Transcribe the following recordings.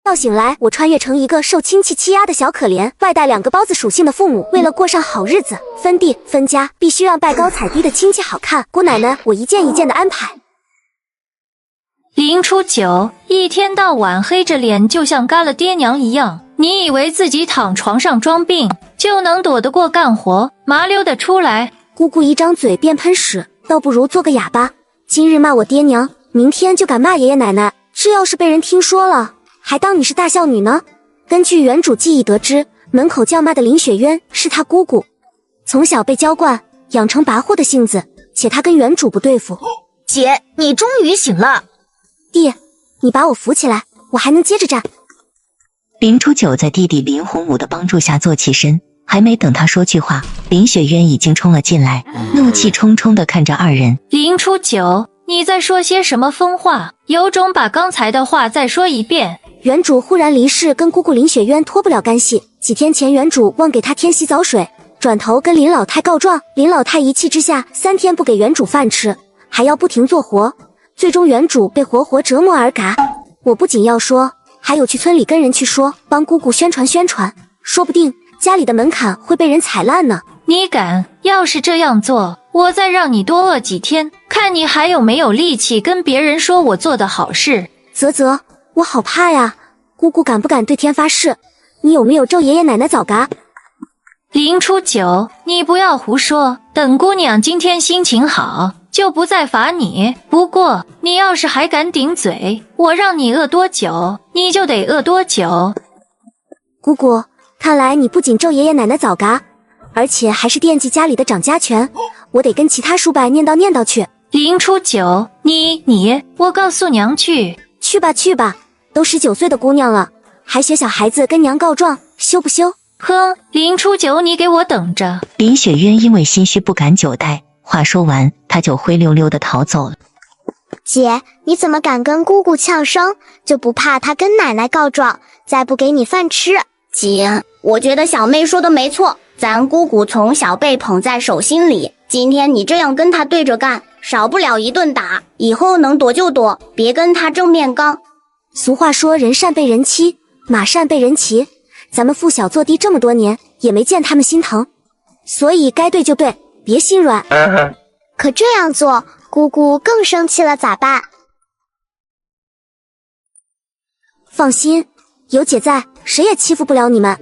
觉醒来，我穿越成一个受亲戚欺压的小可怜，外带2个包子属性的父母，为了过上好日子，分地分家，必须让拜高踩低的亲戚好看。姑奶奶，我一件一件的安排。林初九一天到晚黑着脸，就像嘎了爹娘一样。你以为自己躺床上装病就能躲得过干活？麻溜的出来！姑姑一张嘴便喷屎，倒不如做个哑巴。今日骂我爹娘，明天就敢骂爷爷奶奶，这要是被人听说了，还当你是大孝女呢。根据原主记忆得知，门口叫骂的林雪渊是她姑姑，从小被娇惯，养成跋扈的性子，且她跟原主不对付。姐，你终于醒了。弟，你把我扶起来，我还能接着站。林初九在弟弟林洪武的帮助下坐起身，还没等他说句话，林雪渊已经冲了进来，怒气冲冲地看着二人。林初九，你在说些什么疯话？有种把刚才的话再说一遍。原主忽然离世，跟姑姑林雪渊脱不了干系。几天前原主忘给她添洗澡水，转头跟林老太告状，林老太一气之下3天不给原主饭吃，还要不停做活，最终原主被活活折磨而嘎。我不仅要说，还有去村里跟人去说，帮姑姑宣传宣传，说不定家里的门槛会被人踩烂呢。你敢？要是这样做，我再让你多饿几天，看你还有没有力气跟别人说我做的好事。啧，我好怕呀，姑姑敢不敢对天发誓？你有没有咒爷爷奶奶早嘎？林初九，你不要胡说，等姑娘今天心情好，就不再罚你。不过你要是还敢顶嘴，我让你饿多久，你就得饿多久。姑姑，看来你不仅咒爷爷奶奶早嘎，而且还是惦记家里的掌家权，我得跟其他叔伯念叨去。林初九，我告诉娘去。去吧，都19岁的姑娘了，还学小孩子跟娘告状，羞不羞？呵，林初九，你给我等着！林雪渊因为心虚不敢久待，话说完他就灰溜溜地逃走了。姐，你怎么敢跟姑姑呛声？就不怕她跟奶奶告状，再不给你饭吃？姐，我觉得小妹说的没错，咱姑姑从小被捧在手心里，今天你这样跟她对着干，少不了一顿打，以后能躲就躲，别跟她正面刚。俗话说人善被人欺，马善被人骑，咱们父小做低这么多年，也没见他们心疼，所以该对就对，别心软。可这样做，姑姑更生气了咋办？放心，有姐在，谁也欺负不了你们。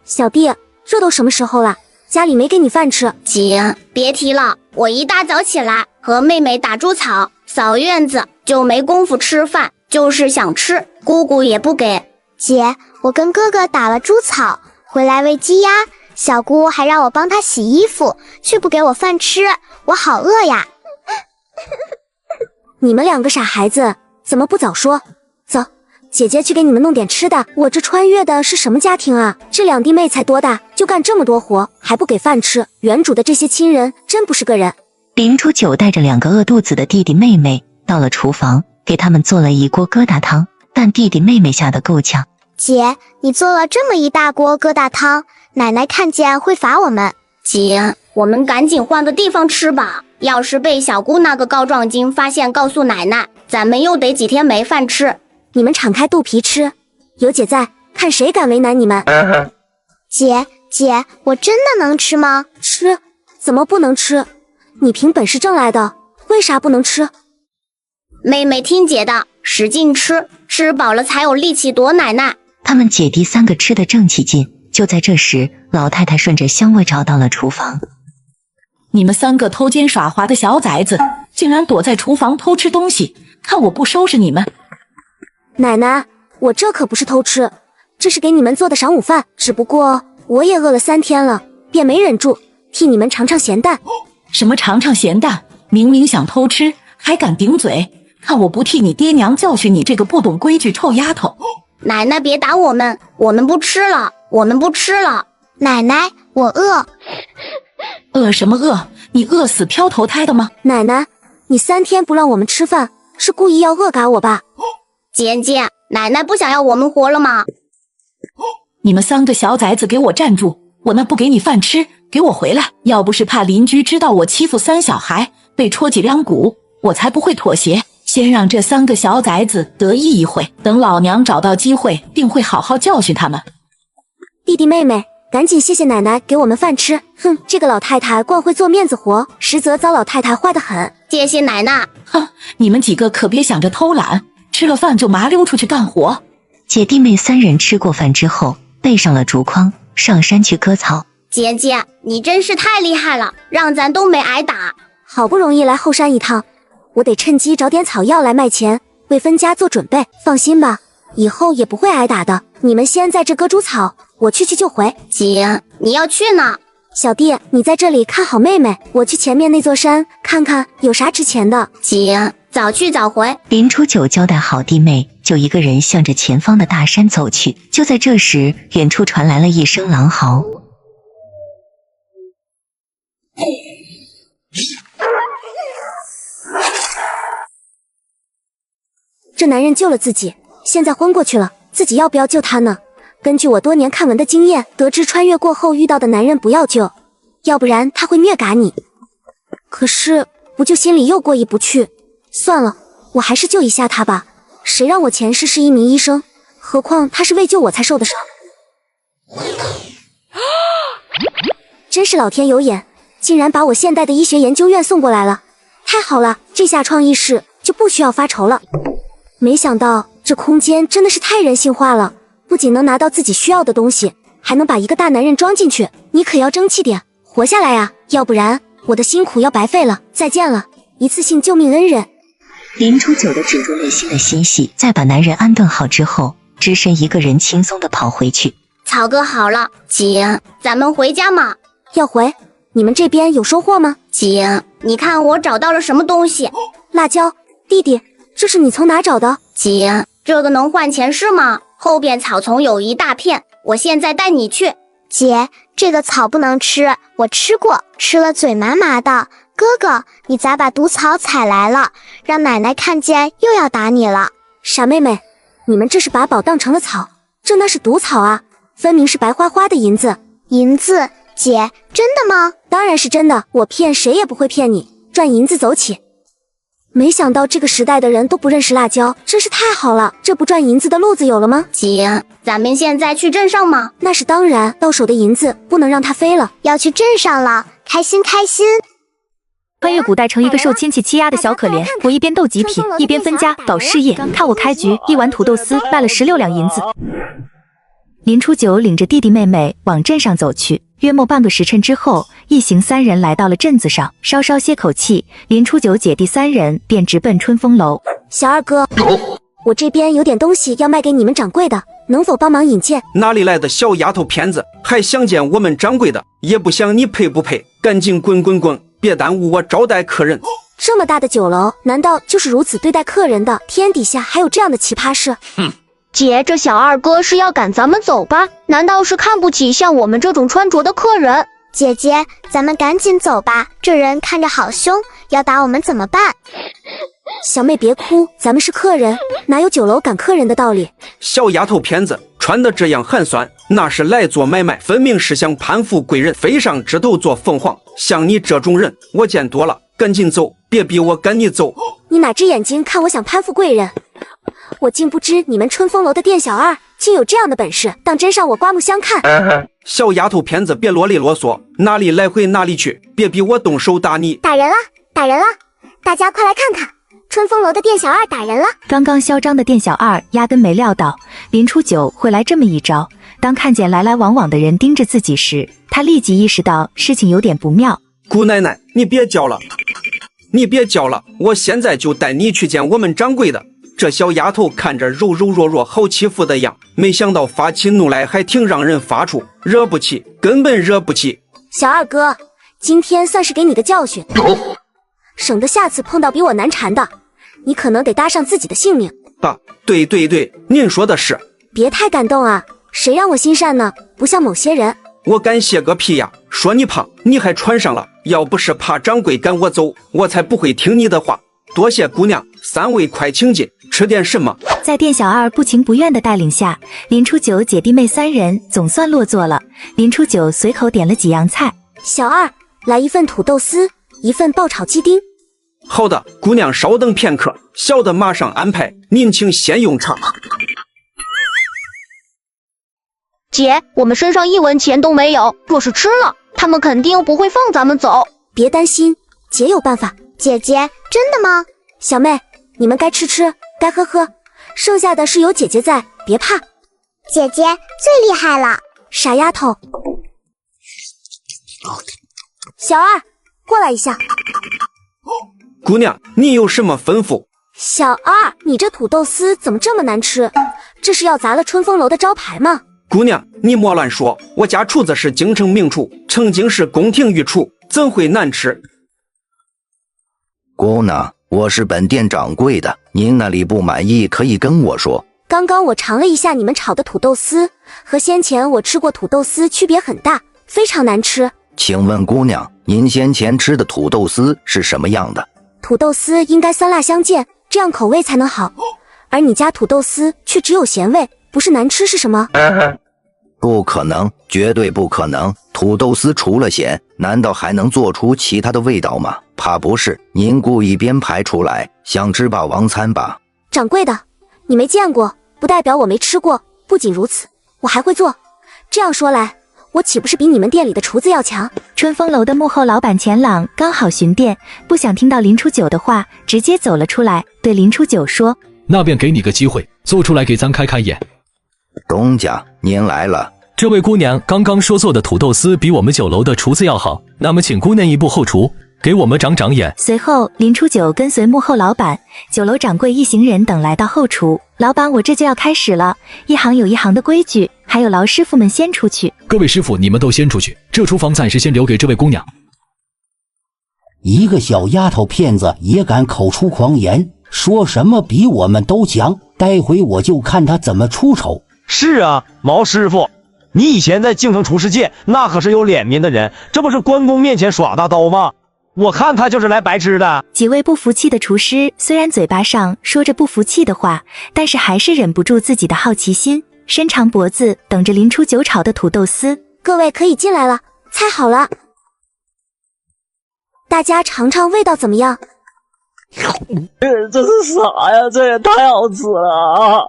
小弟，这都什么时候了，家里没给你饭吃？姐，别提了，我一大早起来和妹妹打猪草、扫院子，就没工夫吃饭，就是想吃，姑姑也不给。姐，我跟哥哥打了猪草，回来喂鸡鸭，小姑还让我帮她洗衣服，却不给我饭吃，我好饿呀。你们2个傻孩子，怎么不早说？走，姐姐去给你们弄点吃的。我这穿越的是什么家庭啊？这2弟妹才多大，就干这么多活，还不给饭吃，原主的这些亲人真不是个人。林初九带着2个饿肚子的弟弟妹妹到了厨房，给他们做了一锅疙瘩汤，但弟弟妹妹吓得够呛。姐，你做了这么一大锅疙瘩汤，奶奶看见会罚我们。姐，我们赶紧换个地方吃吧，要是被小姑那个告状精发现告诉奶奶，咱们又得几天没饭吃。你们敞开肚皮吃，有姐在，看谁敢为难你们。姐，我真的能吃吗？吃？怎么不能吃？你凭本事挣来的，为啥不能吃？妹妹听姐的，使劲吃，吃饱了才有力气躲奶奶。他们姐弟3个吃得正起劲，就在这时，老太太顺着香味找到了厨房。你们3个偷奸耍滑的小崽子，竟然躲在厨房偷吃东西，看我不收拾你们！奶奶，我这可不是偷吃，这是给你们做的晌午饭，只不过我也饿了3天了，便没忍住，替你们尝尝咸淡。什么尝尝咸淡？明明想偷吃，还敢顶嘴！看我不替你爹娘教训你这个不懂规矩臭丫头！奶奶别打我们，我们不吃了。奶奶，我饿。饿什么饿？你饿死飘投胎的吗？奶奶，你3天不让我们吃饭，是故意要恶嘎我吧？姐，奶奶不想要我们活了吗？你们3个小崽子给我站住！我那不给你饭吃，给我回来！要不是怕邻居知道我欺负3小孩，被戳脊梁骨，我才不会妥协。先让这3个小崽子得意一回，等老娘找到机会，定会好好教训他们。弟弟妹妹，赶紧谢谢奶奶给我们饭吃。哼，这个老太太惯会做面子活，实则遭老太太坏得很。谢谢奶奶。哼，你们几个可别想着偷懒，吃了饭就麻溜出去干活。姐弟妹3人吃过饭之后，背上了竹筐，上山去割草。姐姐，你真是太厉害了，让咱都没挨打。好不容易来后山一趟，我得趁机找点草药来卖钱，为分家做准备。放心吧，以后也不会挨打的。你们先在这割猪草，我去就回。姐，你要去哪？小弟，你在这里看好妹妹，我去前面那座山看看有啥值钱的。姐，早去早回。林初九交代好弟妹，就一个人向着前方的大山走去。就在这时，远处传来了一声狼嚎。这男人救了自己，现在昏过去了，自己要不要救他呢？根据我多年看文的经验，得知穿越过后遇到的男人不要救，要不然他会虐嘎你。可是不救心里又过意不去，算了，我还是救一下他吧。谁让我前世是一名医生，何况他是为救我才受的伤。真是老天有眼，竟然把我现代的医学研究院送过来了，太好了，这下创意室就不需要发愁了。没想到这空间真的是太人性化了，不仅能拿到自己需要的东西，还能把一个大男人装进去。你可要争气点，活下来啊，要不然我的辛苦要白费了。再见了，一次性救命恩人。林初九的止住内心的欣喜，在把男人安顿好之后，只身一个人轻松地跑回去。草割好了，姐，咱们回家嘛。要回？你们这边有收获吗？姐，你看我找到了什么东西？辣椒，弟弟，这是你从哪找的？姐，这个能换钱是吗？后边草丛有一大片，我现在带你去。姐，这个草不能吃，我吃过，吃了嘴麻麻的。哥哥，你咋把毒草采来了？让奶奶看见又要打你了。傻妹妹，你们这是把宝当成了草，这那是毒草啊，分明是白花花的银子。银子？姐，真的吗？当然是真的，我骗谁也不会骗你。赚银子走起。没想到这个时代的人都不认识辣椒，真是太好了，这不赚银子的路子有了吗？姐，咱们现在去镇上吗？那是当然，到手的银子不能让它飞了。要去镇上了，开心开心。穿越古代成一个受亲戚欺压的小可怜，我一边斗极品，一边分家搞事业。看我开局，一碗土豆丝卖了16两银子。林初九领着弟弟妹妹往镇上走去，约莫半个时辰之后，一行3人来到了镇子上，稍稍歇口气，林初九姐弟3人便直奔春风楼。小二哥，我这边有点东西要卖给你们掌柜的，能否帮忙引荐？哪里来的小丫头片子，还想见我们掌柜的？也不想你配不配，赶紧滚滚滚，别耽误我招待客人。这么大的酒楼，难道就是如此对待客人的？天底下还有这样的奇葩事？姐，这小二哥是要赶咱们走吧？难道是看不起像我们这种穿着的客人？姐姐，咱们赶紧走吧，这人看着好凶，要打我们怎么办？小妹别哭，咱们是客人，哪有酒楼赶客人的道理？小丫头片子穿得这样寒酸，那是来做买卖，分明是想攀附贵人，飞上枝头做凤凰。像你这种人我见多了，赶紧走，别逼我赶你走。你哪只眼睛看我想攀附贵人？我竟不知你们春风楼的店小二竟有这样的本事，当真让我刮目相看。小丫头片子别啰里啰嗦，哪里来回哪里去，别逼我动手打你。打人了，打人了！大家快来看看，春风楼的店小二打人了。刚刚嚣张的店小二压根没料到林初九会来这么一招，当看见来来往往的人盯着自己时，他立即意识到事情有点不妙。姑奶奶，你别叫了，你别叫了，我现在就带你去见我们掌柜的。这小丫头看着柔柔弱弱好欺负的样，没想到发起怒来还挺让人发怵，惹不起，根本惹不起。小二哥，今天算是给你个教训，省得下次碰到比我难缠的，你可能得搭上自己的性命。啊，对对对，您说的是。别太感动啊，谁让我心善呢？不像某些人。我感谢个屁呀！说你胖，你还穿上了。要不是怕掌柜赶我走，我才不会听你的话。多谢姑娘，3位快请进，吃点什么？在店小二不情不愿的带领下，林初九姐弟妹3人总算落座了。林初九随口点了几样菜。小二，来1份土豆丝，1份爆炒鸡丁。好的，姑娘稍等片刻，小的马上安排，您请先用茶。姐，我们身上1文钱都没有，若是吃了，他们肯定不会放咱们走。别担心，姐有办法。姐姐，真的吗？小妹，你们该吃吃，该喝喝，剩下的是有姐姐在，别怕。姐姐最厉害了。傻丫头，小二，过来一下。姑娘，你有什么吩咐？小二，你这土豆丝怎么这么难吃？这是要砸了春风楼的招牌吗？姑娘，你莫乱说，我家厨子是京城名厨，曾经是宫廷御厨，怎会难吃？姑娘，我是本店掌柜的，您那里不满意可以跟我说。刚刚我尝了一下你们炒的土豆丝，和先前我吃过土豆丝区别很大，非常难吃。请问姑娘，您先前吃的土豆丝是什么样的？土豆丝应该酸辣相间，这样口味才能好，而你家土豆丝却只有咸味，不是难吃是什么？不可能，绝对不可能！土豆丝除了咸，难道还能做出其他的味道吗？怕不是您故意编排出来，想吃霸王餐吧？掌柜的，你没见过，不代表我没吃过。不仅如此，我还会做。这样说来，我岂不是比你们店里的厨子要强？春风楼的幕后老板钱朗刚好巡店，不想听到林初九的话，直接走了出来，对林初九说：“那便给你个机会，做出来给咱开开眼。”东家，您来了。这位姑娘刚刚说做的土豆丝比我们酒楼的厨子要好，那么请姑娘一步后厨，给我们长长眼。随后，林初九跟随幕后老板、酒楼掌柜一行人等来到后厨。老板，我这就要开始了，一行有一行的规矩，还有劳师傅们先出去。各位师傅，你们都先出去，这厨房暂时先留给这位姑娘。一个小丫头片子也敢口出狂言，说什么比我们都强，待会我就看她怎么出丑。是啊，毛师傅，你以前在京城厨师界那可是有脸面的人，这不是关公面前耍大刀吗？我看他就是来白吃的。几位不服气的厨师虽然嘴巴上说着不服气的话，但是还是忍不住自己的好奇心，伸长脖子等着林初九炒的土豆丝。各位可以进来了，菜好了，大家尝尝味道怎么样？这是啥呀？这也太好吃了啊！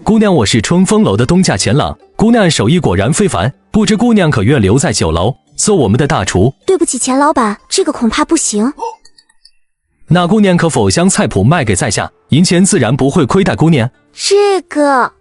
姑娘，我是春风楼的东家钱朗，姑娘手艺果然非凡，不知姑娘可愿留在酒楼做我们的大厨？对不起，钱老板，这个恐怕不行。那姑娘可否将菜谱卖给在下？银钱自然不会亏待姑娘。这个，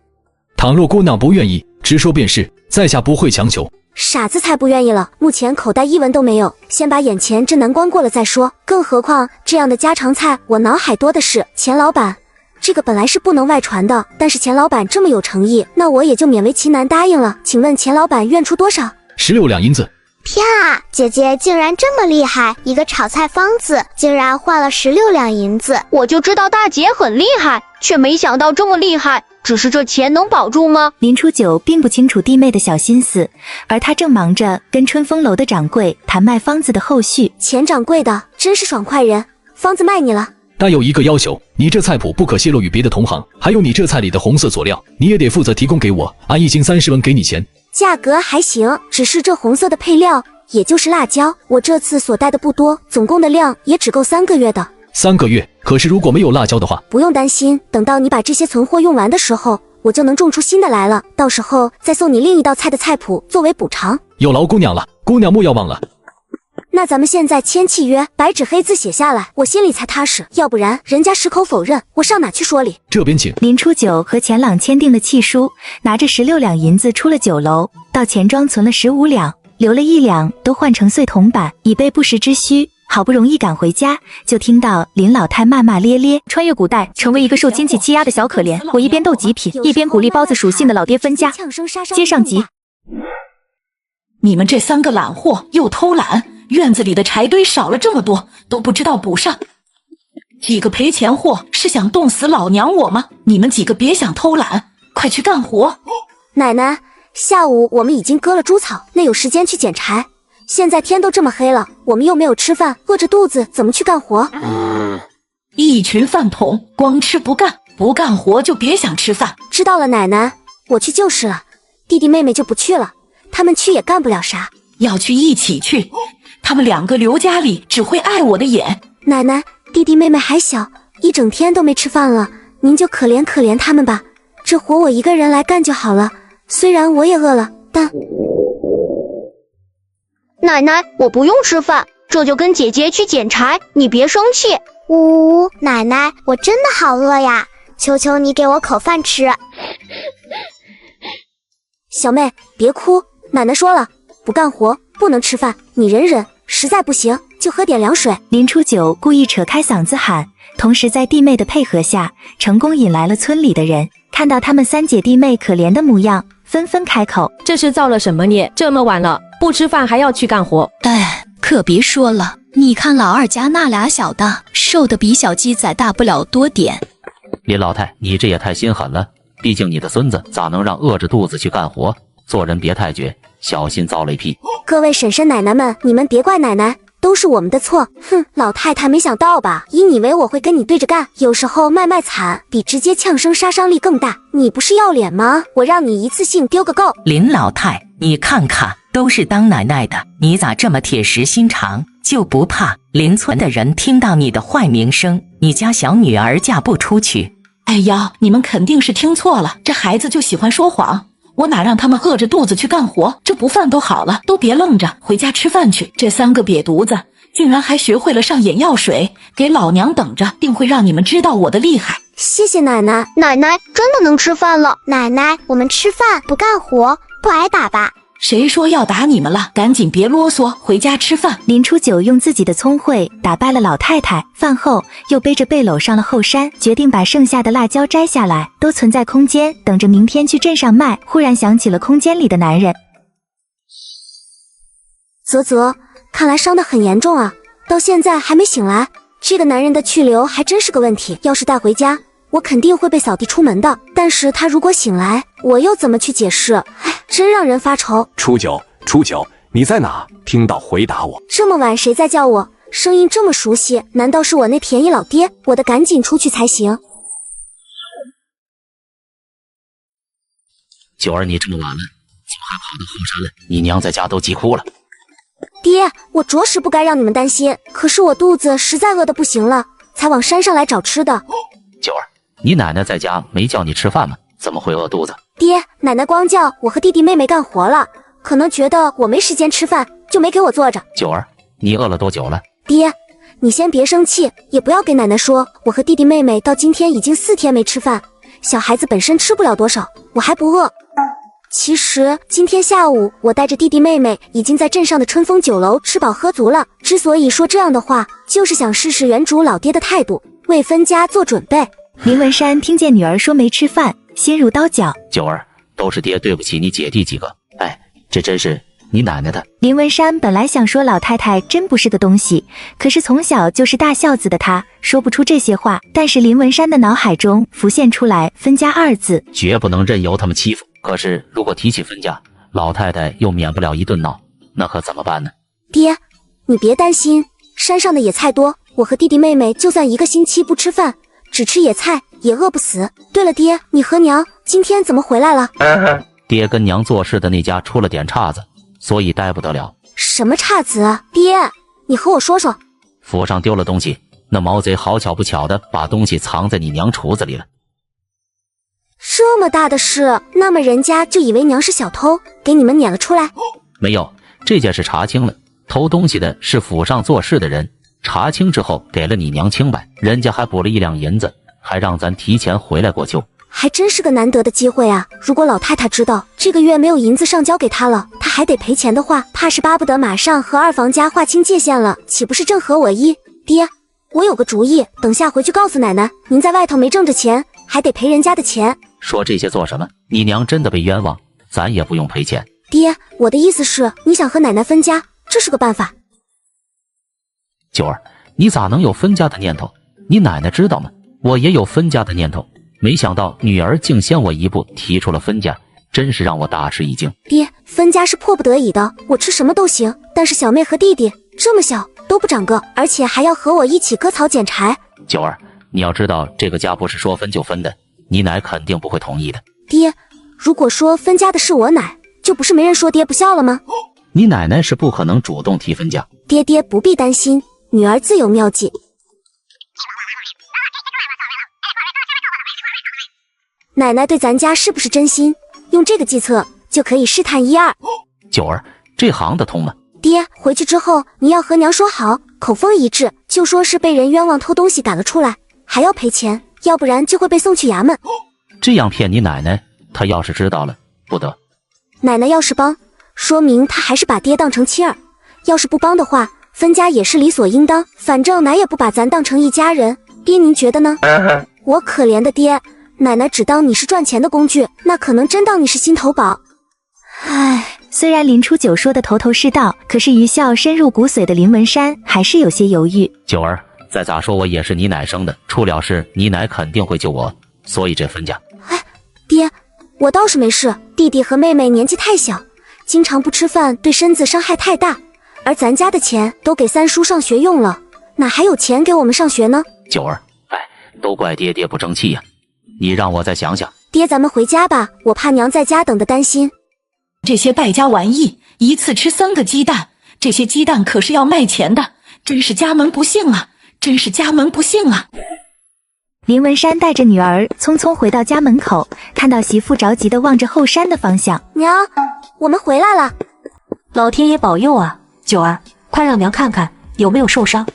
倘若姑娘不愿意，直说便是，在下不会强求。傻子才不愿意了，目前口袋1文都没有，先把眼前这难关过了再说。更何况这样的家常菜，我脑海多的是。钱老板，这个本来是不能外传的，但是钱老板这么有诚意，那我也就勉为其难答应了。请问钱老板愿出多少？16两银子。啪！姐姐竟然这么厉害，一个炒菜方子竟然花了16两银子。我就知道大姐很厉害，却没想到这么厉害。只是这钱能保住吗？林初九并不清楚弟妹的小心思，而他正忙着跟春风楼的掌柜谈卖方子的后续。钱掌柜的真是爽快人，方子卖你了。但有一个要求，你这菜谱不可泄露于别的同行，还有你这菜里的红色佐料，你也得负责提供给我，按1斤30文给你钱。价格还行，只是这红色的配料也就是辣椒，我这次所带的不多，总共的量也只够3个月的。3个月？可是如果没有辣椒的话？不用担心，等到你把这些存货用完的时候，我就能种出新的来了，到时候再送你另一道菜的菜谱作为补偿。有劳姑娘了，姑娘莫要忘了。那咱们现在签契约，白纸黑字写下来，我心里才踏实，要不然人家矢口否认，我上哪去说理？这边请。林初九和钱朗签订了契书，拿着16两银子出了酒楼，到钱庄存了15两，留了1两都换成碎铜板，以备不时之需。好不容易赶回家，就听到林老太骂骂咧咧。穿越古代，成为一个受亲戚欺压的小可怜，我一边斗极品，一边鼓励包子属性的老爹分家。接上集。你们这3个懒货又偷懒，院子里的柴堆少了这么多，都不知道补上。几个赔钱货是想冻死老娘我吗？你们几个别想偷懒，快去干活。奶奶，下午我们已经割了猪草，哪有时间去捡柴？现在天都这么黑了，我们又没有吃饭，饿着肚子怎么去干活？一群饭桶，光吃不干，不干活就别想吃饭。知道了，奶奶，我去就是了。弟弟妹妹就不去了，他们去也干不了啥。要去一起去，他们2个刘家里只会碍我的眼。奶奶，弟弟妹妹还小，一整天都没吃饭了，您就可怜可怜他们吧，这活我一个人来干就好了。虽然我也饿了，但……奶奶，我不用吃饭，这就跟姐姐去捡柴，你别生气。呜呜，奶奶，我真的好饿呀，求求你给我口饭吃。小妹，别哭，奶奶说了，不干活不能吃饭，你忍忍，实在不行就喝点凉水。林初九故意扯开嗓子喊，同时在弟妹的配合下，成功引来了村里的人。看到他们3姐弟妹可怜的模样，纷纷开口：这是造了什么孽？这么晚了，不吃饭还要去干活？哎，可别说了，你看老二家那俩小的，瘦得比小鸡仔大不了多点。林老太，你这也太心狠了，毕竟你的孙子咋能让饿着肚子去干活？做人别太绝，小心遭雷劈。各位婶婶奶奶们，你们别怪奶奶，都是我们的错。哼，老太太没想到吧？你以为我会跟你对着干？有时候卖惨比直接呛声杀伤力更大。你不是要脸吗？我让你一次性丢个够。林老太，你看看，都是当奶奶的，你咋这么铁石心肠？就不怕邻村的人听到你的坏名声，你家小女儿嫁不出去？哎呀，你们肯定是听错了，这孩子就喜欢说谎。我哪让他们饿着肚子去干活？这不饭都好了，都别愣着，回家吃饭去。这3个瘪犊子竟然还学会了上眼药水，给老娘等着，定会让你们知道我的厉害。谢谢奶奶。奶奶真的能吃饭了。奶奶，我们吃饭不干活，不挨打吧？谁说要打你们了？赶紧别啰嗦，回家吃饭。林初九用自己的聪慧打败了老太太，饭后又背着背篓上了后山，决定把剩下的辣椒摘下来，都存在空间，等着明天去镇上卖。忽然想起了空间里的男人，啧，看来伤得很严重啊，到现在还没醒来。这个男人的去留还真是个问题，要是带回家，我肯定会被扫地出门的。但是他如果醒来，我又怎么去解释？哎，真让人发愁。初九，你在哪？听到回答我。这么晚谁在叫我？声音这么熟悉，难道是我那便宜老爹？我得赶紧出去才行。九儿，你这么晚了，怎么还跑到后山了？你娘在家都急哭了。爹，我着实不该让你们担心，可是我肚子实在饿得不行了，才往山上来找吃的。九儿，你奶奶在家没叫你吃饭吗？怎么会饿肚子？爹，奶奶光叫我和弟弟妹妹干活了，可能觉得我没时间吃饭，就没给我做着。九儿，你饿了多久了？爹，你先别生气，也不要给奶奶说，我和弟弟妹妹到今天已经4天没吃饭，小孩子本身吃不了多少，我还不饿。其实今天下午我带着弟弟妹妹已经在镇上的春风酒楼吃饱喝足了，之所以说这样的话，就是想试试原主老爹的态度，为分家做准备。林文山听见女儿说没吃饭，心如刀绞。九儿，都是爹对不起你姐弟几个，哎，这真是你奶奶的。林文山本来想说老太太真不是个东西，可是从小就是大孝子的他说不出这些话，但是林文山的脑海中浮现出来分家2字，绝不能任由他们欺负。可是如果提起分家，老太太又免不了一顿闹，那可怎么办呢？爹，你别担心，山上的野菜多，我和弟弟妹妹就算1个星期不吃饭，只吃野菜也饿不死。对了爹，你和娘今天怎么回来了？爹跟娘做事的那家出了点岔子，所以待不得了。什么岔子？爹，你和我说说。府上丢了东西，那毛贼好巧不巧的把东西藏在你娘厨子里了。这么大的事，那么人家就以为娘是小偷，给你们撵了出来？没有，这件事查清了，偷东西的是府上做事的人，查清之后给了你娘清白，人家还补了1两银子，还让咱提前回来过秋。还真是个难得的机会啊！如果老太太知道这个月没有银子上交给她了，她还得赔钱的话，怕是巴不得马上和二房家划清界限了，岂不是正合我意？爹，我有个主意，等下回去告诉奶奶，您在外头没挣着钱，还得赔人家的钱。说这些做什么？你娘真的被冤枉，咱也不用赔钱。爹，我的意思是，你想和奶奶分家，这是个办法。九儿，你咋能有分家的念头？你奶奶知道吗？我也有分家的念头，没想到女儿竟先我一步提出了分家，真是让我大吃一惊。爹，分家是迫不得已的，我吃什么都行，但是小妹和弟弟这么小都不长个，而且还要和我一起割草捡柴。九儿，你要知道这个家不是说分就分的，你奶肯定不会同意的。爹，如果说分家的是我奶，就不是没人说爹不孝了吗？你奶奶是不可能主动提分家。爹爹不必担心，女儿自有妙计。奶奶对咱家是不是真心？用这个计策就可以试探一二。九儿，这行得通吗？爹，回去之后你要和娘说好，口风一致，就说是被人冤枉偷东西赶了出来，还要赔钱，要不然就会被送去衙门。这样骗你奶奶，她要是知道了，不得。奶奶要是帮，说明她还是把爹当成妻儿；要是不帮的话，分家也是理所应当。反正奶也不把咱当成一家人，爹您觉得呢？我可怜的爹，奶奶只当你是赚钱的工具，那可能真当你是心头宝。唉，虽然林初九说的头头是道，可是愚孝深入骨髓的林文山还是有些犹豫。九儿，再咋说我也是你奶生的，出了事你奶肯定会救我，所以这分家。爹，我倒是没事，弟弟和妹妹年纪太小，经常不吃饭对身子伤害太大，而咱家的钱都给三叔上学用了，哪还有钱给我们上学呢？九儿，都怪爹爹不争气呀，你让我再想想。爹，咱们回家吧，我怕娘在家等的担心。这些败家玩意，一次吃3个鸡蛋，这些鸡蛋可是要卖钱的，真是家门不幸啊，真是家门不幸啊。林文山带着女儿匆匆回到家门口，看到媳妇着急地望着后山的方向。娘，我们回来了。老天爷保佑啊！九儿，快让娘看看有没有受伤。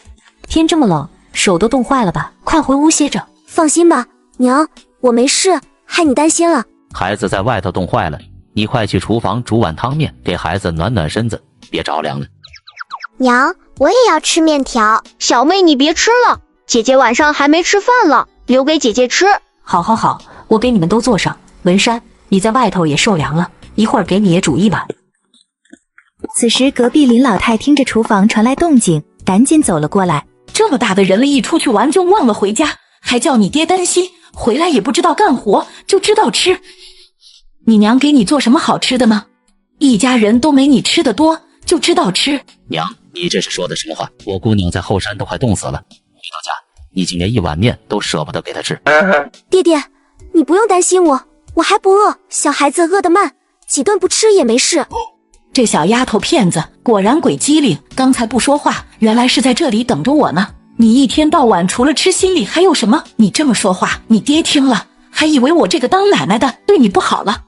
天这么冷，手都冻坏了吧？快回屋歇着。放心吧，娘，我没事，害你担心了。孩子在外头冻坏了，你快去厨房煮碗汤面，给孩子暖暖身子，别着凉了。娘，我也要吃面条。小妹你别吃了，姐姐晚上还没吃饭了，留给姐姐吃。好好好，我给你们都做上。文山，你在外头也受凉了，一会儿给你也煮一碗。此时隔壁林老太听着厨房传来动静，赶紧走了过来。这么大的人了，一出去玩就忘了回家，还叫你爹担心，回来也不知道干活，就知道吃。你娘给你做什么好吃的吗？一家人都没你吃的多，就知道吃。娘，你这是说的什么话？我姑娘在后山都快冻死了，回到家你竟连一碗面都舍不得给她吃。弟弟，你不用担心我，我还不饿，小孩子饿得慢，几顿不吃也没事。这小丫头片子果然鬼机灵，刚才不说话，原来是在这里等着我呢。你一天到晚除了吃心里还有什么？你这么说话，你爹听了还以为我这个当奶奶的对你不好了。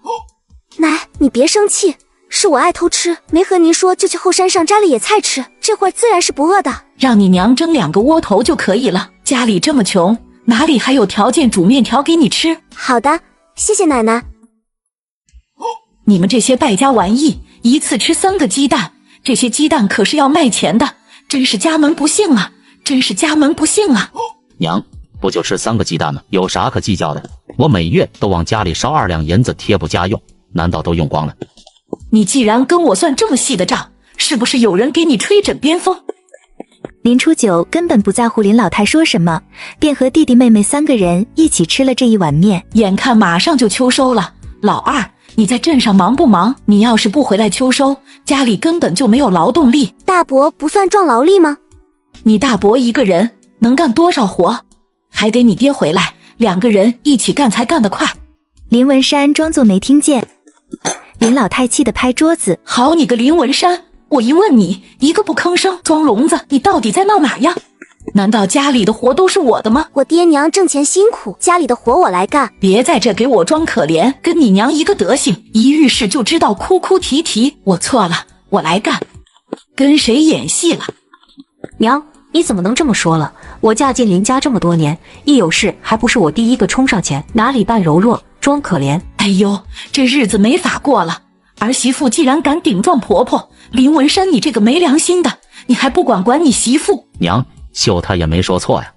奶，你别生气，是我爱偷吃，没和您说就去后山上摘了野菜吃，这会儿自然是不饿的。让你娘蒸2个窝头就可以了，家里这么穷，哪里还有条件煮面条给你吃？好的，谢谢奶奶。你们这些败家玩意，一次吃3个鸡蛋，这些鸡蛋可是要卖钱的，真是家门不幸啊，真是家门不幸啊。娘，不就吃3个鸡蛋吗？有啥可计较的？我每月都往家里烧2两银子贴补家用，难道都用光了？你既然跟我算这么细的账，是不是有人给你吹枕边风？林初九根本不在乎林老太说什么，便和弟弟妹妹3个人一起吃了这一碗面。眼看马上就秋收了，老二，你在镇上忙不忙？你要是不回来秋收，家里根本就没有劳动力。大伯不算壮劳力吗？你大伯一个人能干多少活？还得你爹回来，2个人一起干才干得快。林文山装作没听见。林老太气得拍桌子：好你个林文山，我一问你一个不吭声，装聋子，你到底在闹哪样？难道家里的活都是我的吗？我爹娘挣钱辛苦，家里的活我来干。别在这给我装可怜，跟你娘一个德行，一遇事就知道哭哭啼啼。我错了，我来干。跟谁演戏了？娘，你怎么能这么说了？我嫁进林家这么多年，一有事还不是我第一个冲上前，哪里扮柔弱装可怜？哎呦，这日子没法过了。儿媳妇既然敢顶撞婆婆，林文山你这个没良心的，你还不管你媳妇？娘，秀她也没说错呀。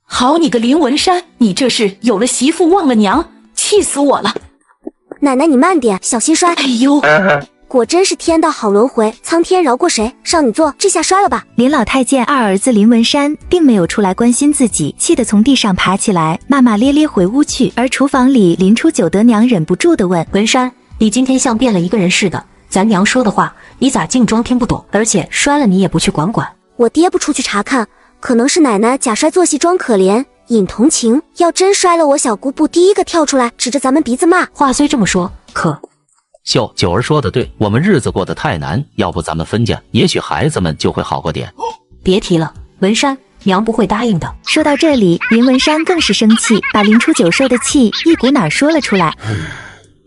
好你个林文山，你这是有了媳妇忘了娘，气死我了。奶奶你慢点，小心摔。哎呦，果真是天道好轮回，苍天饶过谁？少女座，这下摔了吧。林老太见二儿子林文山并没有出来关心自己，气得从地上爬起来，骂骂咧咧回屋去。而厨房里林初九得娘忍不住地问：文山，你今天像变了一个人似的，咱娘说的话你咋净装听不懂？而且摔了你也不去管管。我爹不出去查看，可能是奶奶假摔做戏装可怜引同情，要真摔了，我小姑不第一个跳出来指着咱们鼻子骂。话虽这么说，可秀，九儿说的对，我们日子过得太难，要不咱们分家，也许孩子们就会好过点。别提了，文山，娘不会答应的。说到这里，林文山更是生气，把林初九受的气一股脑说了出来。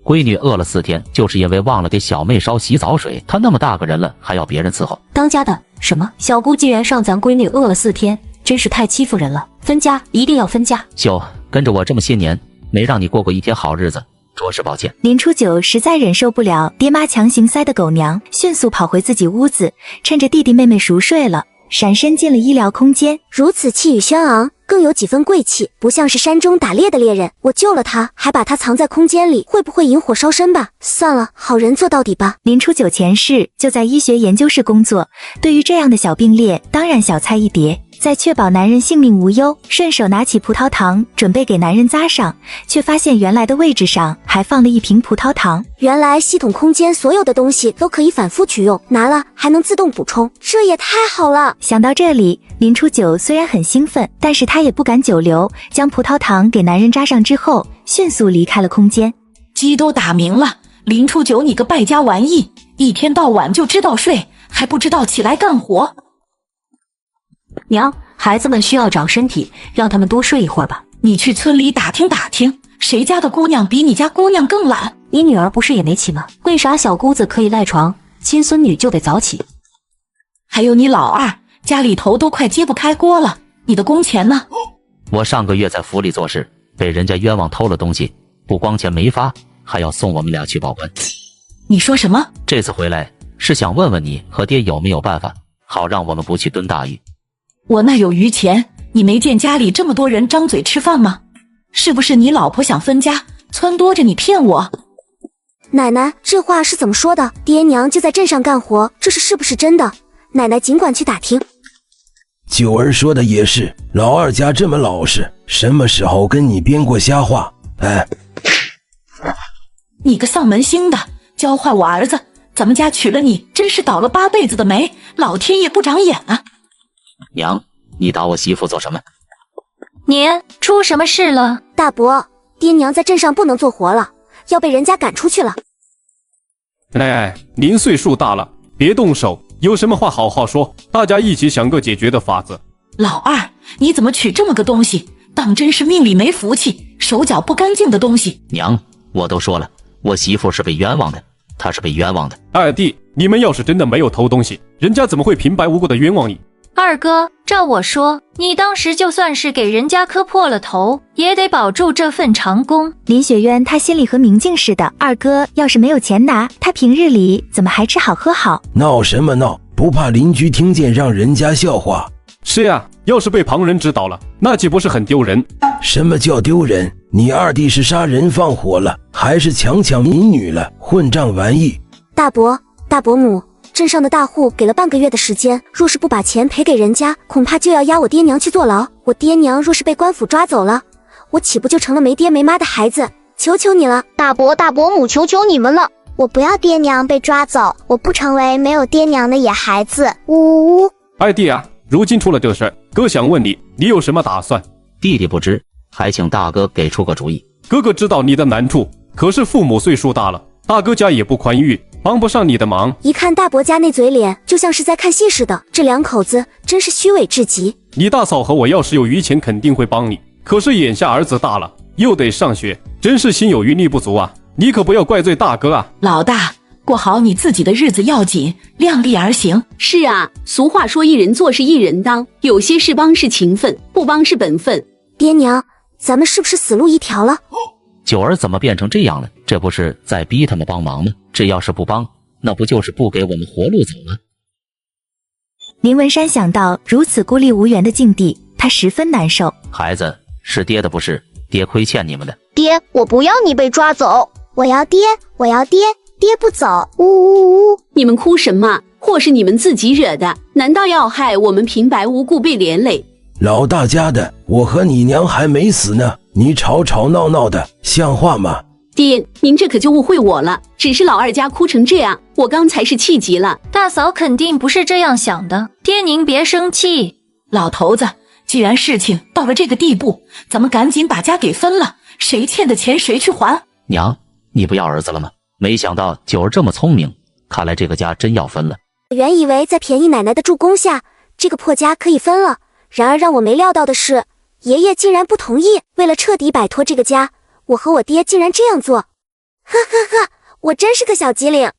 闺女饿了4天，就是因为忘了给小妹烧洗澡水，她那么大个人了，还要别人伺候。当家的什么？小姑竟然让咱闺女饿了4天，真是太欺负人了。分家，一定要分家。秀，跟着我这么些年，没让你过过一天好日子，着实抱歉。林初九实在忍受不了爹妈强行塞的狗粮，迅速跑回自己屋子，趁着弟弟妹妹熟睡了，闪身进了医疗空间。如此气宇轩昂，更有几分贵气，不像是山中打猎的猎人。我救了他，还把他藏在空间里，会不会引火烧身吧？算了，好人做到底吧。林初九前世就在医学研究室工作，对于这样的小病列，当然小菜一碟。在确保男人性命无忧，顺手拿起葡萄糖准备给男人扎上，却发现原来的位置上还放了一瓶葡萄糖。原来系统空间所有的东西都可以反复取用，拿了还能自动补充，这也太好了。想到这里，林初九虽然很兴奋，但是他也不敢久留，将葡萄糖给男人扎上之后，迅速离开了空间。鸡都打鸣了，林初九你个败家玩意，一天到晚就知道睡，还不知道起来干活。娘，孩子们需要长身体，让他们多睡一会儿吧。你去村里打听打听，谁家的姑娘比你家姑娘更懒？你女儿不是也没起吗？为啥小姑子可以赖床，亲孙女就得早起？还有你老二，家里头都快揭不开锅了，你的工钱呢？我上个月在府里做事，被人家冤枉偷了东西，不光钱没发，还要送我们俩去报官。你说什么？这次回来是想问问你和爹有没有办法，好让我们不去蹲大狱。我那有余钱，你没见家里这么多人张嘴吃饭吗？是不是你老婆想分家，撺掇着你骗我？奶奶，这话是怎么说的？爹娘就在镇上干活，这是不是真的？奶奶尽管去打听。九儿说的也是，老二家这么老实，什么时候跟你编过瞎话？哎，你个丧门星的，教坏我儿子，咱们家娶了你，真是倒了8辈子的霉，老天爷不长眼啊！娘，你打我媳妇做什么？年，出什么事了？大伯，爹娘在镇上不能做活了，要被人家赶出去了。哎，您岁数大了，别动手，有什么话好好说，大家一起想个解决的法子。老二，你怎么娶这么个东西？当真是命里没福气，手脚不干净的东西。娘，我都说了，我媳妇是被冤枉的，她是被冤枉的。二弟，你们要是真的没有偷东西，人家怎么会平白无故的冤枉你？二哥，照我说，你当时就算是给人家磕破了头，也得保住这份长工。林雪渊他心里和明镜似的，二哥要是没有钱拿，他平日里怎么还吃好喝好？闹什么闹？不怕邻居听见让人家笑话？是呀，要是被旁人知道了，那岂不是很丢人？什么叫丢人？你二弟是杀人放火了，还是强抢民女了？混账玩意！大伯、大伯母，镇上的大户给了半个月的时间，若是不把钱赔给人家，恐怕就要押我爹娘去坐牢。我爹娘若是被官府抓走了，我岂不就成了没爹没妈的孩子？求求你了，大伯大伯母，求求你们了！我不要爹娘被抓走，我不成为没有爹娘的野孩子。呜呜呜！二弟啊，如今出了这事，哥想问你，你有什么打算？弟弟不知，还请大哥给出个主意。哥哥知道你的难处，可是父母岁数大了，大哥家也不宽裕，帮不上你的忙。一看大伯家那嘴脸，就像是在看戏似的，这两口子真是虚伪至极。你大嫂和我要是有余钱，肯定会帮你，可是眼下儿子大了，又得上学，真是心有余力不足啊！你可不要怪罪大哥啊！老大，过好你自己的日子要紧，量力而行。是啊，俗话说一人做事一人当，有些事帮是情分，不帮是本分。爹娘，咱们是不是死路一条了？九儿怎么变成这样了？这不是在逼他们帮忙吗？这要是不帮，那不就是不给我们活路走吗？林文山想到如此孤立无援的境地，他十分难受。孩子，是爹的不是，爹亏欠你们的。爹，我不要你被抓走，我要爹，我要爹，爹不走！呜呜呜！你们哭什么？祸是你们自己惹的，难道要害我们平白无故被连累？老大家的，我和你娘还没死呢，你吵吵闹闹的，像话吗？爹，您这可就误会我了，只是老二家哭成这样，我刚才是气急了。大嫂肯定不是这样想的，爹您别生气。老头子，既然事情到了这个地步，咱们赶紧把家给分了，谁欠的钱谁去还。娘，你不要儿子了吗？没想到九儿这么聪明，看来这个家真要分了。我原以为在便宜奶奶的助攻下，这个破家可以分了，然而让我没料到的是，爷爷竟然不同意。为了彻底摆脱这个家，我和我爹竟然这样做。呵呵呵，我真是个小机灵。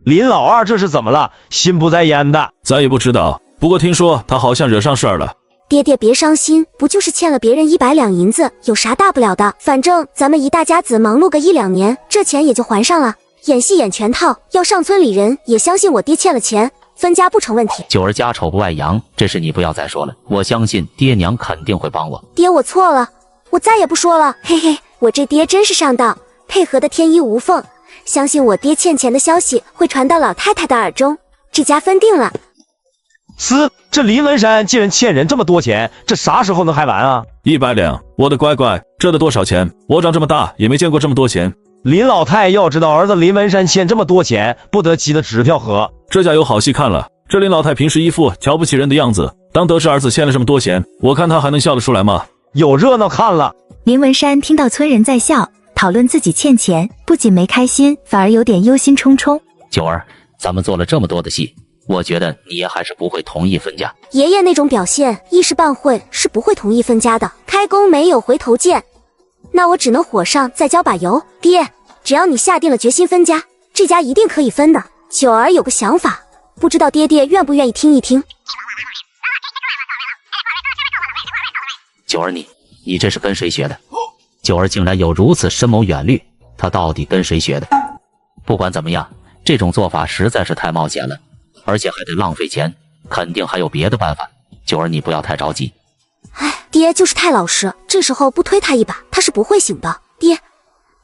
林老二这是怎么了？心不在焉的。咱也不知道，不过听说他好像惹上事儿了。爹爹别伤心，不就是欠了别人100两银子，有啥大不了的？反正咱们一大家子忙碌个1-2年，这钱也就还上了。演戏演全套，要上村里人也相信我爹欠了钱，分家不成问题。九儿家丑不外扬，这事你不要再说了，我相信爹娘肯定会帮我。爹，我错了，我再也不说了。嘿嘿，我这爹真是上当，配合的天衣无缝。相信我爹欠钱的消息会传到老太太的耳中，这家分定了。这林文山既然欠人这么多钱，这啥时候能还完啊？100两，我的乖乖，这得多少钱？我长这么大也没见过这么多钱。林老太要知道儿子林文山欠这么多钱，不得急得直跳河。这下有好戏看了。这林老太平时一副瞧不起人的样子，当得知儿子欠了这么多钱，我看他还能笑得出来吗？有热闹看了。林文山听到村人在笑，讨论自己欠钱，不仅没开心，反而有点忧心忡忡。九儿，咱们做了这么多的戏，我觉得你也还是不会同意分家。爷爷那种表现，一时半会是不会同意分家的。开弓没有回头箭，那我只能火上再浇把油。爹，只要你下定了决心分家，这家一定可以分的。九儿有个想法，不知道爹爹愿不愿意听一听。九儿，你这是跟谁学的？九儿竟然有如此深谋远虑，他到底跟谁学的？不管怎么样，这种做法实在是太冒险了，而且还得浪费钱，肯定还有别的办法。九儿，你不要太着急。哎，爹就是太老实，这时候不推他一把，他是不会醒的。爹，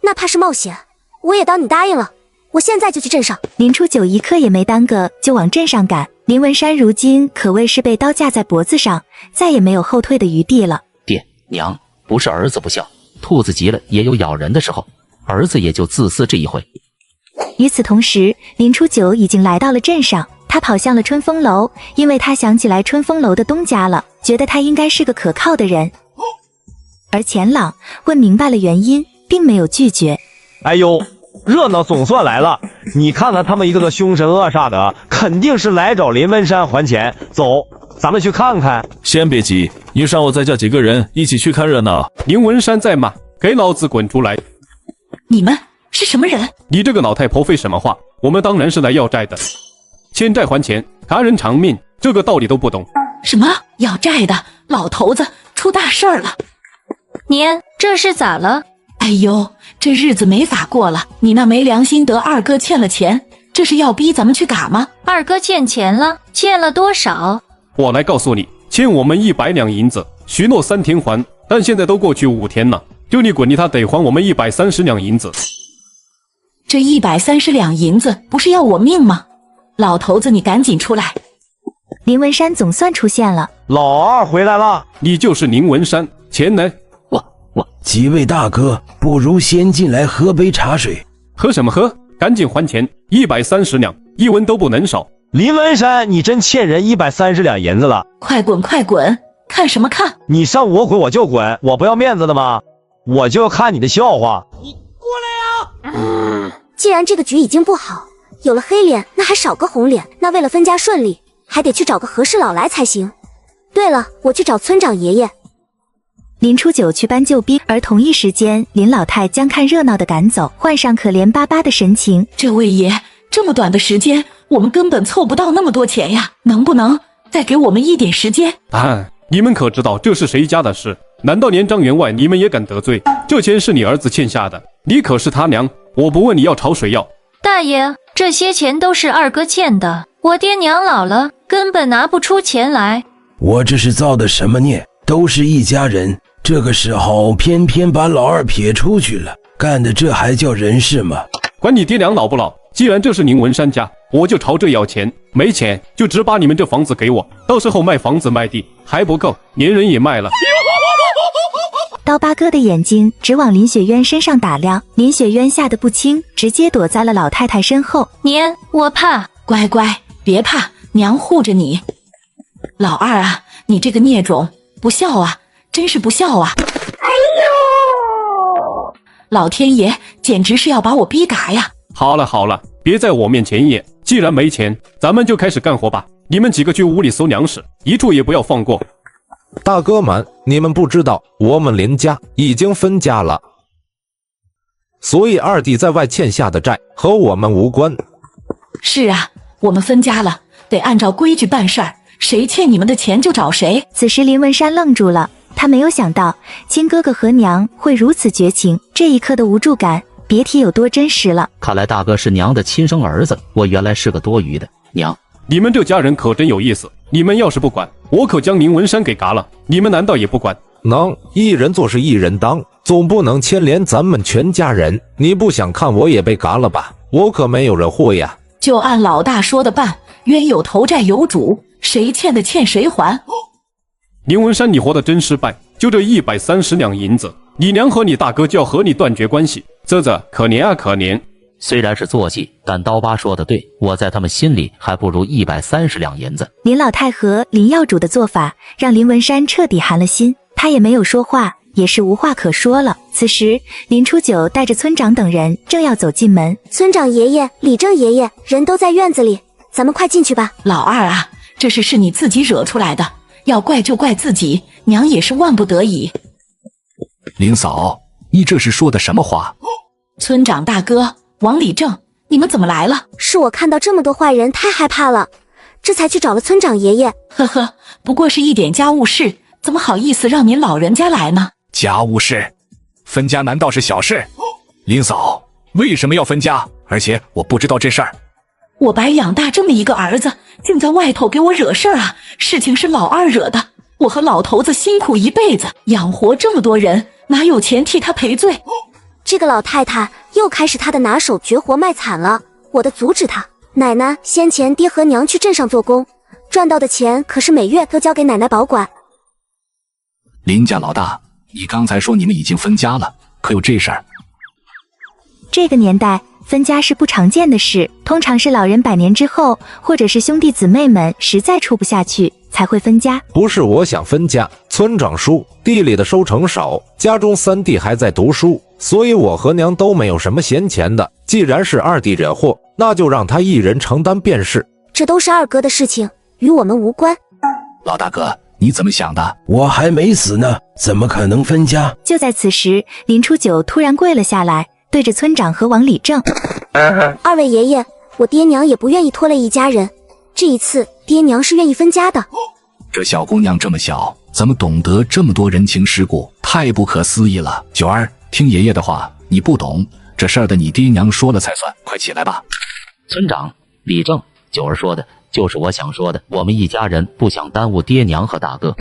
哪怕是冒险，我也当你答应了。我现在就去镇上。林初九一刻也没耽搁，就往镇上赶。林文山如今可谓是被刀架在脖子上，再也没有后退的余地了。爹娘，不是儿子不孝，兔子急了也有咬人的时候，儿子也就自私这一回。与此同时，林初九已经来到了镇上，他跑向了春风楼，因为他想起来春风楼的东家了，觉得他应该是个可靠的人。而钱朗问明白了原因，并没有拒绝。哎呦，热闹总算来了！你看看他们一个个凶神恶煞的，肯定是来找林文山还钱。走，咱们去看看。先别急，你让我再叫几个人一起去看热闹。林文山在吗？给老子滚出来！你们是什么人？你这个老太婆废什么话？我们当然是来要债的，欠债还钱，他人偿命，这个道理都不懂。什么要债的？老头子出大事儿了！娘，这是咋了？哎呦，这日子没法过了。你那没良心得二哥欠了钱，这是要逼咱们去嘎吗？二哥欠钱了，欠了多少？我来告诉你，欠我们100两银子，许诺3天还，但现在都过去5天了，就你滚，他得还我们130两银子。这130两银子不是要我命吗？老头子，你赶紧出来！林文山总算出现了。老二回来了，你就是林文山，钱呢？我几位大哥，不如先进来喝杯茶水。喝什么喝？赶紧还钱，130两，1文都不能少。林文山，你真欠人130两银子了！快滚快滚！看什么看？你上我滚我就滚，我不要面子的吗？我就要看你的笑话。你过来呀！既然这个局已经不好，有了黑脸，那还少个红脸。那为了分家顺利，还得去找个和事佬来才行。对了，我去找村长爷爷。林初九去搬救兵，而同一时间，林老太将看热闹的赶走，换上可怜巴巴的神情。这位爷，这么短的时间，我们根本凑不到那么多钱呀，能不能再给我们一点时间？你们可知道这是谁家的事？难道连张员外你们也敢得罪？这钱是你儿子欠下的，你可是他娘，我不问你要朝谁要。大爷，这些钱都是二哥欠的，我爹娘老了，根本拿不出钱来。我这是造的什么孽？都是一家人，这个时候偏偏把老二撇出去了，干的这还叫人事吗？管你爹娘老不老，既然这是林文山家，我就朝这要钱，没钱就只把你们这房子给我，到时候卖房子卖地还不够，连人也卖了。刀疤哥的眼睛直往林雪渊身上打量，林雪渊吓得不轻，直接躲在了老太太身后。娘，我怕。乖乖，别怕，娘护着你。老二啊，你这个孽种，不孝啊，真是不孝啊！哎呦！老天爷简直是要把我逼嘎呀！好了好了，别在我面前演。既然没钱，咱们就开始干活吧。你们几个去屋里搜粮食，一处也不要放过。大哥们，你们不知道，我们林家已经分家了，所以二弟在外欠下的债和我们无关。是啊，我们分家了，得按照规矩办事儿，谁欠你们的钱就找谁。此时林文山愣住了，他没有想到亲哥哥和娘会如此绝情，这一刻的无助感别提有多真实了。看来大哥是娘的亲生儿子，我原来是个多余的。娘，你们这家人可真有意思，你们要是不管，我可将林文山给嘎了。你们难道也不管？能，一人做事一人当，总不能牵连咱们全家人。你不想看我也被嘎了吧？我可没有惹祸呀。就按老大说的办，冤有头债有主，谁欠的欠谁还。林文山，你活得真失败，就这130两银子，你娘和你大哥就要和你断绝关系，啧，可怜啊可怜。虽然是做戏，但刀疤说的对，我在他们心里还不如130两银子。林老太和林耀主的做法让林文山彻底寒了心，他也没有说话，也是无话可说了。此时林初九带着村长等人正要走进门，村长爷爷、李正爷爷人都在院子里，咱们快进去吧。老二啊，这事是你自己惹出来的，要怪就怪自己，娘也是万不得已。林嫂，你这是说的什么话？村长大哥，王李正，你们怎么来了？是我看到这么多坏人太害怕了，这才去找了村长爷爷。呵呵，不过是一点家务事，怎么好意思让您老人家来呢？家务事？分家难道是小事？林嫂，为什么要分家？而且我不知道这事儿。我白养大这么一个儿子，竟在外头给我惹事儿啊！事情是老二惹的，我和老头子辛苦一辈子，养活这么多人，哪有钱替他赔罪？这个老太太又开始她的拿手绝活卖惨了，我得阻止她。奶奶先前爹和娘去镇上做工，赚到的钱可是每月都交给奶奶保管。林家老大，你刚才说你们已经分家了，可有这事儿？这个年代分家是不常见的事，通常是老人100年之后，或者是兄弟姊妹们实在处不下去才会分家。不是我想分家，村长叔地里的收成少，家中3弟还在读书，所以我和娘都没有什么闲钱的。既然是二弟惹祸，那就让他一人承担便是。这都是二哥的事情，与我们无关。老大哥，你怎么想的？我还没死呢，怎么可能分家？就在此时，林初九突然跪了下来，对着村长和王李正：二位爷爷，我爹娘也不愿意拖累一家人，这一次爹娘是愿意分家的。这小姑娘这么小，怎么懂得这么多人情世故？太不可思议了。九儿，听爷爷的话，你不懂这事儿的，你爹娘说了才算。快起来吧。村长，李正，九儿说的就是我想说的，我们一家人不想耽误爹娘和大哥。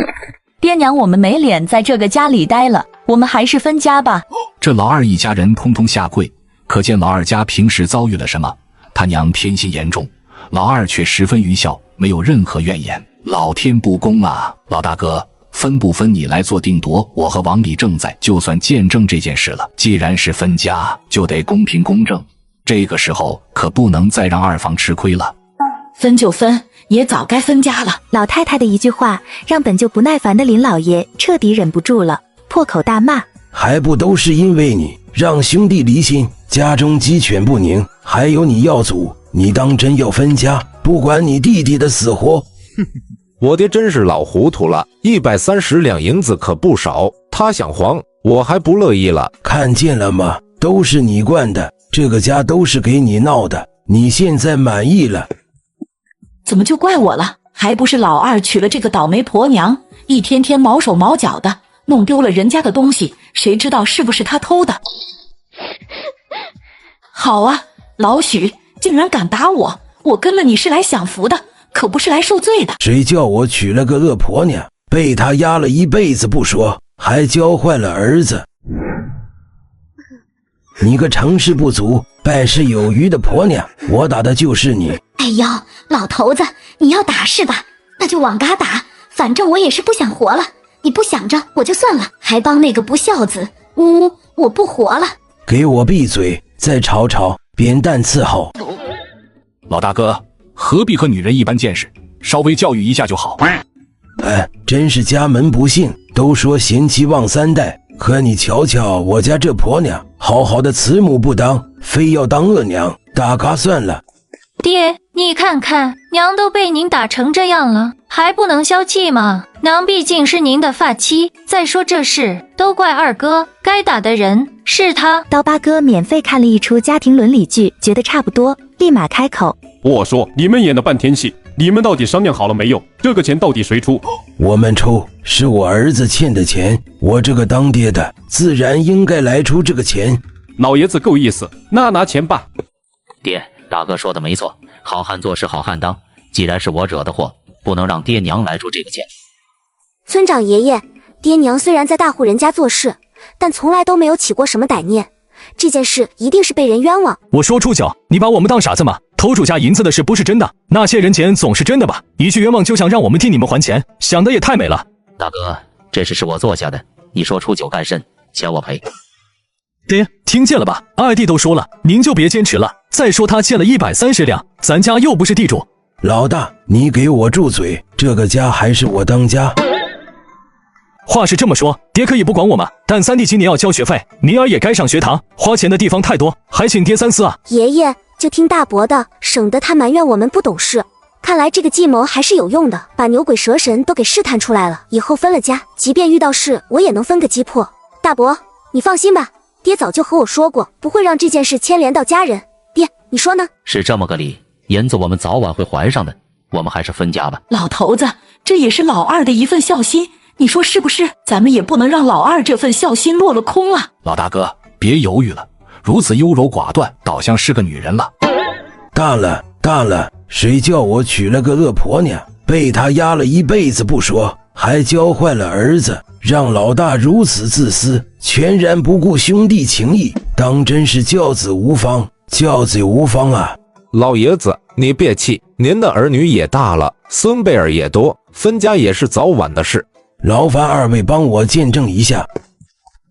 爹娘，我们没脸在这个家里待了，我们还是分家吧。这老二一家人通通下跪，可见老二家平时遭遇了什么。他娘偏心严重，老二却十分愚孝，没有任何怨言。老天不公啊！老大哥，分不分你来做定夺，我和王李正在，就算见证这件事了。既然是分家，就得公平公正，这个时候可不能再让二房吃亏了。分就分，也早该分家了。老太太的一句话让本就不耐烦的林老爷彻底忍不住了，破口大骂：还不都是因为你让兄弟离心，家中鸡犬不宁，还有你耀祖，你当真要分家，不管你弟弟的死活？我爹真是老糊涂了，130两银子可不少，他想还我还不乐意了。看见了吗？都是你惯的，这个家都是给你闹的，你现在满意了？怎么就怪我了？还不是老二娶了这个倒霉婆娘，一天天毛手毛脚的，弄丢了人家的东西，谁知道是不是他偷的？好啊，老许竟然敢打我，我跟了你是来享福的，可不是来受罪的。谁叫我娶了个恶婆娘，被他压了一辈子不说，还教坏了儿子。你个成事不足败事有余的婆娘，我打的就是你。哎呦，老头子，你要打是吧？那就往嘎打，反正我也是不想活了，你不想着我就算了，还帮那个不孝子，我不活了。给我闭嘴，再吵吵，扁担伺候。老大哥，何必和女人一般见识，稍微教育一下就好。哎，真是家门不幸，都说贤妻旺3代，可你瞧瞧我家这婆娘，好好的慈母不当，非要当额娘，大嘎算了。爹，你看看，娘都被您打成这样了，还不能消气吗？娘毕竟是您的发妻，再说这事都怪二哥，该打的人是他。刀疤哥免费看了一出家庭伦理剧，觉得差不多，立马开口：我说你们演了半天戏，你们到底商量好了没有？这个钱到底谁出？我们出，是我儿子欠的钱，我这个当爹的自然应该来出这个钱。老爷子够意思，那拿钱吧。爹，大哥说的没错，好汉做事好汉当，既然是我惹的祸，不能让爹娘来出这个钱。村长爷爷，爹娘虽然在大户人家做事，但从来都没有起过什么歹念，这件事一定是被人冤枉。我说出脚，你把我们当傻子吗？头主家银子的事不是真的，那些人钱总是真的吧？一句冤枉就想让我们替你们还钱，想的也太美了。大哥，这事是我做下的，你说出酒干甚？钱我赔。爹，听见了吧？二弟都说了，您就别坚持了。再说他欠了130两，咱家又不是地主。老大，你给我住嘴，这个家还是我当家。话是这么说，爹可以不管我们，但三弟今年要交学费，妮儿也该上学堂，花钱的地方太多，还请爹三思啊。爷爷就听大伯的，省得他埋怨我们不懂事。看来这个计谋还是有用的，把牛鬼蛇神都给试探出来了。以后分了家，即便遇到事，我也能分个击破。大伯，你放心吧，爹早就和我说过，不会让这件事牵连到家人。爹，你说呢？是这么个理，银子我们早晚会还上的，我们还是分家吧。老头子，这也是老二的一份孝心，你说是不是？咱们也不能让老二这份孝心落了空啊。老大哥，别犹豫了，如此优柔寡断，倒像是个女人了。大了，谁叫我娶了个恶婆娘，被她压了一辈子不说，还教坏了儿子，让老大如此自私，全然不顾兄弟情谊，当真是教子无方啊。老爷子，你别气，您的儿女也大了，孙辈儿也多，分家也是早晚的事。劳烦二位帮我见证一下，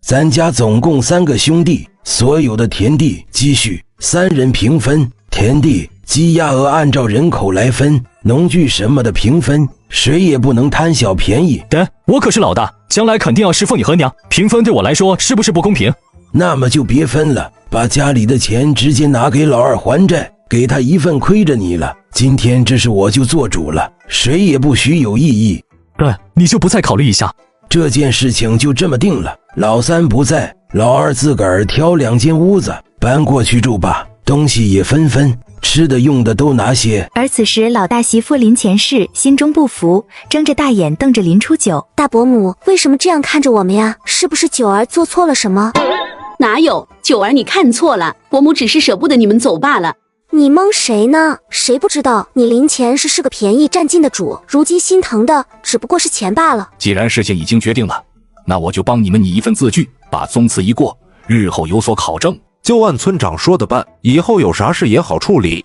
咱家总共3个兄弟，所有的田地积蓄3人平分，田地鸡鸭鹅按照人口来分，农具什么的平分，谁也不能贪小便宜。爹，我可是老大，将来肯定要侍奉你和娘，平分对我来说是不是不公平？那么就别分了，把家里的钱直接拿给老二还债，给他一份亏着你了。今天这事我就做主了，谁也不许有异议。对，你就不再考虑一下？这件事情就这么定了，老三不在，老二自个儿挑2间屋子搬过去住吧，东西也分，吃的用的都拿些。而此时老大媳妇林前世心中不服，睁着大眼瞪着林初九。大伯母为什么这样看着我们呀？是不是九儿做错了什么？哪有，九儿你看错了，伯母只是舍不得你们走罢了。你蒙谁呢？谁不知道你林前是个便宜占尽的主，如今心疼的只不过是钱罢了。既然事情已经决定了，那我就帮你们拟一份字据，把宗祠一过，日后有所考证。就按村长说的办，以后有啥事也好处理。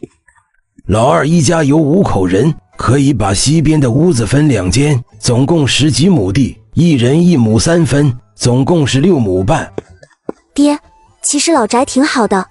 老二一家有5口人，可以把西边的屋子分2间，总共10几亩地，1人1亩3分，总共是6亩半。爹，其实老宅挺好的，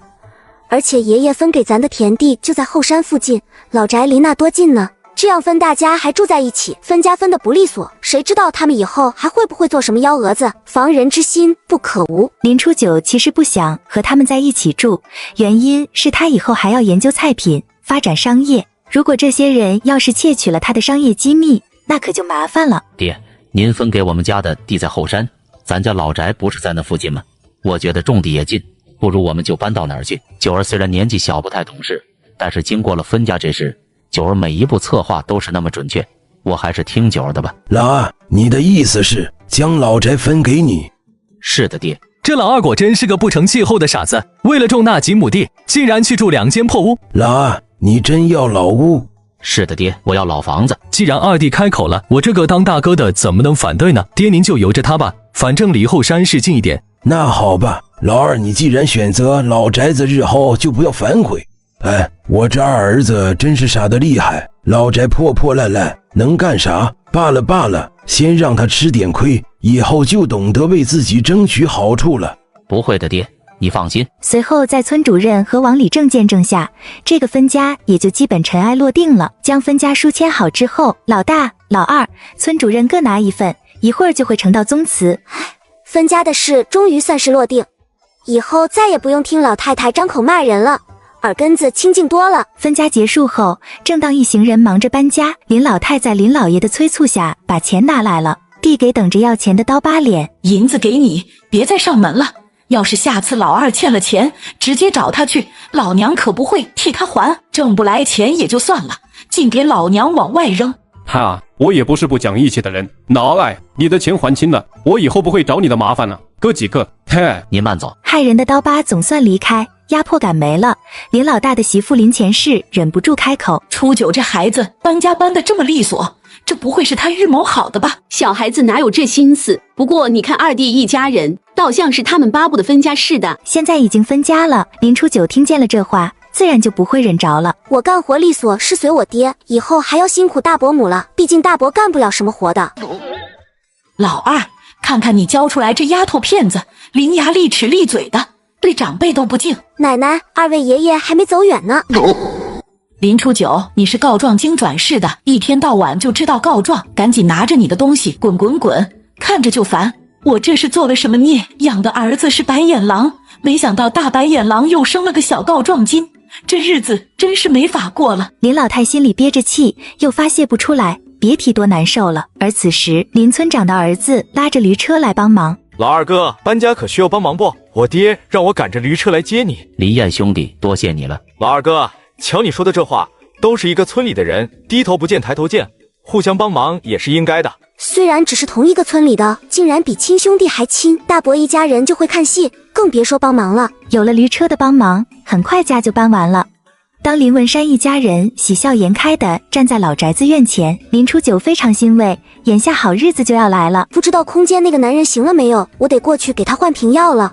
而且爷爷分给咱的田地就在后山附近，老宅离那多近呢。这样分大家还住在一起，分家分得不利索，谁知道他们以后还会不会做什么幺蛾子？防人之心不可无。林初九其实不想和他们在一起住，原因是他以后还要研究菜品，发展商业。如果这些人要是窃取了他的商业机密，那可就麻烦了。爹，您分给我们家的地在后山，咱家老宅不是在那附近吗？我觉得种地也近，不如我们就搬到哪儿去。九儿虽然年纪小不太懂事，但是经过了分家这事，九儿每一步策划都是那么准确，我还是听九儿的吧。老二，你的意思是将老宅分给你？是的，爹。这老二果真是个不成气候的傻子，为了种那几亩地，竟然去住2间破屋。老二，你真要老屋？是的，爹，我要老房子。既然二弟开口了，我这个当大哥的怎么能反对呢？爹您就由着他吧，反正离后山市近一点。那好吧，老二，你既然选择老宅子，日后就不要反悔。哎，我这二儿子真是傻得厉害，老宅破破烂烂，能干啥？罢了，先让他吃点亏，以后就懂得为自己争取好处了。不会的，爹，你放心。随后在村主任和王里正见证下，这个分家也就基本尘埃落定了。将分家书签好之后，老大、老二、村主任各拿一份，一会儿就会呈到宗祠。分家的事终于算是落定。以后再也不用听老太太张口骂人了，耳根子清净多了。分家结束后，正当一行人忙着搬家，林老太在林老爷的催促下把钱拿来了，递给等着要钱的刀疤脸。银子给你，别再上门了。要是下次老二欠了钱，直接找他去，老娘可不会替他还。挣不来钱也就算了，竟给老娘往外扔。哈，我也不是不讲义气的人。老二，你的钱还清了，我以后不会找你的麻烦了。哥几个，嘿，您慢走。害人的刀疤总算离开，压迫感没了。林老大的媳妇林前世忍不住开口：初九这孩子搬家搬得这么利索，这不会是他预谋好的吧？小孩子哪有这心思？不过你看二弟一家人，倒像是他们巴不得分家似的。现在已经分家了，林初九听见了这话，自然就不会忍着了。我干活利索是随我爹，以后还要辛苦大伯母了，毕竟大伯干不了什么活的。老二，看看你教出来这丫头片子，伶牙俐齿俐嘴的，对长辈都不敬。奶奶，二位爷爷还没走远呢。林初九，你是告状精转世的，一天到晚就知道告状，赶紧拿着你的东西滚滚滚，看着就烦。我这是做了什么孽？养的儿子是白眼狼，没想到大白眼狼又生了个小告状精，这日子真是没法过了。林老太心里憋着气，又发泄不出来，别提多难受了。而此时，林村长的儿子拉着驴车来帮忙。老二哥，搬家可需要帮忙不？我爹让我赶着驴车来接你。林燕兄弟，多谢你了。老二哥，瞧你说的这话，都是一个村里的人，低头不见抬头见，互相帮忙也是应该的。虽然只是同一个村里的，竟然比亲兄弟还亲。大伯一家人就会看戏，更别说帮忙了。有了驴车的帮忙，很快家就搬完了。当林文山一家人喜笑颜开地站在老宅子院前，林初九非常欣慰，眼下好日子就要来了。不知道空间那个男人醒了没有？我得过去给他换瓶药了。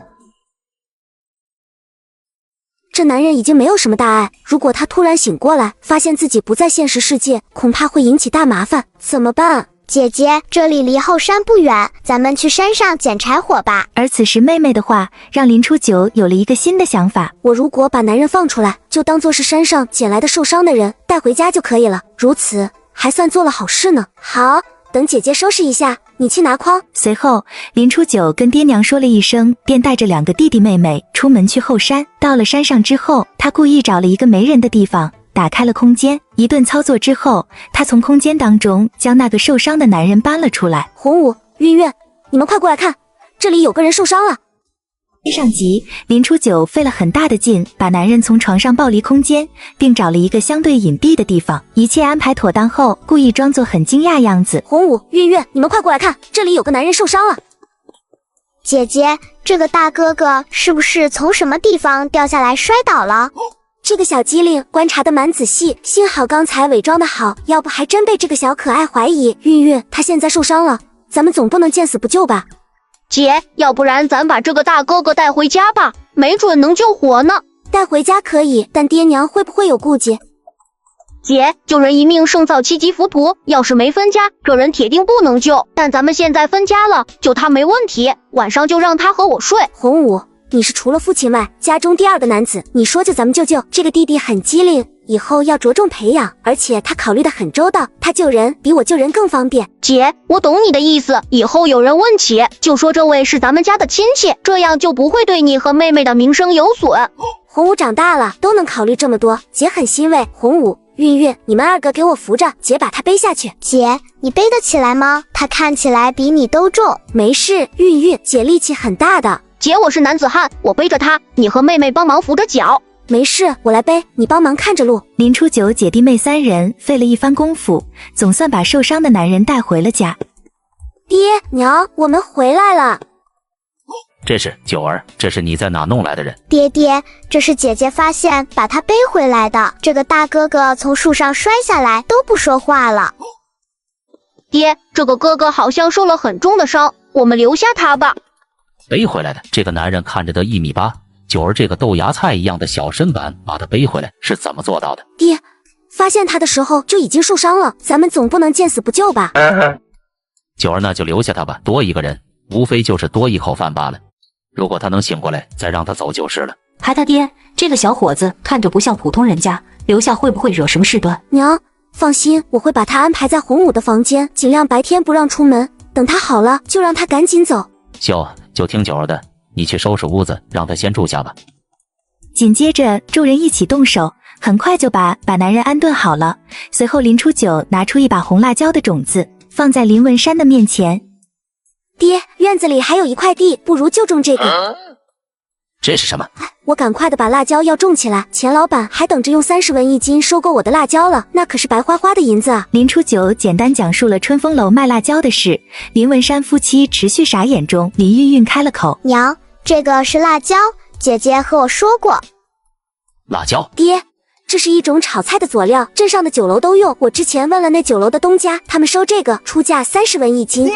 这男人已经没有什么大碍，如果他突然醒过来，发现自己不在现实世界，恐怕会引起大麻烦，怎么办？姐姐，这里离后山不远，咱们去山上捡柴火吧。而此时妹妹的话让林初九有了一个新的想法。我如果把男人放出来，就当作是山上捡来的受伤的人，带回家就可以了，如此还算做了好事呢。好，等姐姐收拾一下，你去拿筐。随后林初九跟爹娘说了一声，便带着2个弟弟妹妹出门去后山。到了山上之后，他故意找了一个没人的地方，打开了空间，一顿操作之后，他从空间当中将那个受伤的男人搬了出来。红武、韵韵，你们快过来看，这里有个人受伤了。上集，林初九费了很大的劲，把男人从床上抱离空间，并找了一个相对隐蔽的地方。一切安排妥当后，故意装作很惊讶样子。红武、韵韵，你们快过来看，这里有个男人受伤了。姐姐，这个大哥哥是不是从什么地方掉下来摔倒了？这个小机灵观察得蛮仔细，幸好刚才伪装得好，要不还真被这个小可爱怀疑。韵韵，他现在受伤了，咱们总不能见死不救吧？姐，要不然咱把这个大哥哥带回家吧，没准能救活呢。带回家可以，但爹娘会不会有顾忌？姐，救人一命胜造7级浮屠，要是没分家，这人铁定不能救。但咱们现在分家了，救他没问题，晚上就让他和我睡。红武，你是除了父亲外家中第2个男子，你说救咱们就救。这个弟弟很机灵，以后要着重培养，而且他考虑得很周到，他救人比我救人更方便。姐，我懂你的意思，以后有人问起，就说这位是咱们家的亲戚，这样就不会对你和妹妹的名声有损。红武长大了都能考虑这么多，姐很欣慰。红武、韵韵，你们2个给我扶着，姐把他背下去。姐，你背得起来吗？他看起来比你都重。没事，韵韵，姐力气很大的。姐，我是男子汉，我背着他，你和妹妹帮忙扶着脚。没事，我来背，你帮忙看着路。林初九姐弟妹3人费了一番功夫，总算把受伤的男人带回了家。爹娘，我们回来了。这是九儿，这是你在哪弄来的人？爹爹，这是姐姐发现把他背回来的。这个大哥哥从树上摔下来都不说话了。爹，这个哥哥好像受了很重的伤，我们留下他吧。背回来的这个男人看着得1.8米，九儿这个豆芽菜一样的小身板把他背回来是怎么做到的？爹，发现他的时候就已经受伤了，咱们总不能见死不救吧？九儿，那就留下他吧，多一个人无非就是多一口饭罢了。如果他能醒过来，再让他走就是了。还他爹，这个小伙子看着不像普通人家，留下会不会惹什么事端？娘，放心，我会把他安排在红武的房间，尽量白天不让出门，等他好了就让他赶紧走。就听九儿的，你去收拾屋子，让他先住下吧。紧接着众人一起动手，很快就把男人安顿好了。随后林初九拿出一把红辣椒的种子，放在林文山的面前。爹，院子里还有一块地，不如就种这个。这是什么？我赶快的把辣椒要种起来，钱老板还等着用30文一斤收购我的辣椒了，那可是白花花的银子啊！林初九简单讲述了春风楼卖辣椒的事，林文山夫妻持续傻眼中，林韵韵开了口：娘，这个是辣椒，姐姐和我说过。辣椒？爹，这是一种炒菜的佐料，镇上的酒楼都用，我之前问了那酒楼的东家，他们收这个出价30文一斤。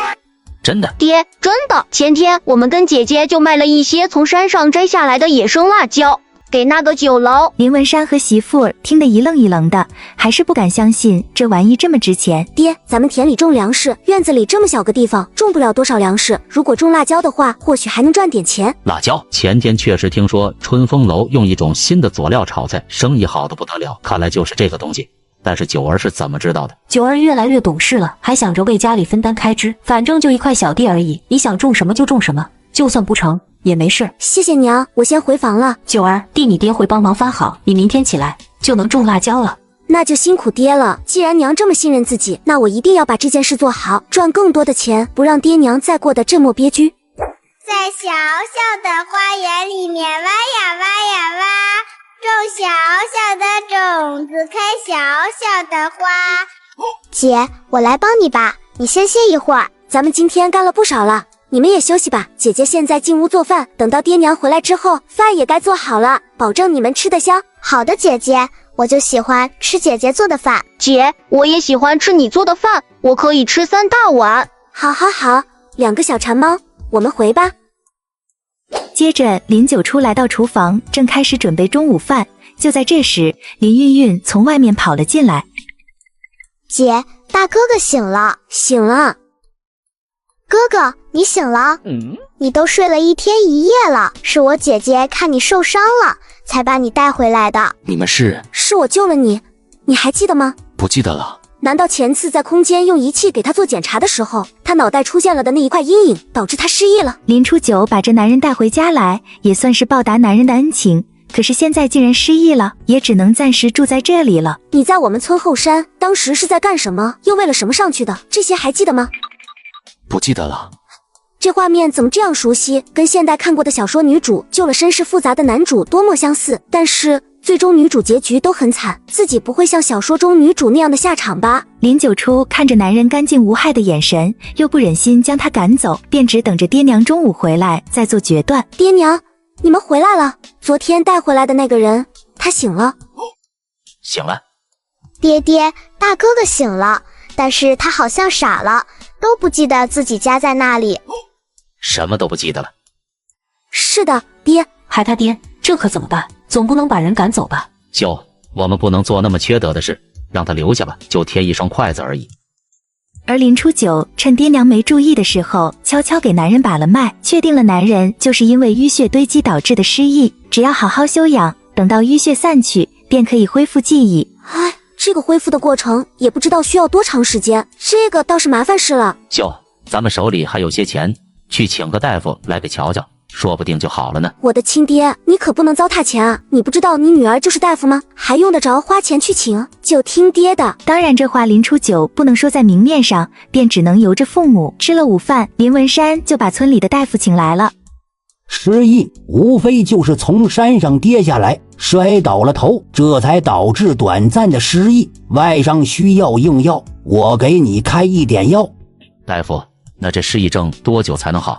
真的？爹，真的。前天我们跟姐姐就卖了一些从山上摘下来的野生辣椒给那个酒楼。林文山和媳妇儿听得一愣一愣的，还是不敢相信这玩意这么值钱。爹，咱们田里种粮食，院子里这么小个地方，种不了多少粮食，如果种辣椒的话，或许还能赚点钱。辣椒？前天确实听说春风楼用一种新的佐料炒菜，生意好的不得了，看来就是这个东西。但是九儿是怎么知道的？九儿越来越懂事了，还想着为家里分担开支，反正就一块小地而已，你想种什么就种什么，就算不成也没事。谢谢娘，我先回房了。九儿，地你爹会帮忙翻好，你明天起来就能种辣椒了。那就辛苦爹了，既然娘这么信任自己，那我一定要把这件事做好，赚更多的钱，不让爹娘再过得这么憋屈。在小小的花园里面挖呀挖呀挖，种小小的种子，开小小的花。姐，我来帮你吧，你先歇一会儿。咱们今天干了不少了，你们也休息吧。姐姐现在进屋做饭，等到爹娘回来之后，饭也该做好了，保证你们吃得香。好的，姐姐，我就喜欢吃姐姐做的饭。姐，我也喜欢吃你做的饭，我可以吃3大碗。好好好，2个小馋猫，我们回吧。接着林九初来到厨房，正开始准备中午饭。就在这时，林韵韵从外面跑了进来。姐，大哥哥醒了。醒了。哥哥，你醒了？你都睡了1天1夜了，是我姐姐看你受伤了，才把你带回来的。你们是我救了你，你还记得吗？不记得了。难道前次在空间用仪器给他做检查的时候，他脑袋出现了的那一块阴影，导致他失忆了？林初九把这男人带回家来，也算是报答男人的恩情。可是现在竟然失忆了，也只能暂时住在这里了。你在我们村后山，当时是在干什么？又为了什么上去的？这些还记得吗？不记得了。这画面怎么这样熟悉？跟现代看过的小说女主救了身世复杂的男主多么相似，但是最终女主结局都很惨，自己不会像小说中女主那样的下场吧？林九初看着男人干净无害的眼神，又不忍心将他赶走，便只等着爹娘中午回来再做决断。爹娘，你们回来了，昨天带回来的那个人，他醒了。醒了。爹爹，大哥哥醒了，但是他好像傻了，都不记得自己家在那里。什么都不记得了。是的，爹。害他爹，这可怎么办？总不能把人赶走吧？舅，我们不能做那么缺德的事，让他留下吧，就添一双筷子而已。而林初九趁爹娘没注意的时候，悄悄给男人把了脉，确定了男人就是因为淤血堆积导致的失忆，只要好好休养，等到淤血散去，便可以恢复记忆。哎，这个恢复的过程也不知道需要多长时间，这个倒是麻烦事了。舅，咱们手里还有些钱，去请个大夫来给瞧瞧，说不定就好了呢。我的亲爹，你可不能糟蹋钱啊！你不知道你女儿就是大夫吗？还用得着花钱去请？就听爹的。当然这话林初九不能说在明面上，便只能由着父母。吃了午饭，林文山就把村里的大夫请来了。失忆无非就是从山上跌下来，摔倒了头，这才导致短暂的失忆。外伤需要用药，我给你开一点药。大夫，那这失忆症多久才能好？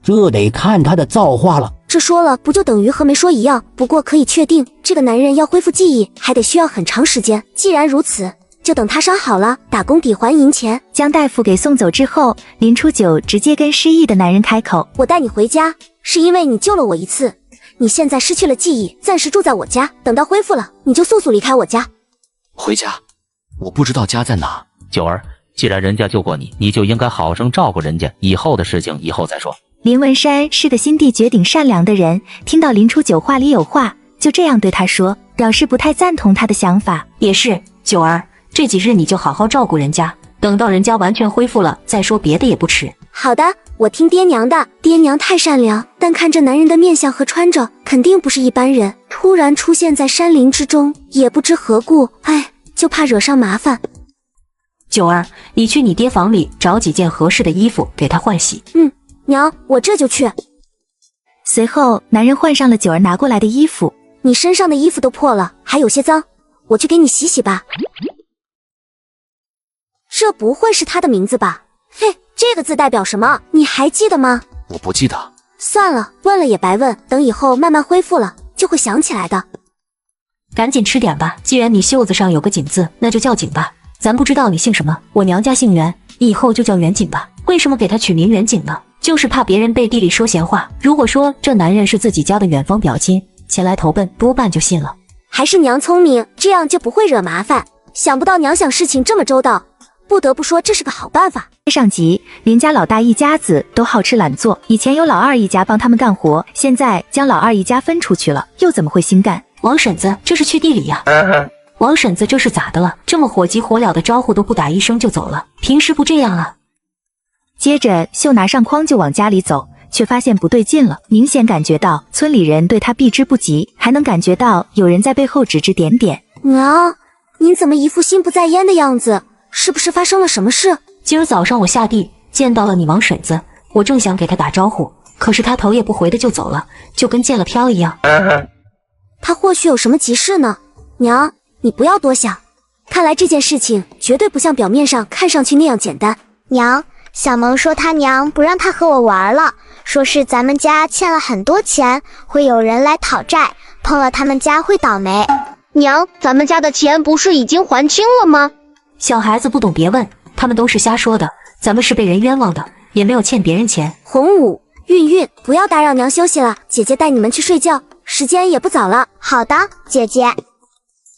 这得看他的造化了。这说了不就等于和没说一样？不过可以确定，这个男人要恢复记忆，还得需要很长时间。既然如此，就等他伤好了，打工抵还银钱。将大夫给送走之后，林初九直接跟失忆的男人开口：我带你回家，是因为你救了我一次。你现在失去了记忆，暂时住在我家，等到恢复了，你就速速离开我家。回家？我不知道家在哪。九儿，既然人家救过你，你就应该好生照顾人家，以后的事情以后再说。林文山是个心地绝顶善良的人，听到林初九话里有话，就这样对他说，表示不太赞同他的想法。也是，九儿，这几日你就好好照顾人家，等到人家完全恢复了再说别的也不迟。好的，我听爹娘的，爹娘太善良，但看这男人的面相和穿着，肯定不是一般人。突然出现在山林之中，也不知何故，哎，就怕惹上麻烦。九儿，你去你爹房里找几件合适的衣服给他换洗。娘，我这就去。随后，男人换上了九儿拿过来的衣服。你身上的衣服都破了，还有些脏，我去给你洗洗吧。这不会是他的名字吧？嘿，这个字代表什么？你还记得吗？我不记得。算了，问了也白问，等以后慢慢恢复了，就会想起来的。赶紧吃点吧，既然你袖子上有个锦字，那就叫锦吧。咱不知道你姓什么，我娘家姓袁，你以后就叫袁锦吧。为什么给他取名袁锦呢？就是怕别人背地里说闲话。如果说这男人是自己家的远房表亲，前来投奔，多半就信了。还是娘聪明，这样就不会惹麻烦。想不到娘想事情这么周到，不得不说这是个好办法。上集林家老大一家子都好吃懒做，以前有老二一家帮他们干活，现在将老二一家分出去了，又怎么会心干？王婶子这是去地里呀？王婶子这是咋的了？这么火急火燎的招呼都不打一声就走了，平时不这样啊？接着秀拿上筐就往家里走，却发现不对劲了，明显感觉到村里人对他避之不及，还能感觉到有人在背后指指点点。娘，您怎么一副心不在焉的样子？是不是发生了什么事？今儿早上我下地见到了你王婶子，我正想给她打招呼，可是她头也不回的就走了，就跟见了飘一样。她或许有什么急事呢？娘，你不要多想，看来这件事情绝对不像表面上看上去那样简单。娘，小萌说他娘不让他和我玩了，说是咱们家欠了很多钱，会有人来讨债，碰了他们家会倒霉。娘，咱们家的钱不是已经还清了吗？小孩子不懂别问，他们都是瞎说的，咱们是被人冤枉的，也没有欠别人钱。洪武、韵韵，不要打扰娘休息了，姐姐带你们去睡觉，时间也不早了。好的，姐姐。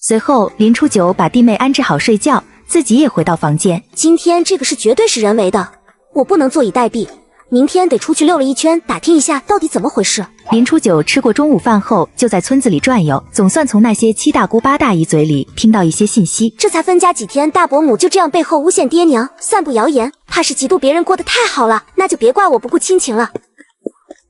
随后林初九把弟妹安置好睡觉，自己也回到房间。今天这个事绝对是人为的，我不能坐以待毙，明天得出去溜了一圈，打听一下到底怎么回事。林初九吃过中午饭后，就在村子里转悠，总算从那些七大姑八大姨嘴里听到一些信息。这才分家几天，大伯母就这样背后诬陷爹娘，散布谣言，怕是嫉妒别人过得太好了，那就别怪我不顾亲情了。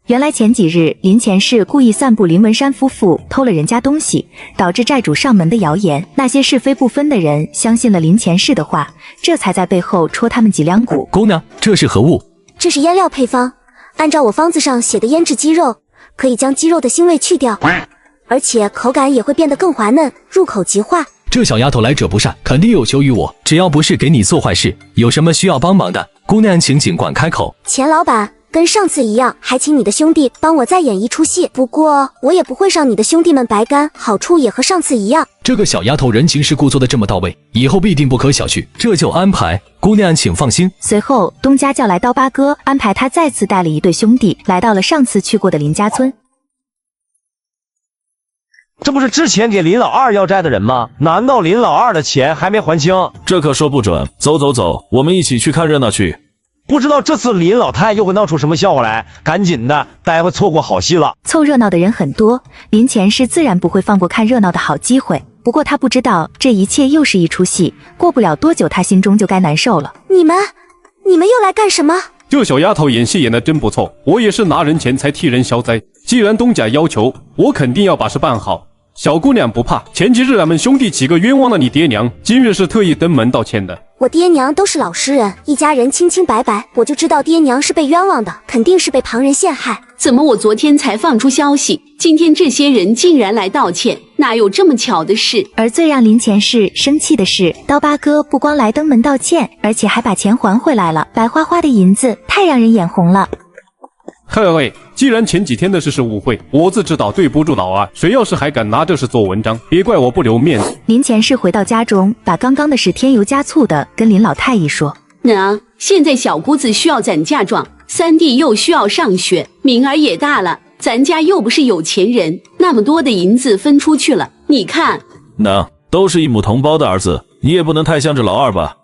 原来前几日林前世故意散布林文山夫妇偷了人家东西，导致债主上门的谣言，那些是非不分的人相信了林前世的话，这才在背后戳他们几两股。姑娘，这是何物？这是腌料配方，按照我方子上写的腌制鸡肉，可以将鸡肉的腥味去掉，而且口感也会变得更滑嫩，入口即化。这小丫头来者不善，肯定有求于我，只要不是给你做坏事，有什么需要帮忙的，姑娘请尽管开口。钱老板，跟上次一样，还请你的兄弟帮我再演一出戏，不过我也不会让你的兄弟们白干，好处也和上次一样。这个小丫头人情世故做得这么到位，以后必定不可小觑，这就安排，姑娘请放心。随后东家叫来刀疤哥，安排他再次带了一对兄弟来到了上次去过的林家村。这不是之前给林老二要债的人吗？难道林老二的钱还没还清？这可说不准。走走走，我们一起去看热闹去。不知道这次林老太又会闹出什么笑话来，赶紧的，待会错过好戏了。凑热闹的人很多，林前世自然不会放过看热闹的好机会。不过他不知道这一切又是一出戏，过不了多久他心中就该难受了。你们又来干什么？这小丫头演戏演得真不错，我也是拿人钱财替人消灾。既然东家要求，我肯定要把事办好。小姑娘不怕，前几日俺们兄弟几个冤枉了你爹娘，今日是特意登门道歉的。我爹娘都是老实人，一家人清清白白，我就知道爹娘是被冤枉的，肯定是被旁人陷害。怎么我昨天才放出消息，今天这些人竟然来道歉，哪有这么巧的事？而最让林前世生气的是，刀疤哥不光来登门道歉，而且还把钱还回来了，白花花的银子太让人眼红了。嘿，既然前几天的事是误会，我自知道对不住老二，谁要是还敢拿这事做文章，别怪我不留面子。林前世回到家中，把刚刚的事添油加醋的跟林老太一说。娘，现在小姑子需要攒嫁妆，三弟又需要上学，明儿也大了，咱家又不是有钱人，那么多的银子分出去了，你看。那都是一母同胞的儿子，你也不能太向着老二吧。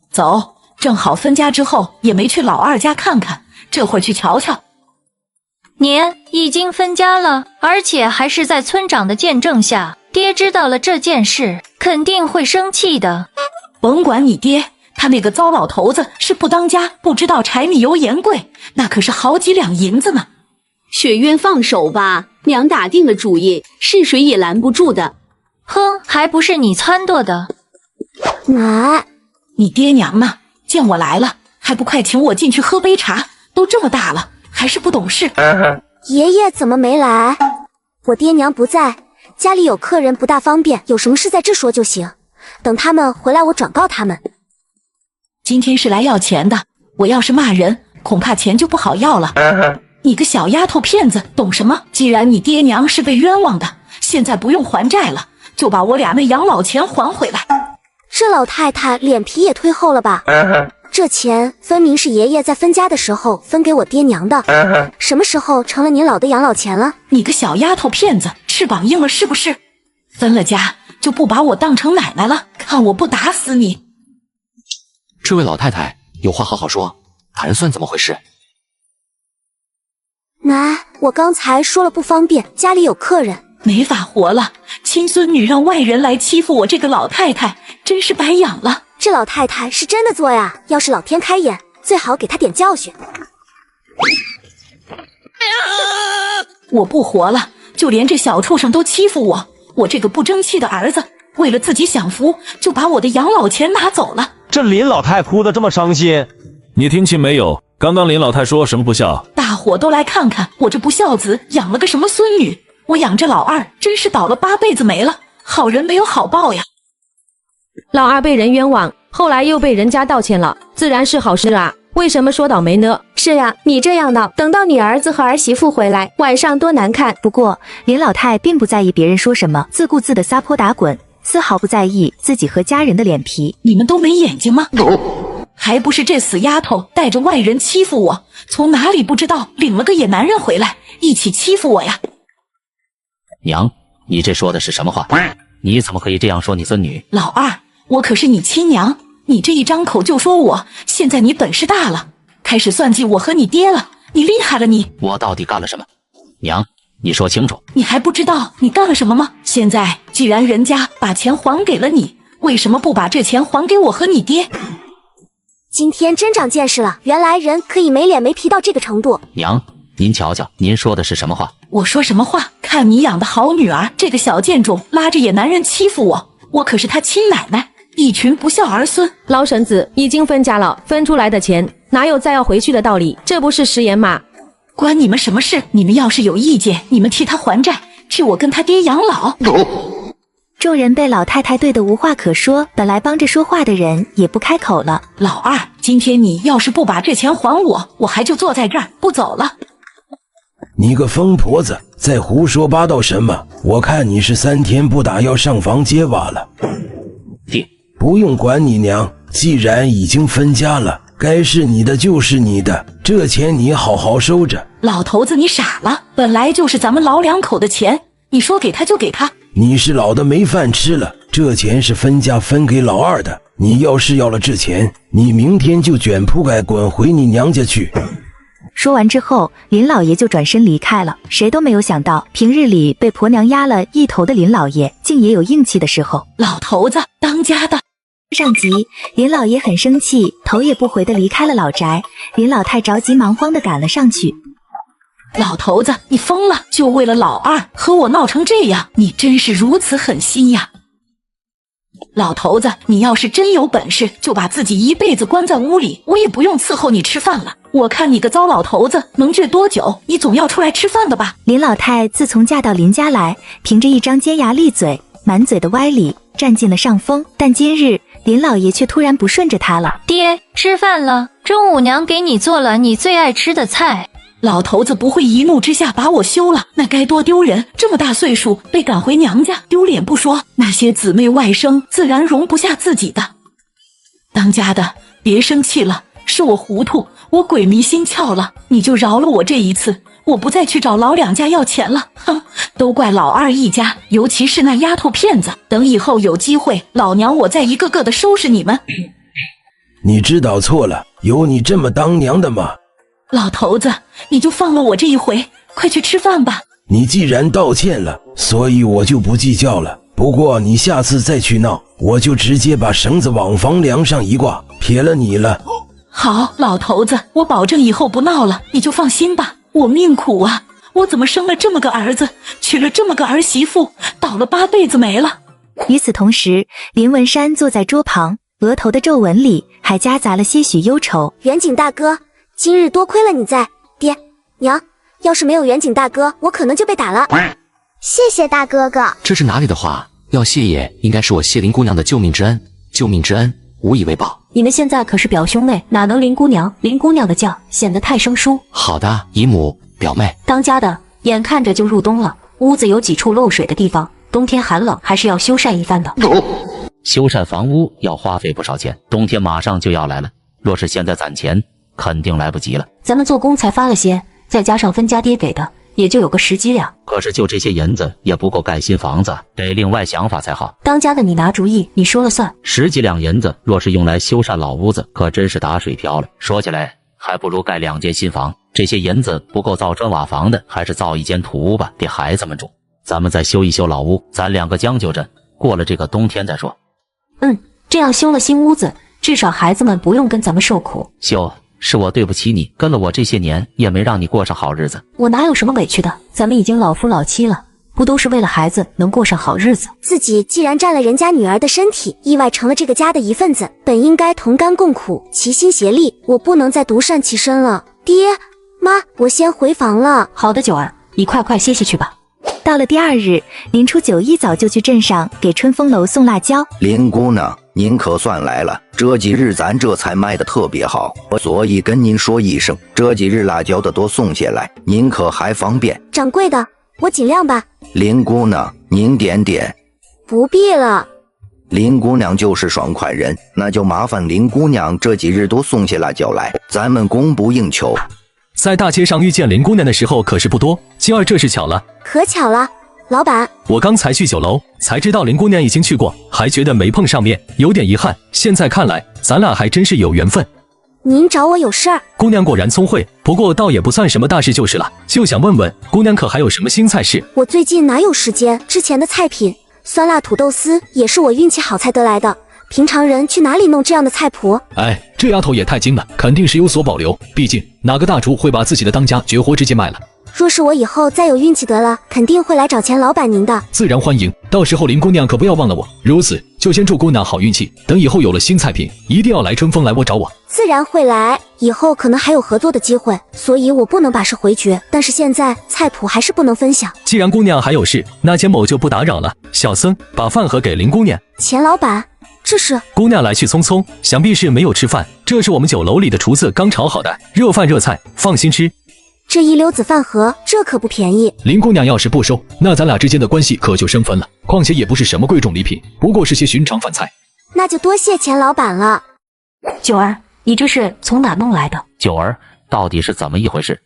走，正好分家之后也没去老二家看看，这会儿去瞧瞧。年已经分家了，而且还是在村长的见证下，爹知道了这件事肯定会生气的。甭管你爹，他那个糟老头子是不当家，不知道柴米油盐贵，那可是好几两银子呢。雪渊放手吧，娘打定了主意，是谁也拦不住的。哼，还不是你撺掇的。奶，你爹娘呢？见我来了，还不快请我进去喝杯茶？都这么大了，还是不懂事。爷爷怎么没来？我爹娘不在，家里有客人不大方便，有什么事在这说就行。等他们回来，我转告他们。今天是来要钱的，我要是骂人，恐怕钱就不好要了。你个小丫头片子，懂什么？既然你爹娘是被冤枉的，现在不用还债了，就把我俩那养老钱还回来。这老太太脸皮也忒厚了吧？这钱分明是爷爷在分家的时候分给我爹娘的，什么时候成了您老的养老钱了？你个小丫头片子，翅膀硬了是不是？分了家就不把我当成奶奶了？看我不打死你！这位老太太有话好好说，盘算怎么回事？奶，我刚才说了不方便，家里有客人，没法活了。亲孙女让外人来欺负我这个老太太，真是白养了。这老太太是真的作呀，要是老天开眼，最好给她点教训。我不活了，就连这小畜生都欺负我，我这个不争气的儿子，为了自己享福，就把我的养老钱拿走了。这林老太哭得这么伤心，你听清没有？刚刚林老太说什么不孝？大伙都来看看我这不孝子养了个什么孙女，我养这老二真是倒了8辈子霉了，好人没有好报呀。老二被人冤枉，后来又被人家道歉了，自然是好事啊。为什么说倒霉呢？是呀，你这样闹，等到你儿子和儿媳妇回来，晚上多难看。不过林老太并不在意别人说什么，自顾自的撒泼打滚，丝毫不在意自己和家人的脸皮。你们都没眼睛吗？还不是这死丫头带着外人欺负我，从哪里不知道领了个野男人回来，一起欺负我呀！娘，你这说的是什么话？你怎么可以这样说你孙女？老二，我可是你亲娘，你这一张口就说我，现在你本事大了，开始算计我和你爹了，你厉害了你！我到底干了什么？娘，你说清楚。你还不知道你干了什么吗？现在既然人家把钱还给了你，为什么不把这钱还给我和你爹？今天真长见识了，原来人可以没脸没皮到这个程度。娘，您瞧瞧，您说的是什么话？我说什么话？看你养的好女儿，这个小贱种拉着野男人欺负我，我可是他亲奶奶，一群不孝儿孙。老婶子已经分家了，分出来的钱哪有再要回去的道理？这不是食言吗？关你们什么事？你们要是有意见，你们替他还债，替我跟他爹养老。众人被老太太对得无话可说，本来帮着说话的人也不开口了。老二，今天你要是不把这钱还我，我还就坐在这儿不走了。你个疯婆子，在胡说八道什么？我看你是3天不打要上房揭瓦了。爹，不用管你娘，既然已经分家了，该是你的就是你的，这钱你好好收着。老头子，你傻了，本来就是咱们老两口的钱，你说给他就给他。你是老的没饭吃了，这钱是分家分给老二的，你要是要了这钱，你明天就卷铺盖滚回你娘家去。说完之后，林老爷就转身离开了。谁都没有想到，平日里被婆娘压了一头的林老爷，竟也有硬气的时候。老头子，当家的。上集，林老爷很生气，头也不回的离开了老宅。林老太着急忙慌的赶了上去。老头子，你疯了！就为了老二和我闹成这样，你真是如此狠心呀！老头子，你要是真有本事，就把自己一辈子关在屋里，我也不用伺候你吃饭了。我看你个糟老头子能倔多久？你总要出来吃饭的吧？林老太自从嫁到林家来，凭着一张尖牙利嘴，满嘴的歪理，占尽了上风。但今日林老爷却突然不顺着他了。爹，吃饭了，中午娘给你做了你最爱吃的菜。老头子不会一怒之下把我休了，那该多丢人！这么大岁数被赶回娘家，丢脸不说，那些姊妹外甥自然容不下自己的。当家的，别生气了，是我糊涂，我鬼迷心窍了，你就饶了我这一次，我不再去找老两家要钱了。哼，都怪老二一家，尤其是那丫头片子，等以后有机会，老娘我再一个个的收拾你们。你知道错了，有你这么当娘的吗？老头子，你就放了我这一回，快去吃饭吧。你既然道歉了，所以我就不计较了。不过你下次再去闹，我就直接把绳子往房梁上一挂，撇了你了。好，老头子，我保证以后不闹了，你就放心吧。我命苦啊，我怎么生了这么个儿子，娶了这么个儿媳妇，倒了8辈子霉了。与此同时，林文山坐在桌旁，额头的皱纹里还夹杂了些许忧愁。远景大哥，今日多亏了你在，爹娘，要是没有远景大哥，我可能就被打了。谢谢大哥哥。这是哪里的话？要谢也应该是我谢林姑娘的救命之恩，救命之恩无以为报。你们现在可是表兄妹，哪能林姑娘？林姑娘的叫显得太生疏。好的，姨母表妹。当家的眼看着就入冬了，屋子有几处漏水的地方，冬天寒冷还是要修缮一番的。修缮房屋要花费不少钱，冬天马上就要来了，若是现在攒钱，肯定来不及了。咱们做工才发了些，再加上分家爹给的，也就有个10几两。可是就这些银子也不够盖新房子，得另外想法才好。当家的你拿主意，你说了算。10几两银子，若是用来修缮老屋子，可真是打水漂了。说起来，还不如盖2间新房。这些银子不够造砖瓦房的，还是造一间土屋吧，给孩子们住。咱们再修一修老屋，咱2个将就着，过了这个冬天再说。这样修了新屋子，至少孩子们不用跟咱们受苦。秀，是我对不起你，跟了我这些年，也没让你过上好日子。我哪有什么委屈的？咱们已经老夫老妻了，不都是为了孩子能过上好日子？自己既然占了人家女儿的身体，意外成了这个家的一份子，本应该同甘共苦，齐心协力。我不能再独善其身了。爹妈，我先回房了。好的，九儿，你快歇息去吧。到了第2日，林初九一早就去镇上给春风楼送辣椒。林姑娘，您可算来了，这几日咱这菜卖得特别好，所以跟您说一声，这几日辣椒的多送下来，您可还方便？掌柜的，我尽量吧。林姑娘，您点。不必了。林姑娘就是爽快人，那就麻烦林姑娘这几日多送些辣椒来，咱们供不应求。在大街上遇见林姑娘的时候可是不多，今儿这是巧了。可巧了，老板。我刚才去酒楼，才知道林姑娘已经去过，还觉得没碰上面，有点遗憾。现在看来，咱俩还真是有缘分。您找我有事儿？姑娘果然聪慧，不过倒也不算什么大事就是了。就想问问，姑娘可还有什么新菜式？我最近哪有时间？之前的菜品酸辣土豆丝也是我运气好才得来的，平常人去哪里弄这样的菜谱？哎，这丫头也太精了，肯定是有所保留。毕竟哪个大厨会把自己的当家绝活直接卖了？若是我以后再有运气得了，肯定会来找钱老板您的。自然欢迎，到时候林姑娘可不要忘了我。如此，就先祝姑娘好运气，等以后有了新菜品，一定要来春风来我找我。自然会来，以后可能还有合作的机会，所以我不能把事回绝。但是现在菜谱还是不能分享。既然姑娘还有事，那钱某就不打扰了。小僧，把饭盒给林姑娘。钱老板，这是姑娘来去匆匆，想必是没有吃饭。这是我们酒楼里的厨子刚炒好的热饭热菜，放心吃。这一溜子饭盒，这可不便宜。林姑娘要是不收，那咱俩之间的关系可就生分了。况且也不是什么贵重礼品，不过是些寻常饭菜。那就多谢钱老板了。九儿，你这是从哪弄来的？九儿，到底是怎么一回事？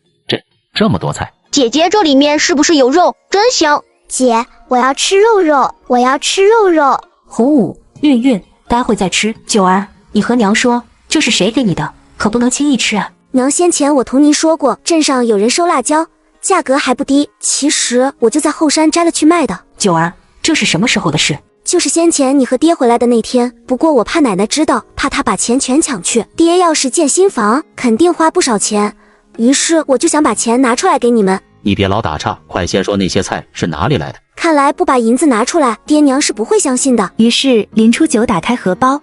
这么多菜，姐姐，这里面是不是有肉？真香！姐，我要吃肉肉，我要吃肉肉。红武、韵，待会再吃。九儿，你和娘说，这是谁给你的？可不能轻易吃啊。娘，先前我同您说过，镇上有人收辣椒，价格还不低。其实我就在后山摘了去卖的。九儿，这是什么时候的事？就是先前你和爹回来的那天。不过我怕奶奶知道，怕她把钱全抢去。爹要是建新房，肯定花不少钱，于是我就想把钱拿出来给你们。你别老打岔，快先说那些菜是哪里来的。看来不把银子拿出来，爹娘是不会相信的。于是林初九打开荷包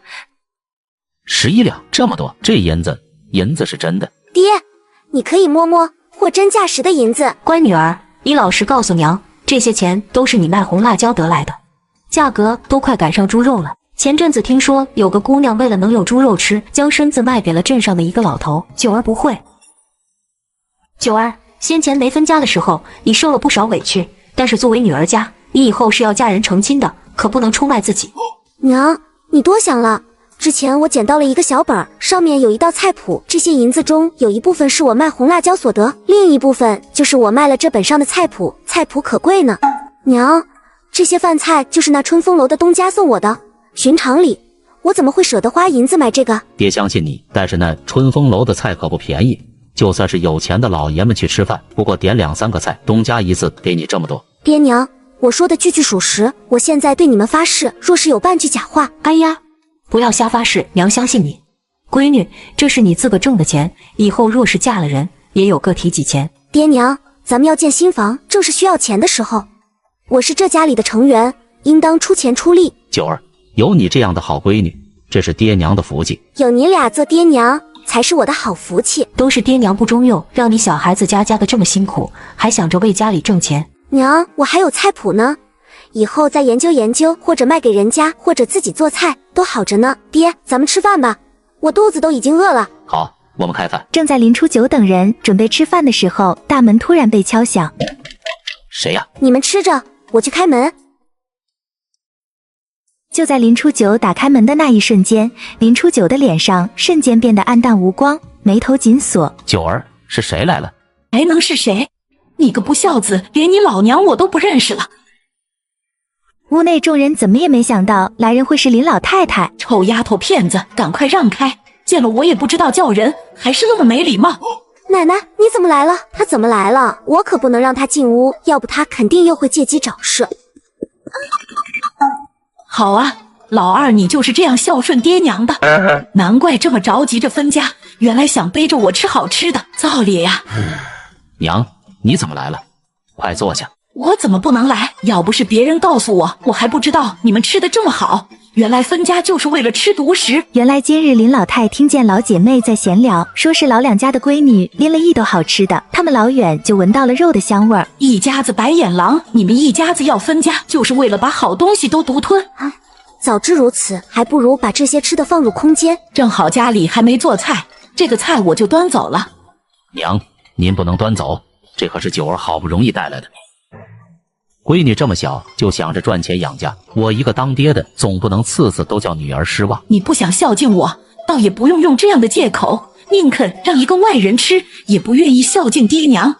，11两，这么多，这银子是真的。爹，你可以摸摸，货真价实的银子。乖女儿，你老实告诉娘，这些钱都是你卖红辣椒得来的，价格都快赶上猪肉了。前阵子听说有个姑娘为了能有猪肉吃，将身子卖给了镇上的一个老头。九儿不会。九儿，先前没分家的时候，你受了不少委屈，但是作为女儿家，你以后是要嫁人成亲的，可不能出卖自己。娘，你多想了。之前我捡到了一个小本，上面有一道菜谱，这些银子中有一部分是我卖红辣椒所得，另一部分就是我卖了这本上的菜谱，菜谱可贵呢。娘，这些饭菜就是那春风楼的东家送我的，寻常里我怎么会舍得花银子买这个？爹相信你，但是那春风楼的菜可不便宜，就算是有钱的老爷们去吃饭，不过点2、3个菜，东家一次给你这么多。爹娘，我说的句句属实，我现在对你们发誓，若是有半句假话，哎呀，不要瞎发誓，娘相信你。闺女，这是你自个挣的钱，以后若是嫁了人，也有个提己钱。爹娘，咱们要建新房，正是需要钱的时候。我是这家里的成员，应当出钱出力。九儿，有你这样的好闺女，这是爹娘的福气。有你俩做爹娘，才是我的好福气。都是爹娘不中用，让你小孩子家的这么辛苦，还想着为家里挣钱。娘，我还有菜谱呢，以后再研究研究，或者卖给人家，或者自己做菜，都好着呢。爹，咱们吃饭吧，我肚子都已经饿了。好，我们开饭。正在林初九等人准备吃饭的时候，大门突然被敲响。谁呀？你们吃着，我去开门。就在林初九打开门的那一瞬间，林初九的脸上瞬间变得暗淡无光，眉头紧锁。九儿，是谁来了？还能是谁？你个不孝子，连你老娘我都不认识了。屋内众人怎么也没想到来人会是林老太太。臭丫头片子，赶快让开！见了我也不知道叫人，还是那么没礼貌。奶奶，你怎么来了？她怎么来了？我可不能让她进屋，要不她肯定又会借机找事。好啊，老二你就是这样孝顺爹娘的，难怪这么着急着分家，原来想背着我吃好吃的，造孽呀！娘，你怎么来了？快坐下。我怎么不能来？要不是别人告诉我，我还不知道你们吃的这么好。原来分家就是为了吃独食。原来今日林老太听见老姐妹在闲聊，说是老两家的闺女拎了一兜好吃的，他们老远就闻到了肉的香味儿。一家子白眼狼，你们一家子要分家，就是为了把好东西都独吞啊！早知如此，还不如把这些吃的放入空间。正好家里还没做菜，这个菜我就端走了。娘，您不能端走，这可是九儿好不容易带来的。闺女这么小就想着赚钱养家，我一个当爹的总不能次次都叫女儿失望。你不想孝敬我，倒也不用用这样的借口，宁肯让一个外人吃，也不愿意孝敬爹娘。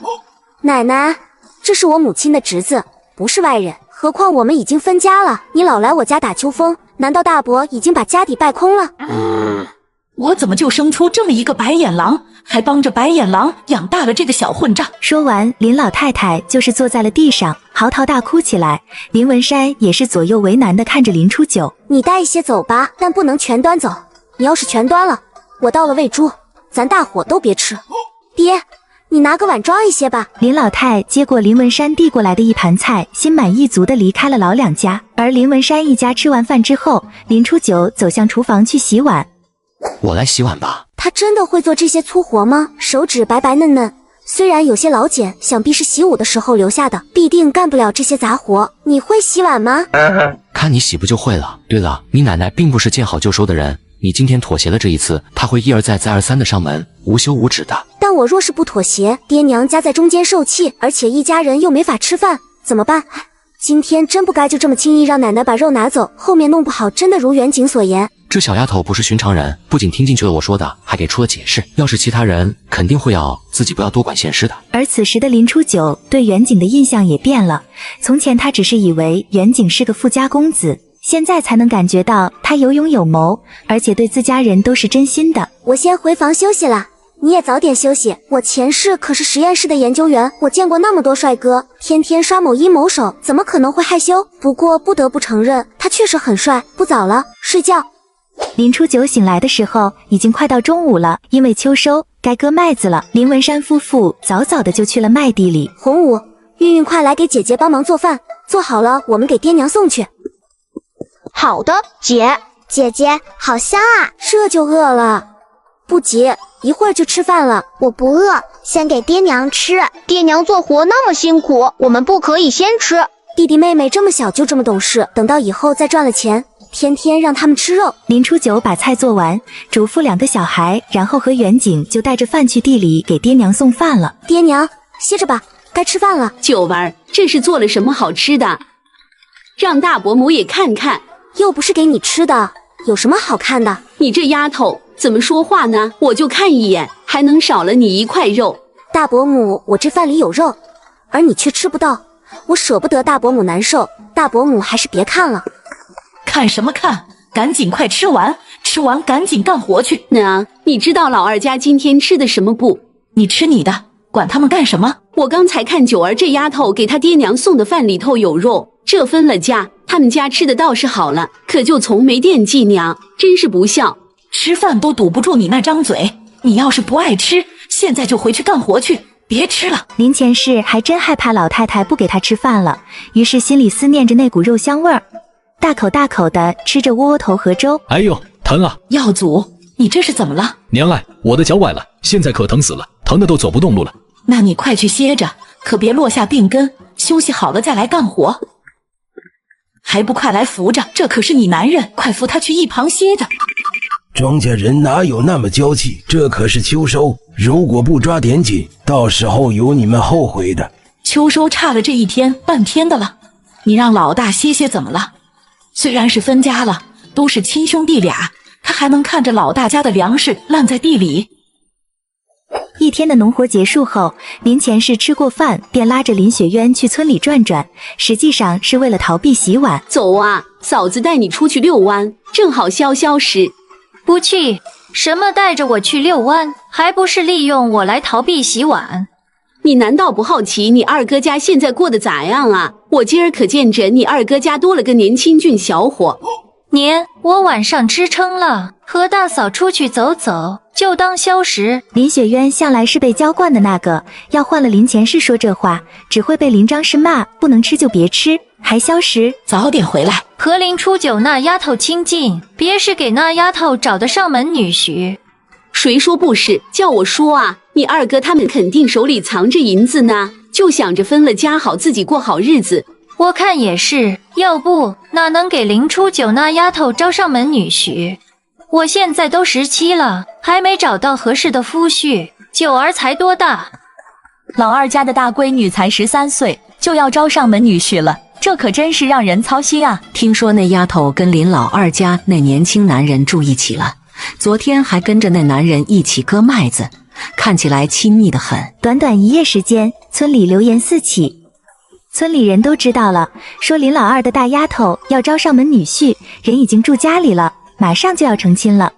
奶奶，这是我母亲的侄子，不是外人。何况我们已经分家了，你老来我家打秋风，难道大伯已经把家底败空了？我怎么就生出这么一个白眼狼，还帮着白眼狼养大了这个小混账。说完，林老太太就是坐在了地上，嚎啕大哭起来。林文山也是左右为难地看着林初九。你带一些走吧，但不能全端走，你要是全端了，我到了喂猪，咱大伙都别吃。爹，你拿个碗装一些吧。林老太接过林文山递过来的一盘菜，心满意足地离开了老两家。而林文山一家吃完饭之后，林初九走向厨房去洗碗。我来洗碗吧。他真的会做这些粗活吗？手指白白嫩嫩，虽然有些老茧，想必是习武的时候留下的，必定干不了这些杂活。你会洗碗吗？看你洗不就会了。对了，你奶奶并不是见好就收的人，你今天妥协了这一次，她会一而再再而三的上门，无休无止的。但我若是不妥协，爹娘家在中间受气，而且一家人又没法吃饭，怎么办？今天真不该就这么轻易让奶奶把肉拿走，后面弄不好真的如远景所言。这小丫头不是寻常人，不仅听进去了我说的，还给出了解释。要是其他人，肯定会要自己不要多管闲事的。而此时的林初九对远景的印象也变了，从前他只是以为远景是个富家公子，现在才能感觉到他有勇有谋，而且对自家人都是真心的。我先回房休息了，你也早点休息。我前世可是实验室的研究员，我见过那么多帅哥，天天刷某一某手，怎么可能会害羞？不过不得不承认，他确实很帅。不早了，睡觉。林初九醒来的时候已经快到中午了，因为秋收该割麦子了。林文山夫妇早早的就去了麦地里。红武，运快来给姐姐帮忙做饭，做好了我们给爹娘送去。好的，姐。姐姐，好香啊！这就饿了？不急，一会儿就吃饭了。我不饿，先给爹娘吃。爹娘做活那么辛苦，我们不可以先吃。弟弟妹妹这么小就这么懂事，等到以后再赚了钱，天天让他们吃肉。林初九把菜做完，嘱咐两个小孩，然后和远景就带着饭去地里给爹娘送饭了。爹娘，歇着吧，该吃饭了。九儿，这是做了什么好吃的？让大伯母也看看。又不是给你吃的，有什么好看的？你这丫头怎么说话呢？我就看一眼，还能少了你一块肉？大伯母，我这饭里有肉，而你却吃不到，我舍不得大伯母难受。大伯母还是别看了。看什么看？赶紧快吃完，吃完赶紧干活去。娘，你知道老二家今天吃的什么不？你吃你的，管他们干什么？我刚才看九儿这丫头给她爹娘送的饭里头有肉，这分了家，他们家吃的倒是好了，可就从没惦记娘，真是不孝。吃饭都堵不住你那张嘴，你要是不爱吃，现在就回去干活去，别吃了。林前世还真害怕老太太不给他吃饭了，于是心里思念着那股肉香味儿，大口大口地吃着窝窝头和粥。哎呦，疼啊！耀祖，你这是怎么了？娘哎，我的脚崴了，现在可疼死了，疼得都走不动路了。那你快去歇着，可别落下病根，休息好了再来干活。还不快来扶着，这可是你男人，快扶他去一旁歇着。庄稼人哪有那么娇气？这可是秋收，如果不抓点紧，到时候有你们后悔的。秋收差了这一天半天的了，你让老大歇歇怎么了？虽然是分家了，都是亲兄弟俩，他还能看着老大家的粮食烂在地里。一天的农活结束后，林前世吃过饭便拉着林雪渊去村里转转，实际上是为了逃避洗碗。走啊，嫂子带你出去遛弯，正好消消食。不去，什么带着我去遛弯，还不是利用我来逃避洗碗？你难道不好奇你二哥家现在过得咋样啊？我今儿可见着你二哥家多了个年轻俊小伙。年，我晚上吃撑了，和大嫂出去走走，就当消食。林雪渊向来是被娇惯的那个，要换了林前世说这话，只会被林张氏骂，不能吃就别吃，还消食。早点回来，和林初九那丫头亲近，别是给那丫头找的上门女婿。谁说不是？叫我说啊，你二哥他们肯定手里藏着银子呢，就想着分了家好，自己过好日子。我看也是，要不哪能给林初九那丫头招上门女婿？我现在都17了，还没找到合适的夫婿，九儿才多大？老二家的大闺女才13岁，就要招上门女婿了，这可真是让人操心啊！听说那丫头跟林老二家那年轻男人住一起了，昨天还跟着那男人一起割麦子，看起来亲密得很。短短1夜时间，村里流言四起。村里人都知道了，说林老二的大丫头要招上门女婿，人已经住家里了，马上就要成亲了。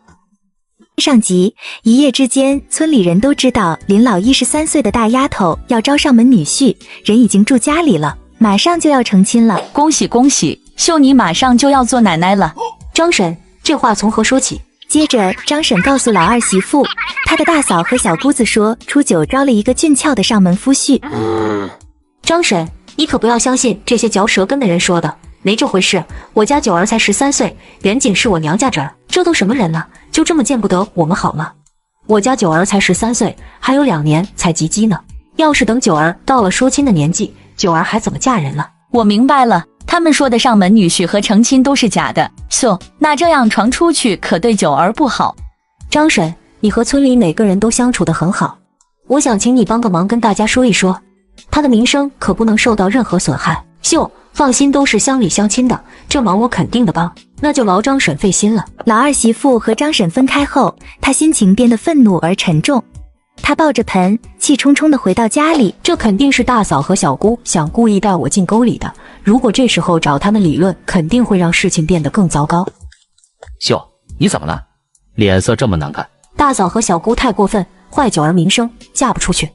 上集1夜之间，村里人都知道林老13岁的大丫头要招上门女婿，人已经住家里了，马上就要成亲了。恭喜恭喜，秀妮马上就要做奶奶了。张婶，这话从何说起？接着张婶告诉老二媳妇，她的大嫂和小姑子说初9招了一个俊俏的上门夫婿。张婶，你可不要相信这些嚼舌根的人说的，没这回事。我家九儿才13岁，远景是我娘家侄儿，这都什么人了？就这么见不得我们好吗？我家九儿才13岁，还有2年才及笄呢。要是等九儿到了说亲的年纪，九儿还怎么嫁人了？我明白了，他们说的上门女婿和成亲都是假的。秀，那这样传出去可对九儿不好。张婶，你和村里每个人都相处得很好，我想请你帮个忙，跟大家说一说，他的名声可不能受到任何损害。秀，放心，都是乡里乡亲的，这忙我肯定的帮，那就劳张婶费心了。老二媳妇和张婶分开后，她心情变得愤怒而沉重。她抱着盆，气冲冲地回到家里。这肯定是大嫂和小姑想故意带我进沟里的，如果这时候找他们理论，肯定会让事情变得更糟糕。秀，你怎么了？脸色这么难看。大嫂和小姑太过分，坏九儿名声，嫁不出去。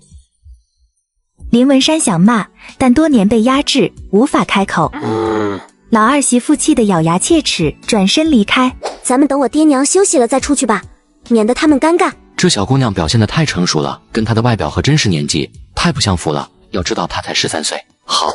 林文山想骂，但多年被压制，无法开口。老二媳妇气得咬牙切齿，转身离开。咱们等我爹娘休息了再出去吧，免得他们尴尬。这小姑娘表现得太成熟了，跟她的外表和真实年纪太不相符了。要知道她才13岁。好，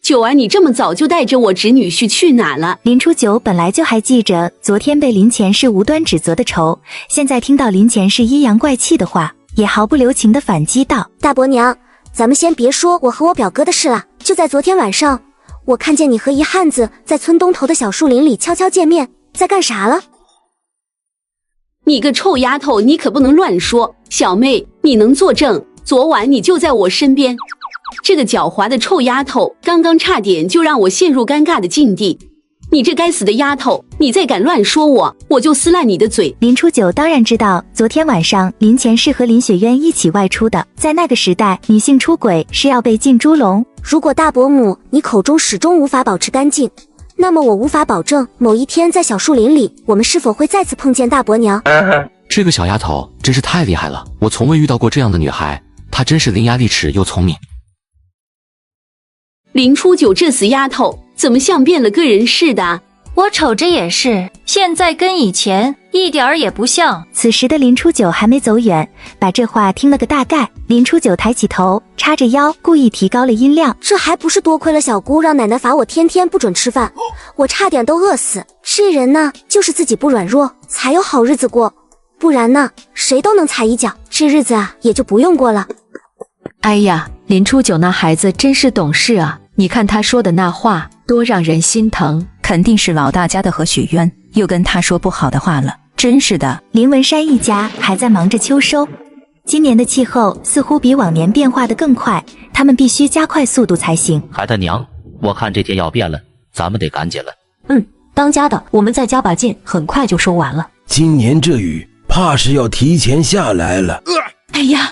九儿，你这么早就带着我侄女婿去哪了？林初九本来就还记着昨天被林前世无端指责的仇，现在听到林前世阴阳怪气的话，也毫不留情地反击道：大伯娘，咱们先别说我和我表哥的事了，就在昨天晚上，我看见你和一汉子在村东头的小树林里悄悄见面，在干啥了？你个臭丫头，你可不能乱说。小妹，你能作证，昨晚你就在我身边。这个狡猾的臭丫头，刚刚差点就让我陷入尴尬的境地。你这该死的丫头，你再敢乱说我就撕烂你的嘴。林初九当然知道昨天晚上林前世和林雪渊一起外出的，在那个时代，女性出轨是要被进猪笼。如果大伯母你口中始终无法保持干净，那么我无法保证某一天在小树林里，我们是否会再次碰见大伯娘。这个小丫头真是太厉害了，我从未遇到过这样的女孩，她真是伶牙俐齿又聪明。林初九这死丫头怎么像变了个人似的？我瞅着也是，现在跟以前一点儿也不像。此时的林初九还没走远，把这话听了个大概。林初九抬起头，叉着腰，故意提高了音量。这还不是多亏了小姑让奶奶罚我天天不准吃饭，我差点都饿死。这人呢，就是自己不软弱，才有好日子过，不然呢，谁都能踩一脚，这日子啊也就不用过了。哎呀，林初九那孩子真是懂事啊，你看他说的那话多让人心疼。肯定是老大家的何雪渊又跟他说不好的话了，真是的。林文山一家还在忙着秋收，今年的气候似乎比往年变化得更快，他们必须加快速度才行。孩他娘，我看这天要变了，咱们得赶紧了。当家的，我们再加把劲，很快就收完了。今年这雨怕是要提前下来了。哎呀，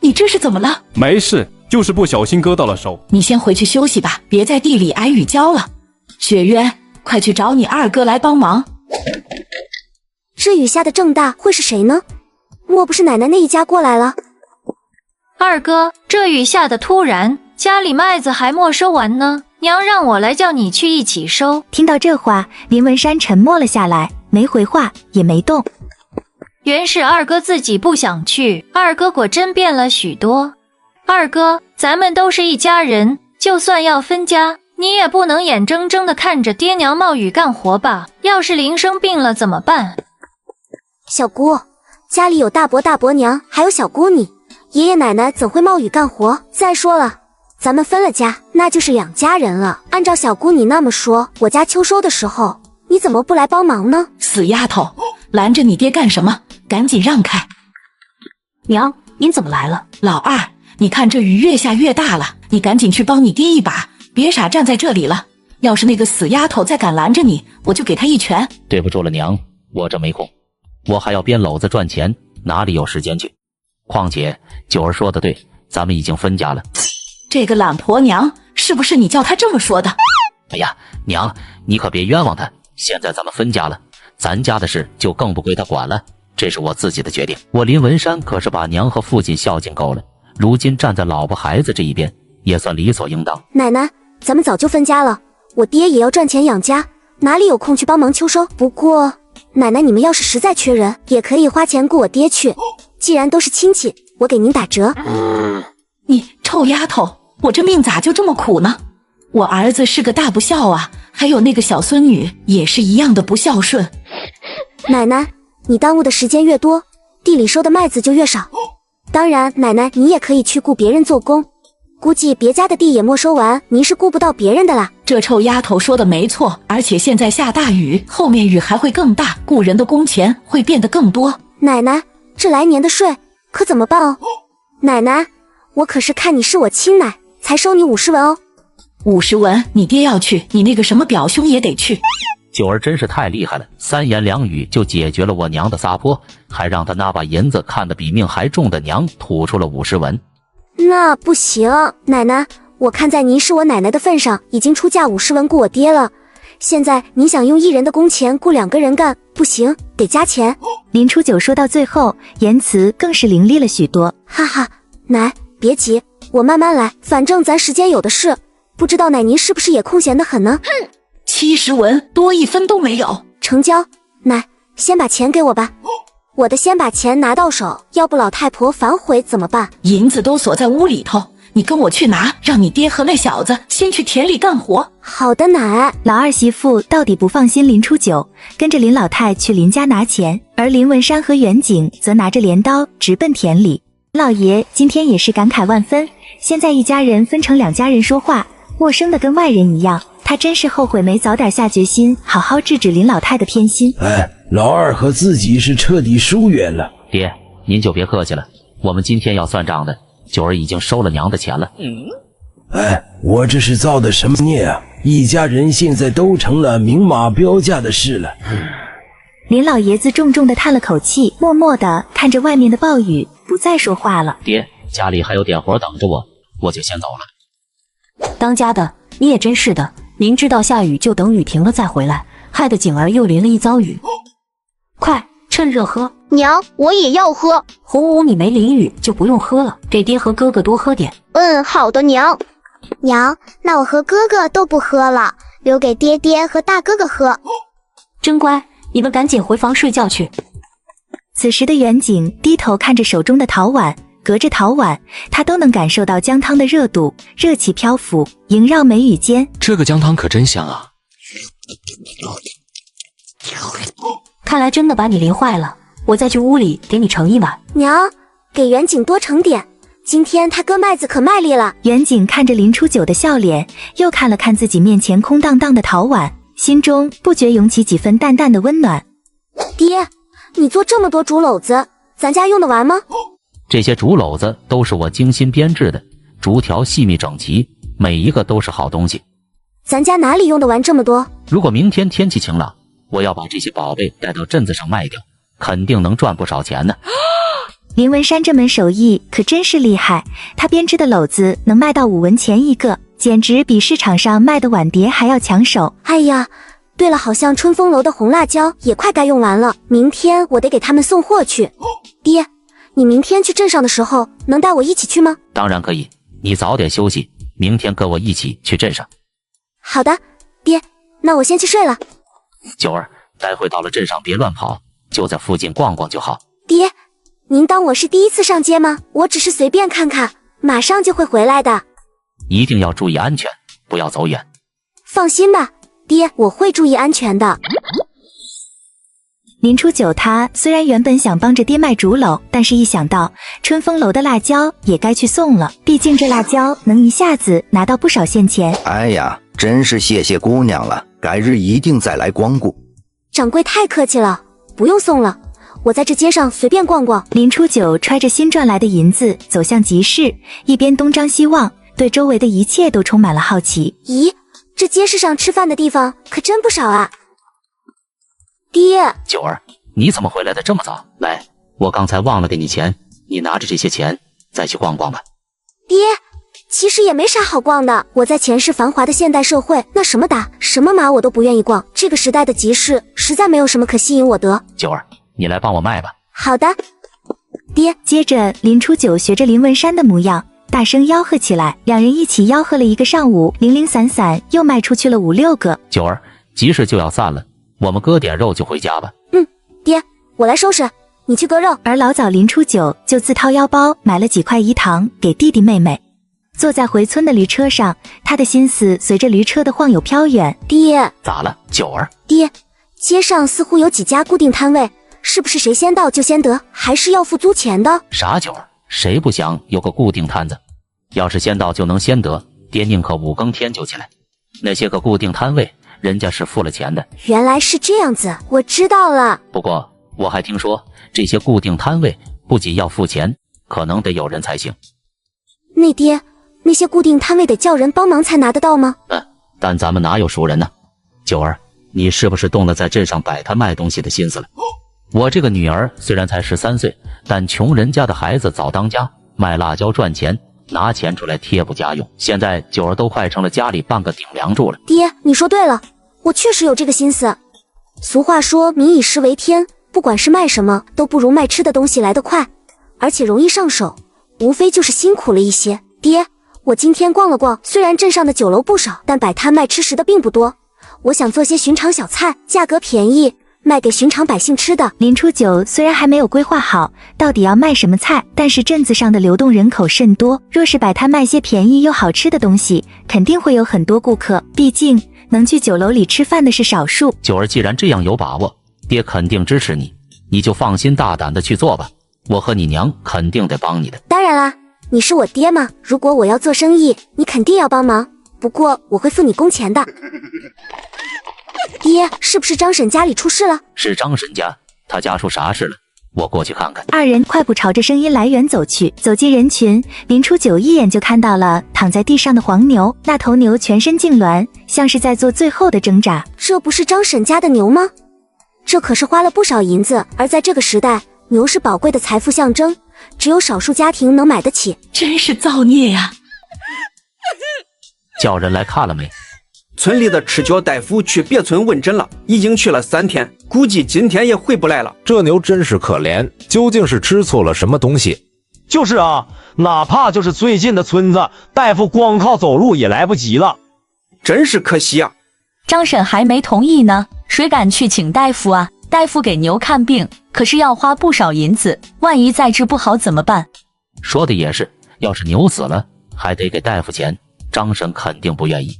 你这是怎么了？没事，就是不小心割到了手。你先回去休息吧，别在地里挨雨浇了。雪渊，快去找你二哥来帮忙。这雨下的正大，会是谁呢？莫不是奶奶那一家过来了？二哥，这雨下的突然，家里麦子还没收完呢，娘让我来叫你去一起收。听到这话，林文山沉默了下来，没回话，也没动。原是二哥自己不想去，二哥果真变了许多。二哥，咱们都是一家人，就算要分家，你也不能眼睁睁地看着爹娘冒雨干活吧？要是林生病了怎么办？小姑，家里有大伯大伯娘，还有小姑你，爷爷奶奶怎会冒雨干活？再说了，咱们分了家，那就是两家人了。按照小姑你那么说，我家秋收的时候，你怎么不来帮忙呢？死丫头，拦着你爹干什么？赶紧让开！娘，您怎么来了？老二，你看这雨越下越大了，你赶紧去帮你爹一把，别傻站在这里了。要是那个死丫头再敢拦着你，我就给她一拳。对不住了娘，我这没空，我还要编篓子赚钱，哪里有时间去？况且九儿说的对，咱们已经分家了。这个懒婆娘，是不是你叫她这么说的？哎呀，娘，你可别冤枉她，现在咱们分家了，咱家的事就更不归她管了，这是我自己的决定。我林文山可是把娘和父亲孝敬够了，如今站在老婆孩子这一边，也算理所应当。奶奶，咱们早就分家了，我爹也要赚钱养家，哪里有空去帮忙秋收？不过奶奶，你们要是实在缺人，也可以花钱雇我爹去，既然都是亲戚，我给您打折。你臭丫头，我这命咋就这么苦呢？我儿子是个大不孝啊，还有那个小孙女也是一样的不孝顺。奶奶，你耽误的时间越多，地里收的麦子就越少。当然，奶奶你也可以去雇别人做工，估计别家的地也没收完，您是顾不到别人的啦。这臭丫头说的没错，而且现在下大雨，后面雨还会更大，雇人的工钱会变得更多。奶奶，这来年的税可怎么办哦？奶奶，我可是看你是我亲奶，才收你50文哦。50文，你爹要去，你那个什么表兄也得去。九儿真是太厉害了，3言2语就解决了我娘的撒泼，还让他那把银子看得比命还重的娘吐出了50文。那不行，奶奶，我看在您是我奶奶的份上，已经出价50文雇我爹了。现在您想用1人的工钱雇2个人干，不行，得加钱。林初九说到最后，言辞更是凌厉了许多。哈哈，奶，别急，我慢慢来，反正咱时间有的是。不知道奶您是不是也空闲得很呢？70文，多1分都没有。成交，奶，先把钱给我吧。我的先把钱拿到手，要不老太婆反悔怎么办？银子都锁在屋里头，你跟我去拿，让你爹和那小子先去田里干活。好的，奶。老二媳妇到底不放心林初九，跟着林老太去林家拿钱，而林文山和远景则拿着镰刀直奔田里。老爷今天也是感慨万分，现在一家人分成2家人说话，陌生的跟外人一样，他真是后悔没早点下决心，好好制止林老太的偏心。老二和自己是彻底疏远了。爹，您就别客气了，我们今天要算账的，九儿已经收了娘的钱了。我这是造的什么孽啊？一家人现在都成了明码标价的事了。林老爷子重重地叹了口气，默默地看着外面的暴雨，不再说话了。爹，家里还有点活等着我，我就先走了。当家的，你也真是的，明知道下雨就等雨停了再回来，害得景儿又淋了一遭雨。快，趁热喝。娘，我也要喝。红五你没淋雨就不用喝了，给爹和哥哥多喝点。好的，娘。娘，那我和哥哥都不喝了，留给爹爹和大哥哥喝。真乖，你们赶紧回房睡觉去。此时的远景低头看着手中的陶碗，隔着陶碗，他都能感受到姜汤的热度，热气飘拂，萦绕眉宇间。这个姜汤可真香啊！看来真的把你淋坏了，我再去屋里给你盛一碗。娘，给远景多盛点，今天他割麦子可卖力了。远景看着林初九的笑脸，又看了看自己面前空荡荡的陶碗，心中不觉涌起几分淡淡的温暖。爹，你做这么多竹篓子，咱家用得完吗？这些竹篓子都是我精心编制的，竹条细密整齐，每一个都是好东西。咱家哪里用得完这么多？如果明天天气晴朗，我要把这些宝贝带到镇子上卖掉，肯定能赚不少钱呢。林文山这门手艺可真是厉害，他编织的篓子能卖到5文钱一个，简直比市场上卖的碗碟还要抢手。哎呀，对了，好像春风楼的红辣椒也快该用完了，明天我得给他们送货去。爹，你明天去镇上的时候能带我一起去吗？当然可以，你早点休息，明天跟我一起去镇上。好的，爹，那我先去睡了。九儿，待会到了镇上别乱跑，就在附近逛逛就好。爹，您当我是第一次上街吗？我只是随便看看，马上就会回来的。一定要注意安全，不要走远。放心吧，爹，我会注意安全的。林初九他虽然原本想帮着爹卖竹篓，但是一想到春风楼的辣椒也该去送了，毕竟这辣椒能一下子拿到不少现钱。哎呀，真是谢谢姑娘了，改日一定再来光顾。掌柜太客气了，不用送了，我在这街上随便逛逛。林初九揣着新赚来的银子走向集市，一边东张西望，对周围的一切都充满了好奇。咦，这街市上吃饭的地方可真不少啊。爹，九儿，你怎么回来的这么早？来，我刚才忘了给你钱，你拿着这些钱再去逛逛吧。爹，其实也没啥好逛的，我在前世繁华的现代社会，那什么打什么马我都不愿意逛，这个时代的集市实在没有什么可吸引我的。九儿，你来帮我卖吧。好的，爹。接着林初九学着林文山的模样大声吆喝起来，两人一起吆喝了一个上午，零零散散又卖出去了5、6个。九儿，集市就要散了，我们割点肉就回家吧。爹，我来收拾，你去割肉。而老早林初九就自掏腰包买了几块饴糖给弟弟妹妹。坐在回村的驴车上，他的心思随着驴车的晃悠飘远。爹，咋了，九儿？爹，街上似乎有几家固定摊位，是不是谁先到就先得，还是要付租钱的？啥九儿？谁不想有个固定摊子？要是先到就能先得，爹宁可5更天就起来。那些个固定摊位，人家是付了钱的。原来是这样子，我知道了。不过我还听说，这些固定摊位不仅要付钱，可能得有人才行。那爹，那些固定摊位得叫人帮忙才拿得到吗？但咱们哪有熟人呢？九儿，你是不是动了在镇上摆摊卖东西的心思了？我这个女儿虽然才13岁，但穷人家的孩子早当家，卖辣椒赚钱，拿钱出来贴补家用。现在九儿都快成了家里半个顶梁柱了。爹，你说对了，我确实有这个心思。俗话说民以食为天，不管是卖什么都不如卖吃的东西来得快，而且容易上手，无非就是辛苦了一些。爹，我今天逛了逛，虽然镇上的酒楼不少，但摆摊卖吃食的并不多，我想做些寻常小菜，价格便宜，卖给寻常百姓吃的。林初九虽然还没有规划好到底要卖什么菜，但是镇子上的流动人口甚多，若是摆摊卖些便宜又好吃的东西，肯定会有很多顾客，毕竟能去酒楼里吃饭的是少数。九儿既然这样有把握，爹肯定支持你，你就放心大胆的去做吧，我和你娘肯定得帮你的。当然啦，你是我爹嘛，如果我要做生意，你肯定要帮忙，不过我会付你工钱的。爹，是不是张婶家里出事了？是张婶家，他家出啥事了？我过去看看。二人快步朝着声音来源走去，走进人群，林初九一眼就看到了躺在地上的黄牛，那头牛全身痉挛，像是在做最后的挣扎。这不是张婶家的牛吗？这可是花了不少银子，而在这个时代，牛是宝贵的财富象征，只有少数家庭能买得起。真是造孽呀！叫人来看了没？村里的赤脚大夫去别村问诊了，已经去了3天，估计今天也回不来了。这牛真是可怜，究竟是吃错了什么东西？就是啊，哪怕就是最近的村子，大夫光靠走路也来不及了，真是可惜啊。张婶还没同意呢，谁敢去请大夫啊？大夫给牛看病可是要花不少银子，万一再治不好怎么办？说的也是，要是牛死了，还得给大夫钱，张婶肯定不愿意。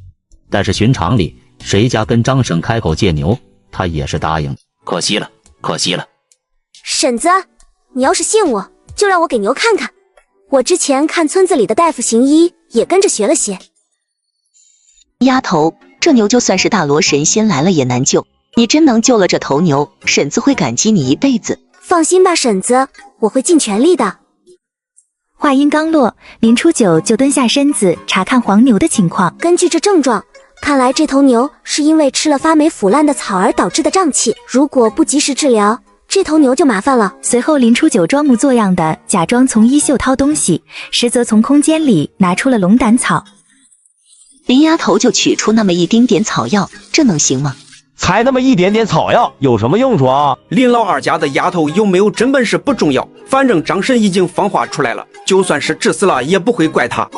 但是寻常里，谁家跟张婶开口借牛，他也是答应。可惜了，可惜了。婶子，你要是信我，就让我给牛看看。我之前看村子里的大夫行医，也跟着学了些。丫头，这牛就算是大罗神仙来了也难救，你真能救了这头牛，婶子会感激你一辈子。放心吧，婶子，我会尽全力的。话音刚落，林初九就蹲下身子查看黄牛的情况。根据这症状，看来这头牛是因为吃了发霉腐烂的草而导致的胀气，如果不及时治疗，这头牛就麻烦了。随后林初九装模作样的假装从衣袖掏东西，实则从空间里拿出了龙胆草。林丫头就取出那么一丁点草药，这能行吗？才那么一点点草药，有什么用处啊？林老二家的丫头有没有真本事不重要，反正张婶已经放话出来了，就算是治死了也不会怪他。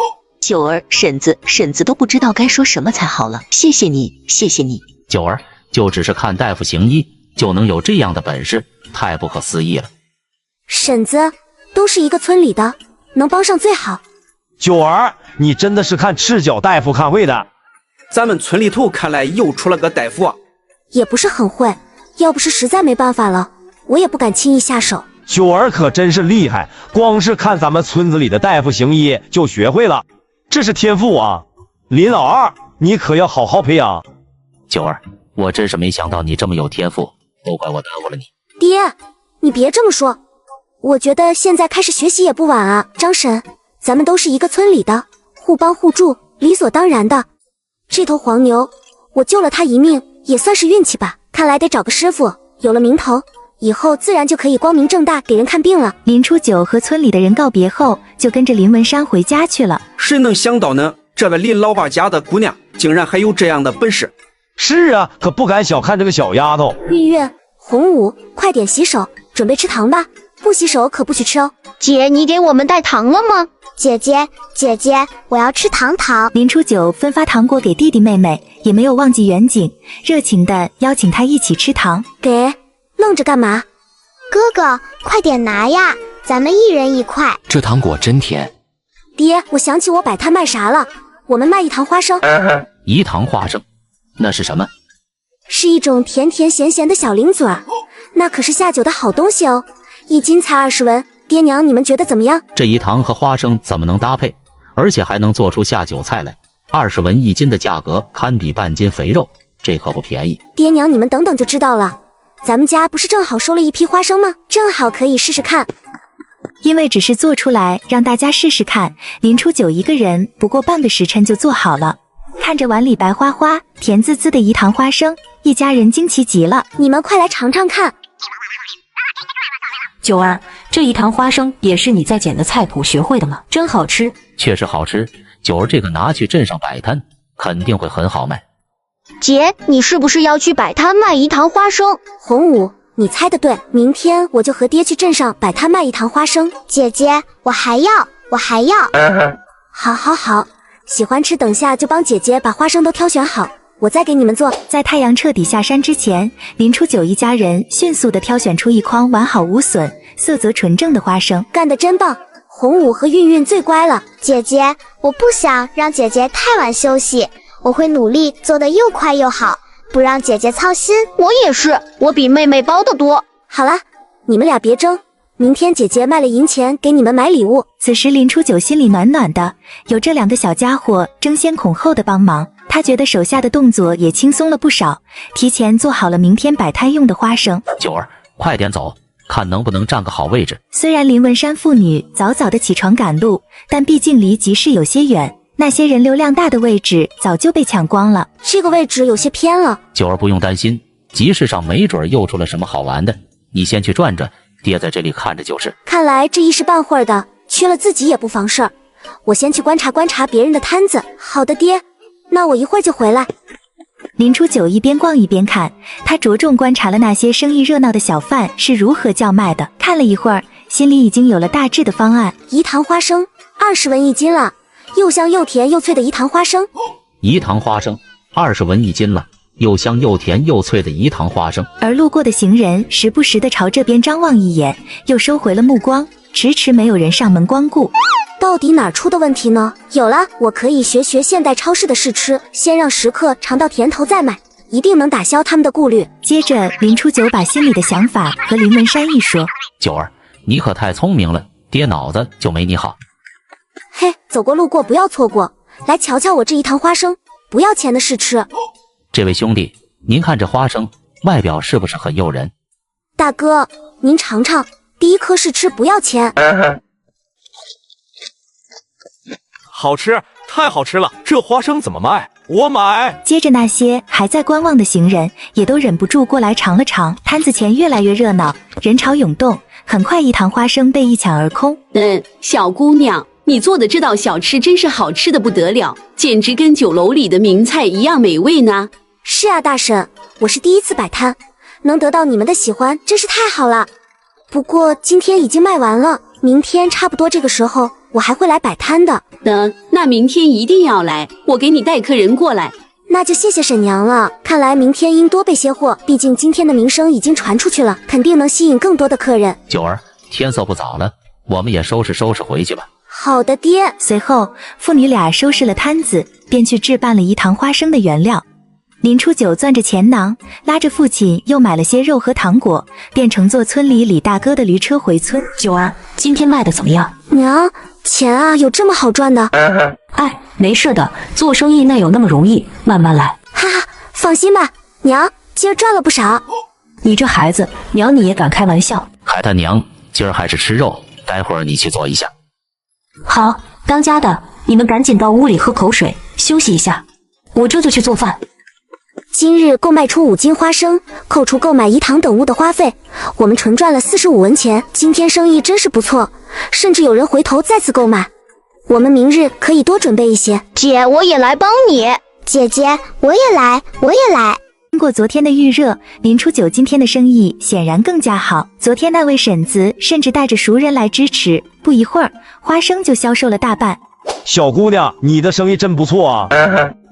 九儿，婶子都不知道该说什么才好了，谢谢你，谢谢你。九儿就只是看大夫行医就能有这样的本事，太不可思议了。婶子，都是一个村里的，能帮上最好。九儿，你真的是看赤脚大夫看会的。咱们村里头看来又出了个大夫啊。也不是很会，要不是实在没办法了，我也不敢轻易下手。九儿可真是厉害，光是看咱们村子里的大夫行医就学会了，这是天赋啊！林老二，你可要好好培养。九儿，我真是没想到你这么有天赋，都怪我耽误了你。爹，你别这么说，我觉得现在开始学习也不晚啊。张婶，咱们都是一个村里的，互帮互助，理所当然的。这头黄牛，我救了他一命，也算是运气吧。看来得找个师傅，有了名头，以后自然就可以光明正大给人看病了。林初九和村里的人告别后，就跟着林文山回家去了。谁能想到呢？这个林老二家的姑娘竟然还有这样的本事。是啊，可不敢小看这个小丫头。韵韵、红武，快点洗手，准备吃糖吧，不洗手可不许吃哦。姐，你给我们带糖了吗？姐姐，我要吃糖糖。林初九分发糖果给弟弟妹妹，也没有忘记远景，热情地邀请他一起吃糖。给，愣着干嘛？哥哥，快点拿呀，咱们一人一块。这糖果真甜。爹，我想起我摆摊卖啥了，我们卖一糖花生。一糖花生，那是什么？是一种甜甜咸咸的小零嘴儿，那可是下酒的好东西哦，一斤才20文。爹娘，你们觉得怎么样？这一糖和花生怎么能搭配？而且还能做出下酒菜来？20文一斤的价格堪比半斤肥肉，这可不便宜。爹娘，你们等等就知道了。咱们家不是正好收了一批花生吗？正好可以试试看。因为只是做出来让大家试试看，林初九一个人不过半个时辰就做好了。看着碗里白花花、甜滋滋的饴糖花生，一家人惊奇极了。你们快来尝尝看。九儿，这饴糖花生也是你在捡的菜谱学会的吗？真好吃。确实好吃，九儿这个拿去镇上摆摊，肯定会很好卖。姐，你是不是要去摆摊卖饴糖花生？红武，你猜的对，明天我就和爹去镇上摆摊卖饴糖花生。姐姐，我还要。好，喜欢吃等下就帮姐姐把花生都挑选好，我再给你们做。在太阳彻底下山之前，林初九一家人迅速地挑选出一筐完好无损、色泽纯正的花生。干得真棒，红武和韵韵最乖了。姐姐，我不想让姐姐太晚休息，我会努力做得又快又好，不让姐姐操心。我也是，我比妹妹包得多。好了，你们俩别争，明天姐姐卖了银钱给你们买礼物。此时林初九心里暖暖的，有这2个小家伙争先恐后的帮忙，他觉得手下的动作也轻松了不少，提前做好了明天摆摊用的花生。九儿，快点走，看能不能占个好位置。虽然林文山父女早早的起床赶路，但毕竟离集市有些远，那些人流量大的位置早就被抢光了。这个位置有些偏了。九儿不用担心，集市上没准又出了什么好玩的，你先去转转，爹在这里看着就是。看来这一时半会儿的缺了自己也不妨事儿，我先去观察观察别人的摊子。好的爹，那我一会儿就回来。林初九一边逛一边看，他着重观察了那些生意热闹的小贩是如何叫卖的。看了一会儿，心里已经有了大致的方案。饴糖花生20文一斤了，又香又甜又脆的饴糖花生。饴糖花生20文一斤了，又香又甜又脆的饴糖花生。而路过的行人时不时地朝这边张望一眼，又收回了目光，迟迟没有人上门光顾。到底哪儿出的问题呢？有了，我可以学现代超市的试吃，先让食客尝到甜头再买，一定能打消他们的顾虑。接着林初九把心里的想法和林文山一说。九儿，你可太聪明了，爹脑子就没你好。嘿，走过路过不要错过，来瞧瞧我这一糖花生，不要钱的试吃。这位兄弟，您看这花生外表是不是很诱人？大哥，您尝尝，第一颗试吃不要钱。好吃，太好吃了！这花生怎么卖？我买。接着那些还在观望的行人也都忍不住过来尝了尝。摊子前越来越热闹，人潮涌动，很快一糖花生被一抢而空。小姑娘，你做的这道小吃真是好吃的不得了，简直跟酒楼里的名菜一样美味呢。是啊，大婶，我是第一次摆摊，能得到你们的喜欢真是太好了。不过今天已经卖完了，明天差不多这个时候我还会来摆摊的。那明天一定要来，我给你带客人过来。那就谢谢婶娘了，看来明天应多备些货，毕竟今天的名声已经传出去了，肯定能吸引更多的客人。九儿，天色不早了，我们也收拾收拾回去吧。好的，爹。随后父女俩收拾了摊子，便去置办了饴糖花生的原料。林初九攥着钱囊，拉着父亲又买了些肉和糖果，便乘坐村里李大哥的驴车回村。九儿，今天卖的怎么样？娘，钱啊，有这么好赚的？哎，没事的，做生意哪有那么容易，慢慢来。哈哈，放心吧，娘，今儿赚了不少。你这孩子，娘你也敢开玩笑？海他娘，今儿还是吃肉，待会儿你去做一下。好，当家的，你们赶紧到屋里喝口水，休息一下，我这就去做饭。今日共卖出5斤花生，扣除购买饴糖等物的花费，我们纯赚了45文钱。今天生意真是不错，甚至有人回头再次购买。我们明日可以多准备一些。姐，我也来帮你。姐姐，我也来。经过昨天的预热，林初九今天的生意显然更加好。昨天那位婶子甚至带着熟人来支持，不一会儿，花生就销售了大半。小姑娘，你的生意真不错啊！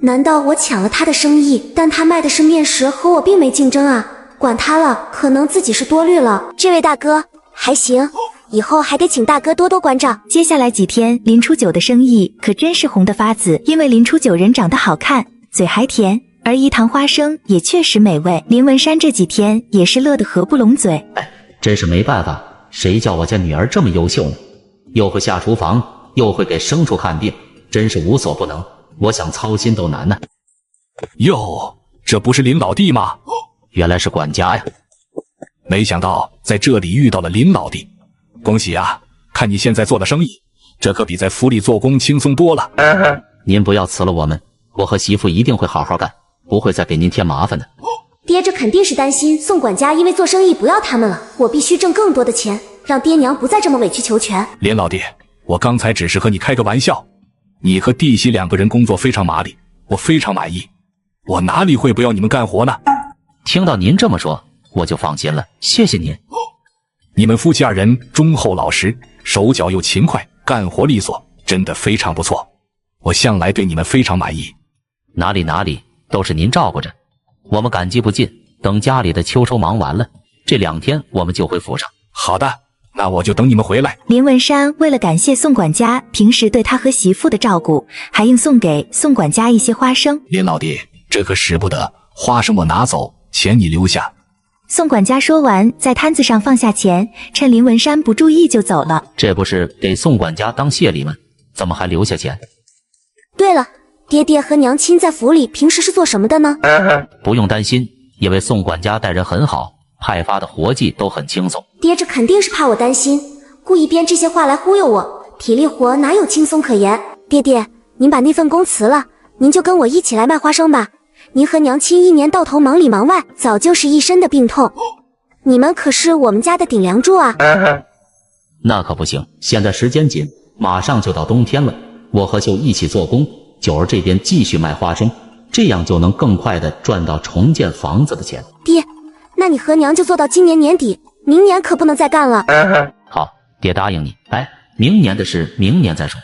难道我抢了他的生意？但他卖的是面食，和我并没竞争啊！管他了，可能自己是多虑了。这位大哥还行，以后还得请大哥多多关照。接下来几天，林初九的生意可真是红得发紫，因为林初九人长得好看，嘴还甜，而饴糖花生也确实美味。林文山这几天也是乐得合不拢嘴。真是没办法，谁叫我家女儿这么优秀呢？又会下厨房，又会给牲畜看病，真是无所不能，我想操心都难呢。哟，这不是林老弟吗？原来是管家呀！没想到在这里遇到了林老弟，恭喜啊！看你现在做的生意，这可比在府里做工轻松多了。您不要辞了我们，我和媳妇一定会好好干，不会再给您添麻烦的。爹，这肯定是担心宋管家因为做生意不要他们了，我必须挣更多的钱，让爹娘不再这么委曲求全。林老弟，我刚才只是和你开个玩笑，你和弟媳2个人工作非常麻利，我非常满意，我哪里会不要你们干活呢？听到您这么说，我就放心了，谢谢您。你们夫妻2人忠厚老实，手脚又勤快，干活利索，真的非常不错，我向来对你们非常满意。哪里，都是您照顾着，我们感激不尽。等家里的秋收忙完了，这2天我们就回府上。好的，那我就等你们回来。林文山为了感谢宋管家平时对他和媳妇的照顾，还硬送给宋管家一些花生。林老弟，这可使不得，花生我拿走，钱你留下。宋管家说完，在摊子上放下钱，趁林文山不注意就走了。这不是给宋管家当谢礼吗？怎么还留下钱？对了，爹爹和娘亲在府里平时是做什么的呢？不用担心，因为宋管家待人很好，派发的活计都很轻松。爹这肯定是怕我担心，故意编这些话来忽悠我。体力活哪有轻松可言？爹爹，您把那份工辞了，您就跟我一起来卖花生吧。您和娘亲一年到头忙里忙外，早就是一身的病痛。你们可是我们家的顶梁柱啊！那可不行，现在时间紧，马上就到冬天了。我和秀一起做工，九儿这边继续卖花生，这样就能更快的赚到重建房子的钱。爹，那你和娘就做到今年年底，明年可不能再干了。好，爹答应你。明年的事明年再说。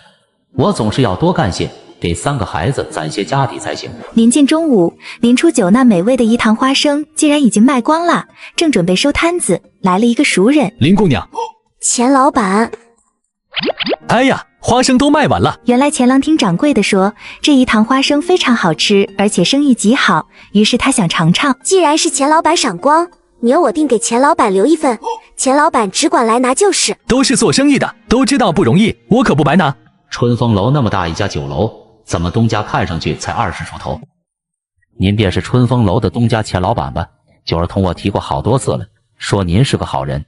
我总是要多干些，给3个孩子攒些家底才行。临近中午，林初九那美味的饴糖花生竟然已经卖光了，正准备收摊子，来了一个熟人。林姑娘，钱老板。哎呀，花生都卖完了。原来钱郎听掌柜的说，这饴糖花生非常好吃，而且生意极好，于是他想尝尝。既然是钱老板赏光，明儿我定给钱老板留一份，钱老板只管来拿就是。都是做生意的，都知道不容易，我可不白拿。春风楼那么大一家酒楼，怎么东家看上去才20出头？您便是春风楼的东家钱老板吧？九儿同我提过好多次了，说您是个好人。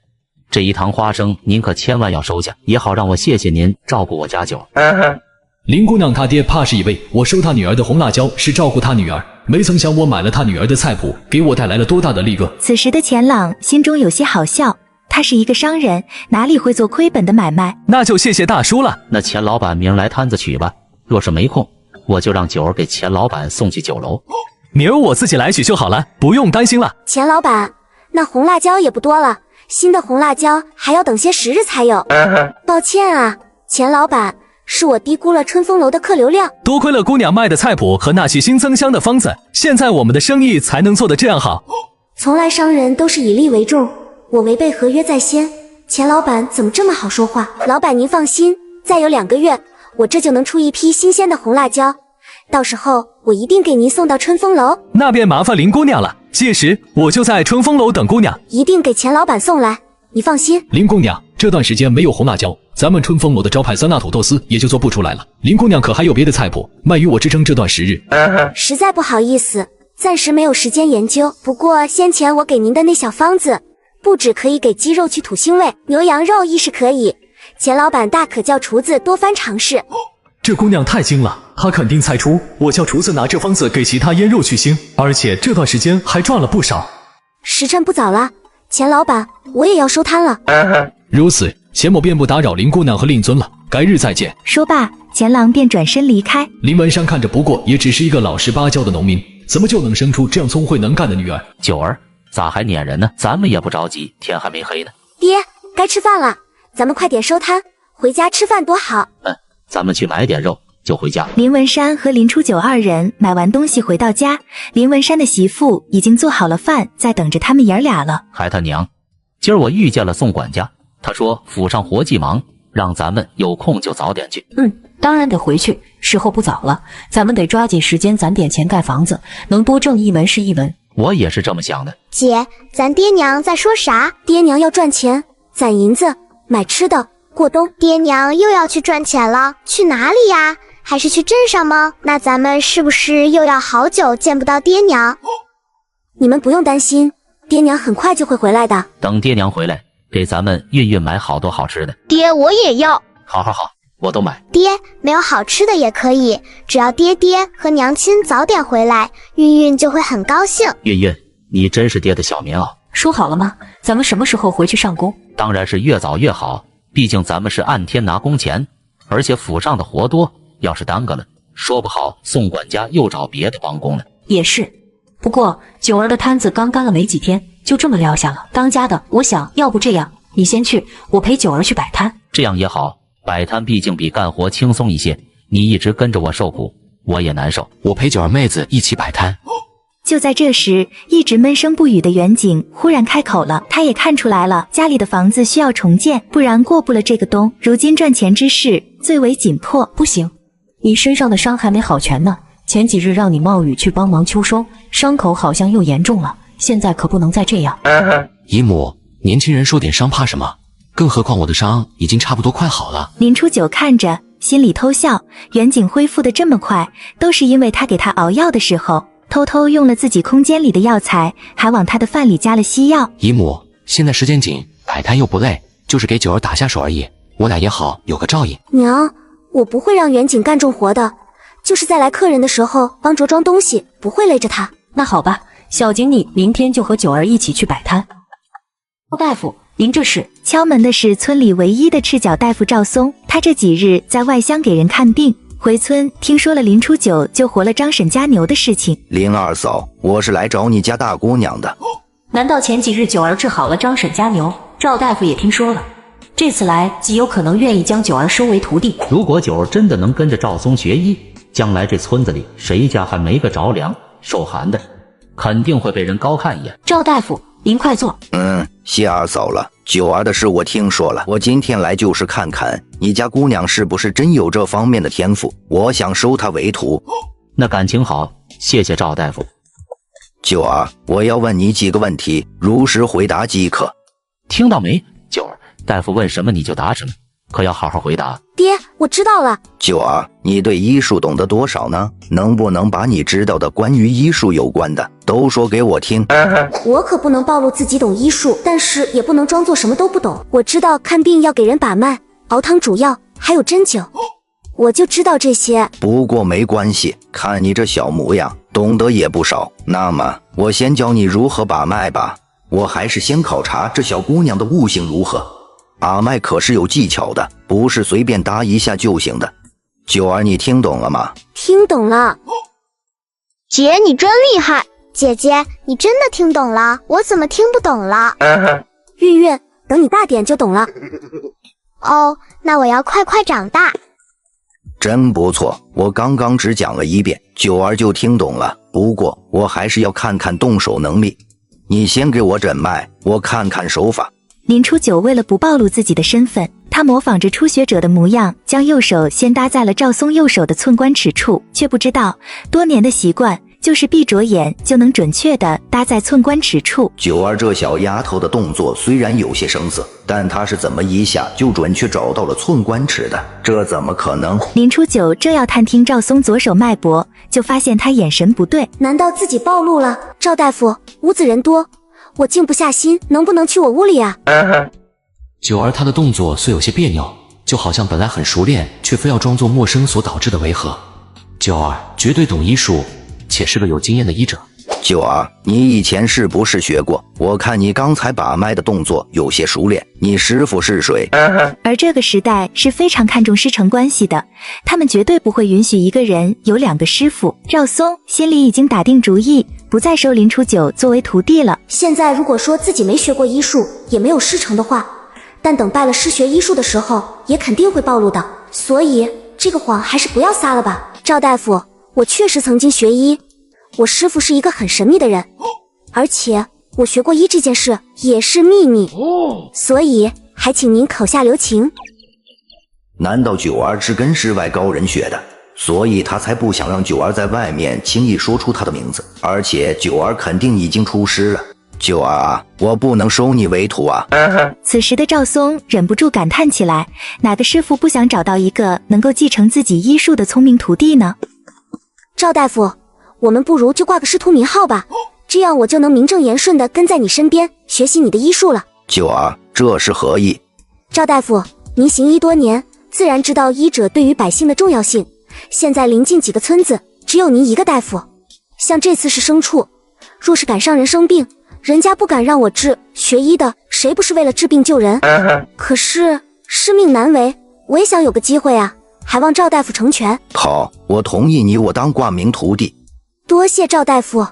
这1糖花生您可千万要收下，也好让我谢谢您照顾我家九。林姑娘她爹怕是以为我收她女儿的红辣椒是照顾她女儿，没曾想我买了她女儿的菜谱，给我带来了多大的利润。此时的钱朗心中有些好笑，他是一个商人，哪里会做亏本的买卖？那就谢谢大叔了。那钱老板明儿来摊子取吧，若是没空，我就让九儿给钱老板送去酒楼。明儿我自己来取就好了，不用担心了。钱老板，那红辣椒也不多了，新的红辣椒还要等些时日才有。抱歉啊，钱老板，是我低估了春风楼的客流量。多亏了姑娘卖的菜谱和那些新增香的方子，现在我们的生意才能做得这样好。从来商人都是以利为重，我违背合约在先，钱老板怎么这么好说话？老板您放心，再有2个月，我这就能出一批新鲜的红辣椒，到时候我一定给您送到春风楼。那便麻烦林姑娘了，届时我就在春风楼等姑娘，一定给钱老板送来，你放心。林姑娘，这段时间没有红辣椒，咱们春风楼的招牌酸辣土豆丝也就做不出来了。林姑娘可还有别的菜谱，卖与我支撑这段时日？实在不好意思，暂时没有时间研究。不过先前我给您的那小方子，不只可以给鸡肉去土腥味，牛羊肉亦是可以。钱老板大可叫厨子多番尝试。这姑娘太精了，她肯定猜出我叫厨子拿这方子给其他腌肉去腥，而且这段时间还赚了不少。时辰不早了，钱老板，我也要收摊了。如此，钱某便不打扰林姑娘和令尊了，改日再见。说罢，钱郎便转身离开。林文山看着不过也只是一个老实巴交的农民，怎么就能生出这样聪慧能干的女儿？九儿，咋还撵人呢？咱们也不着急，天还没黑呢。爹，该吃饭了，咱们快点收摊，回家吃饭多好。咱们去买点肉就回家。林文山和林初九2人买完东西回到家，林文山的媳妇已经做好了饭，在等着他们爷俩了。还他娘，今儿我遇见了宋管家，他说府上活计忙，让咱们有空就早点去。当然得回去，时候不早了，咱们得抓紧时间攒点钱盖房子，能多挣一文是一文。我也是这么想的。姐，咱爹娘在说啥？爹娘要赚钱，攒银子，买吃的，过冬。爹娘又要去赚钱了，去哪里呀？还是去镇上吗？那咱们是不是又要好久见不到爹娘？你们不用担心，爹娘很快就会回来的。等爹娘回来，给咱们运买好多好吃的。爹，我也要。好，我都买。爹，没有好吃的也可以，只要爹和娘亲早点回来，运就会很高兴。运，你真是爹的小棉袄。说好了吗？咱们什么时候回去上工？当然是越早越好，毕竟咱们是按天拿工钱，而且府上的活多，要是耽搁了，说不好宋管家又找别的帮工了。也是，不过九儿的摊子刚干了没几天，就这么撂下了。当家的，我想要不这样，你先去，我陪九儿去摆摊。这样也好，摆摊毕竟比干活轻松一些，你一直跟着我受苦，我也难受。我陪九儿妹子一起摆摊。就在这时，一直闷声不语的远景忽然开口了。他也看出来了，家里的房子需要重建，不然过不了这个冬。如今赚钱之事最为紧迫。不行，你身上的伤还没好全呢。前几日让你冒雨去帮忙秋收，伤口好像又严重了，现在可不能再这样。姨母，年轻人受点伤怕什么？更何况我的伤已经差不多快好了。林初九看着，心里偷笑。远景恢复的这么快，都是因为他给他熬药的时候偷偷用了自己空间里的药材，还往他的饭里加了西药。姨母，现在时间紧，摆摊又不累，就是给九儿打下手而已，我俩也好有个照应。娘，我不会让远景干重活的，就是在来客人的时候帮着装东西，不会累着他。那好吧，小景你明天就和九儿一起去摆摊。高大夫，您这是？敲门的是村里唯一的赤脚大夫赵松，他这几日在外乡给人看病，回村听说了林初九救活了张婶家牛的事情。林二嫂，我是来找你家大姑娘的。难道前几日九儿治好了张婶家牛，赵大夫也听说了，这次来极有可能愿意将九儿收为徒弟。如果九儿真的能跟着赵松学医，将来这村子里谁家还没个着凉受寒的，肯定会被人高看一眼。赵大夫，您快坐。夏嫂了，九儿的事我听说了，我今天来就是看看你家姑娘是不是真有这方面的天赋，我想收她为徒。那感情好，谢谢赵大夫。九儿，我要问你几个问题，如实回答即可。听到没？九儿，大夫问什么你就答什么，可要好好回答。爹，我知道了。九儿，你对医术懂得多少呢？能不能把你知道的关于医术有关的都说给我听？我可不能暴露自己懂医术，但是也不能装作什么都不懂。我知道看病要给人把脉、熬汤煮药，还有针灸，我就知道这些。不过没关系，看你这小模样，懂得也不少。那么我先教你如何把脉吧。我还是先考察这小姑娘的悟性如何。把脉可是有技巧的，不是随便搭一下就行的。九儿，你听懂了吗？听懂了。姐，你真厉害！姐姐，你真的听懂了？我怎么听不懂了？韵韵，等你大点就懂了。哦，那我要快快长大。真不错，我刚刚只讲了一遍，九儿就听懂了。不过我还是要看看动手能力。你先给我诊脉，我看看手法。林初九为了不暴露自己的身份，他模仿着初学者的模样，将右手先搭在了赵松右手的寸关尺处，却不知道多年的习惯就是闭着眼就能准确地搭在寸关尺处。九儿这小丫头的动作虽然有些生涩，但她是怎么一下就准确找到了寸关尺的？这怎么可能？林初九正要探听赵松左手脉搏，就发现他眼神不对。难道自己暴露了？赵大夫，屋子人多，我静不下心，能不能去我屋里啊？九儿她的动作虽有些别扭，就好像本来很熟练，却非要装作陌生所导致的违和。九儿绝对懂医术，且是个有经验的医者。九儿，你以前是不是学过？我看你刚才把脉的动作有些熟练，你师傅是谁？而这个时代是非常看重师承关系的，他们绝对不会允许一个人有2个师傅。赵松心里已经打定主意，不再收林初九作为徒弟了。现在如果说自己没学过医术，也没有师承的话，但等拜了师学医术的时候，也肯定会暴露的。所以这个谎还是不要撒了吧。赵大夫，我确实曾经学医，我师傅是一个很神秘的人，而且我学过医这件事也是秘密，所以还请您口下留情。难道九儿是跟世外高人学的？所以他才不想让九儿在外面轻易说出他的名字，而且九儿肯定已经出师了。九儿啊，我不能收你为徒啊！此时的赵松忍不住感叹起来，哪个师傅不想找到一个能够继承自己医术的聪明徒弟呢？赵大夫，我们不如就挂个师徒名号吧，这样我就能名正言顺地跟在你身边学习你的医术了。九儿，这是何意？赵大夫，您行医多年，自然知道医者对于百姓的重要性。现在临近几个村子，只有您一个大夫。像这次是牲畜，若是赶上人生病，人家不敢让我治，学医的谁不是为了治病救人？可是师命难违，我也想有个机会啊，还望赵大夫成全。好，我同意你我当挂名徒弟。多谢赵大夫。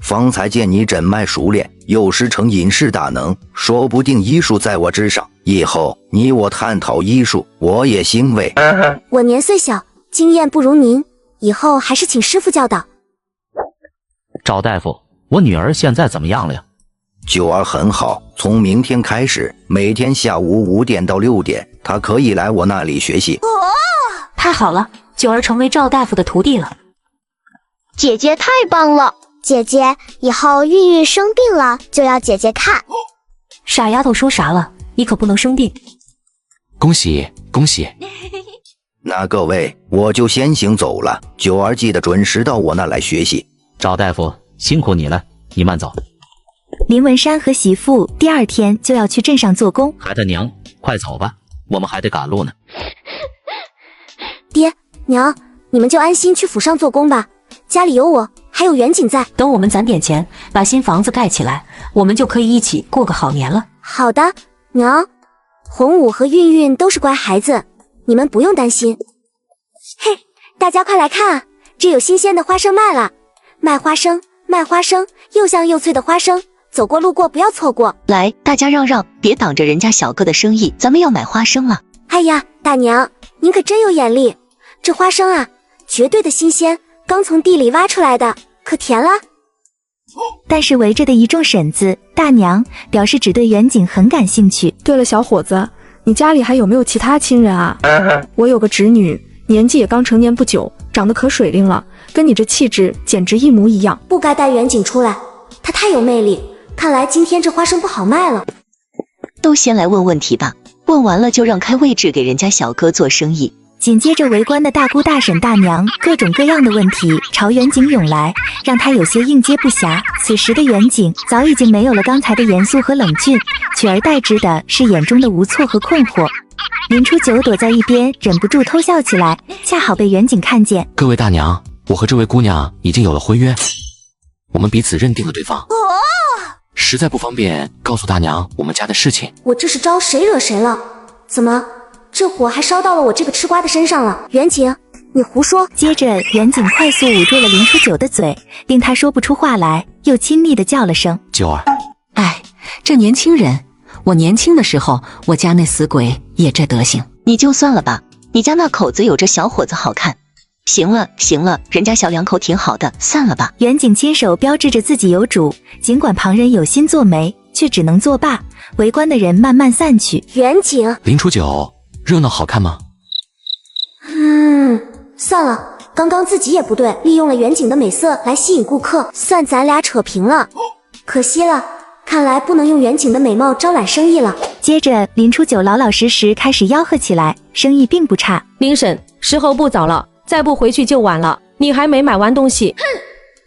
方才见你诊脉熟练，又师承隐士大能，说不定医术在我之上，以后你我探讨医术，我也欣慰。我年岁小，经验不如您，以后还是请师傅教导。赵大夫，我女儿现在怎么样了呀？九儿很好，从明天开始，每天下午5点到6点，她可以来我那里学习。太好了，九儿成为赵大夫的徒弟了。姐姐太棒了，姐姐以后韵韵生病了就要姐姐看。傻丫头说啥了？你可不能生病。恭喜恭喜！那各位，我就先行走了，九儿记得准时到我那来学习。赵大夫辛苦你了，你慢走。林文山和媳妇第2天就要去镇上做工。孩子娘，快走吧，我们还得赶路呢。爹娘，你们就安心去府上做工吧，家里有我，还有远景在。等我们攒点钱，把新房子盖起来，我们就可以一起过个好年了。好的，娘。红武和韵韵都是乖孩子，你们不用担心。嘿，大家快来看啊，这有新鲜的花生卖了。卖花生，卖花生，又香又脆的花生，走过路过不要错过。来，大家让让，别挡着人家小哥的生意，咱们要买花生了。哎呀，大娘，您可真有眼力，这花生啊，绝对的新鲜，刚从地里挖出来的，可甜了。但是围着的一众婶子、大娘表示只对远景很感兴趣。对了，小伙子，你家里还有没有其他亲人啊？我有个侄女，年纪也刚成年不久，长得可水灵了，跟你这气质简直一模一样。不该带远景出来，她太有魅力。看来今天这花生不好卖了。都先来问问题吧，问完了就让开位置给人家小哥做生意。紧接着围观的大姑大婶大娘各种各样的问题朝远景涌来，让他有些应接不暇。此时的远景早已经没有了刚才的严肃和冷峻，取而代之的是眼中的无措和困惑。林初九躲在一边忍不住偷笑起来，恰好被远景看见。各位大娘，我和这位姑娘已经有了婚约，我们彼此认定了对方。实在不方便告诉大娘我们家的事情。我这是招谁惹谁了？怎么这火还烧到了我这个吃瓜的身上了？远景，你胡说！接着远景快速捂住了林初九的嘴，令他说不出话来，又亲昵地叫了声九儿。哎，这年轻人，我年轻的时候，我家那死鬼也这德行。你就算了吧，你家那口子有这小伙子好看。行了行了，人家小两口挺好的，散了吧。远景亲手标志着自己有主，尽管旁人有心作媒，却只能作罢。围观的人慢慢散去。远景，林初九，热闹好看吗？算了，刚刚自己也不对，利用了远景的美色来吸引顾客，算咱俩扯平了。可惜了，看来不能用远景的美貌招揽生意了。接着林初九老老实实开始吆喝起来，生意并不差。林婶，时候不早了，再不回去就晚了，你还没买完东西。哼，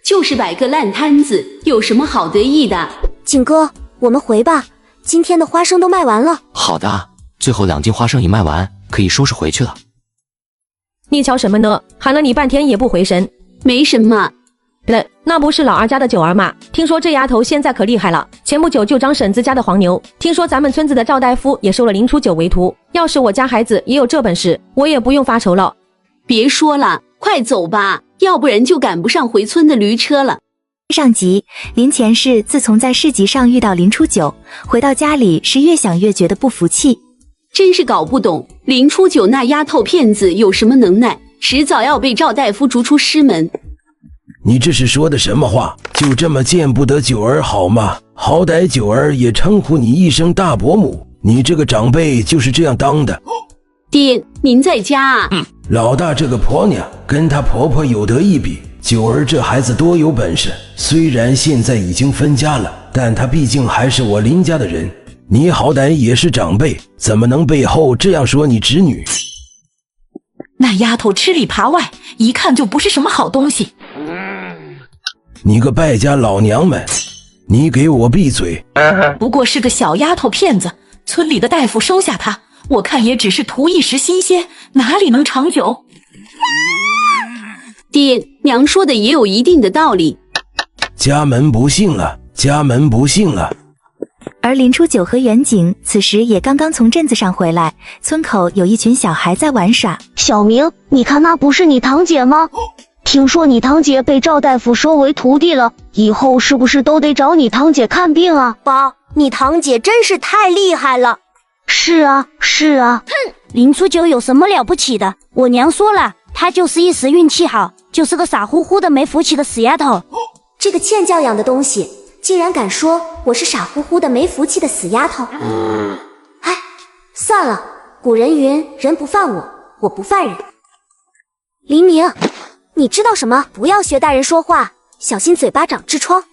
就是摆个烂摊子，有什么好得意的？景哥，我们回吧，今天的花生都卖完了。好的，最后2斤花生已卖完，可以收拾回去了。你瞧什么呢？喊了你半天也不回神。没什么。那不是老二家的九儿吗？听说这丫头现在可厉害了，前不久就长婶子家的黄牛。听说咱们村子的赵大夫也收了林初九为徒。要是我家孩子也有这本事，我也不用发愁了。别说了，快走吧，要不然就赶不上回村的驴车了。上集，林前世自从在市集上遇到林初九，回到家里是越想越觉得不服气。真是搞不懂林初九那丫头片子有什么能耐，迟早要被赵大夫逐出师门。你这是说的什么话？就这么见不得九儿好吗？好歹九儿也称呼你一声大伯母，你这个长辈就是这样当的。爹，您在家啊？老大这个婆娘跟她婆婆有得一比，九儿这孩子多有本事，虽然现在已经分家了，但她毕竟还是我林家的人。你好歹也是长辈，怎么能背后这样说你侄女？那丫头吃里扒外，一看就不是什么好东西。你个败家老娘们，你给我闭嘴！不过是个小丫头片子，村里的大夫收下她，我看也只是图一时新鲜，哪里能长久？爹，娘说的也有一定的道理。家门不幸了，家门不幸了。而林初九和远景此时也刚刚从镇子上回来，村口有一群小孩在玩耍。小明，你看那不是你堂姐吗？听说你堂姐被赵大夫收为徒弟了，以后是不是都得找你堂姐看病啊？爸，你堂姐真是太厉害了。是啊，是啊。哼，林初九有什么了不起的？我娘说了，她就是一时运气好，就是个傻乎乎的没福气的死丫头。这个欠教养的东西，竟然敢说我是傻乎乎的没福气的死丫头。哎，算了，古人云，人不犯我，我不犯人。黎明，你知道什么？不要学大人说话，小心嘴巴长痔疮。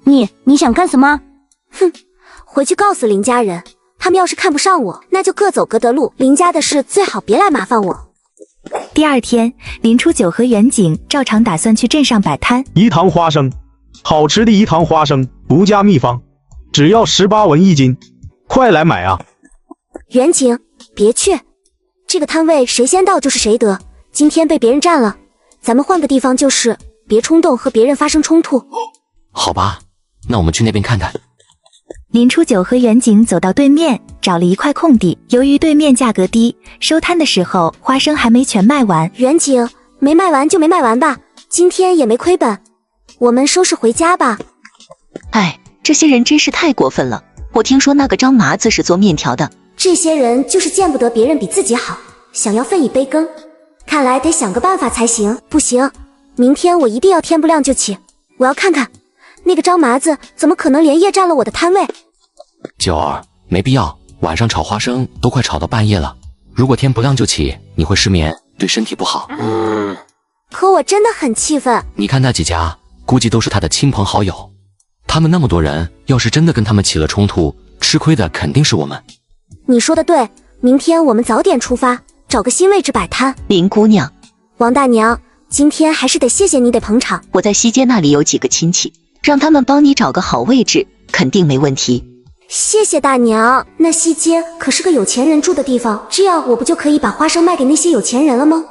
你想干什么？哼，回去告诉林家人，他们要是看不上我，那就各走各的路，林家的事最好别来麻烦我。第二天，林初九和远景照常打算去镇上摆摊。饴糖花生，好吃的饴糖花生，独家秘方，只要18文1斤，快来买啊！远景，别去，这个摊位谁先到就是谁得，今天被别人占了，咱们换个地方就是，别冲动和别人发生冲突。好吧，那我们去那边看看。林初九和远景走到对面，找了一块空地。由于对面价格低，收摊的时候花生还没全卖完。远景，没卖完就没卖完吧，今天也没亏本，我们收拾回家吧。哎，这些人真是太过分了。我听说那个张麻子是做面条的。这些人就是见不得别人比自己好，想要分一杯羹。看来得想个办法才行。不行，明天我一定要天不亮就起，我要看看那个张麻子怎么可能连夜占了我的摊位。九儿，没必要，晚上炒花生都快炒到半夜了，如果天不亮就起，你会失眠，对身体不好。可我真的很气愤。你看那几家，估计都是他的亲朋好友，他们那么多人，要是真的跟他们起了冲突，吃亏的肯定是我们。你说的对，明天我们早点出发，找个新位置摆摊。林姑娘，王大娘，今天还是得谢谢你得捧场。我在西街那里有几个亲戚，让他们帮你找个好位置，肯定没问题。谢谢大娘，那西街可是个有钱人住的地方，这样我不就可以把花生卖给那些有钱人了吗？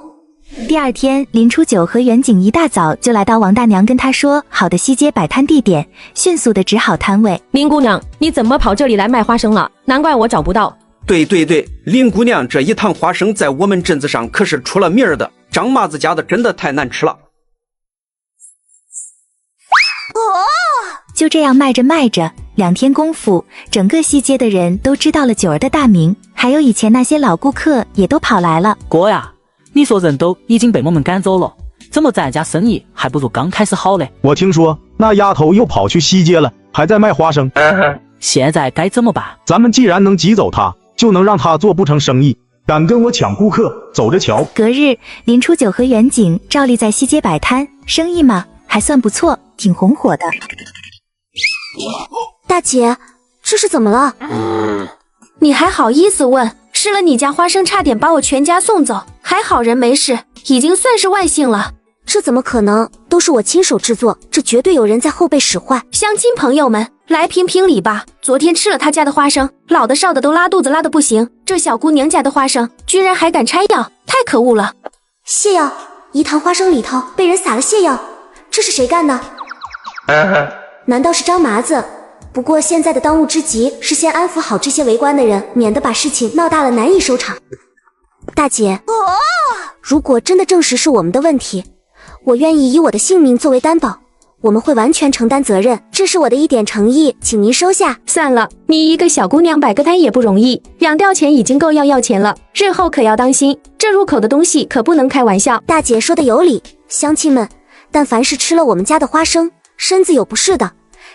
第二天，林初九和远景一大早就来到王大娘跟他说好的西街摆摊地点，迅速的指好摊位。林姑娘，你怎么跑这里来卖花生了？难怪我找不到。对，林姑娘这一趟花生在我们镇子上可是出了名儿的，张麻子家的真的太难吃了。就这样卖着卖着，2天功夫，整个西街的人都知道了九儿的大名，还有以前那些老顾客也都跑来了。哥呀，你说人都已经被我们赶走了，怎么咱家生意还不如刚开始好嘞？我听说那丫头又跑去西街了，还在卖花生。现在该怎么办？咱们既然能挤走她，就能让她做不成生意，敢跟我抢顾客，走着瞧。隔日，林初九和远景照例在西街摆摊，生意嘛还算不错，挺红火的。大姐，这是怎么了？你还好意思问？吃了你家花生，差点把我全家送走，还好人没事，已经算是万幸了。这怎么可能？都是我亲手制作，这绝对有人在后背使坏。乡亲朋友们，来评评理吧！昨天吃了他家的花生，老的少的都拉肚子拉得不行，这小姑娘家的花生居然还敢拆药，太可恶了！泻药，一坛花生里头被人撒了泻药，这是谁干的？难道是张麻子？不过现在的当务之急是先安抚好这些围观的人，免得把事情闹大了难以收场。大姐，如果真的证实是我们的问题，我愿意以我的性命作为担保，我们会完全承担责任，这是我的一点诚意，请您收下。算了，你一个小姑娘摆个摊也不容易，养掉钱已经够要钱了，日后可要当心，这入口的东西可不能开玩笑。大姐说的有理，乡亲们，但凡是吃了我们家的花生，身子有不适的，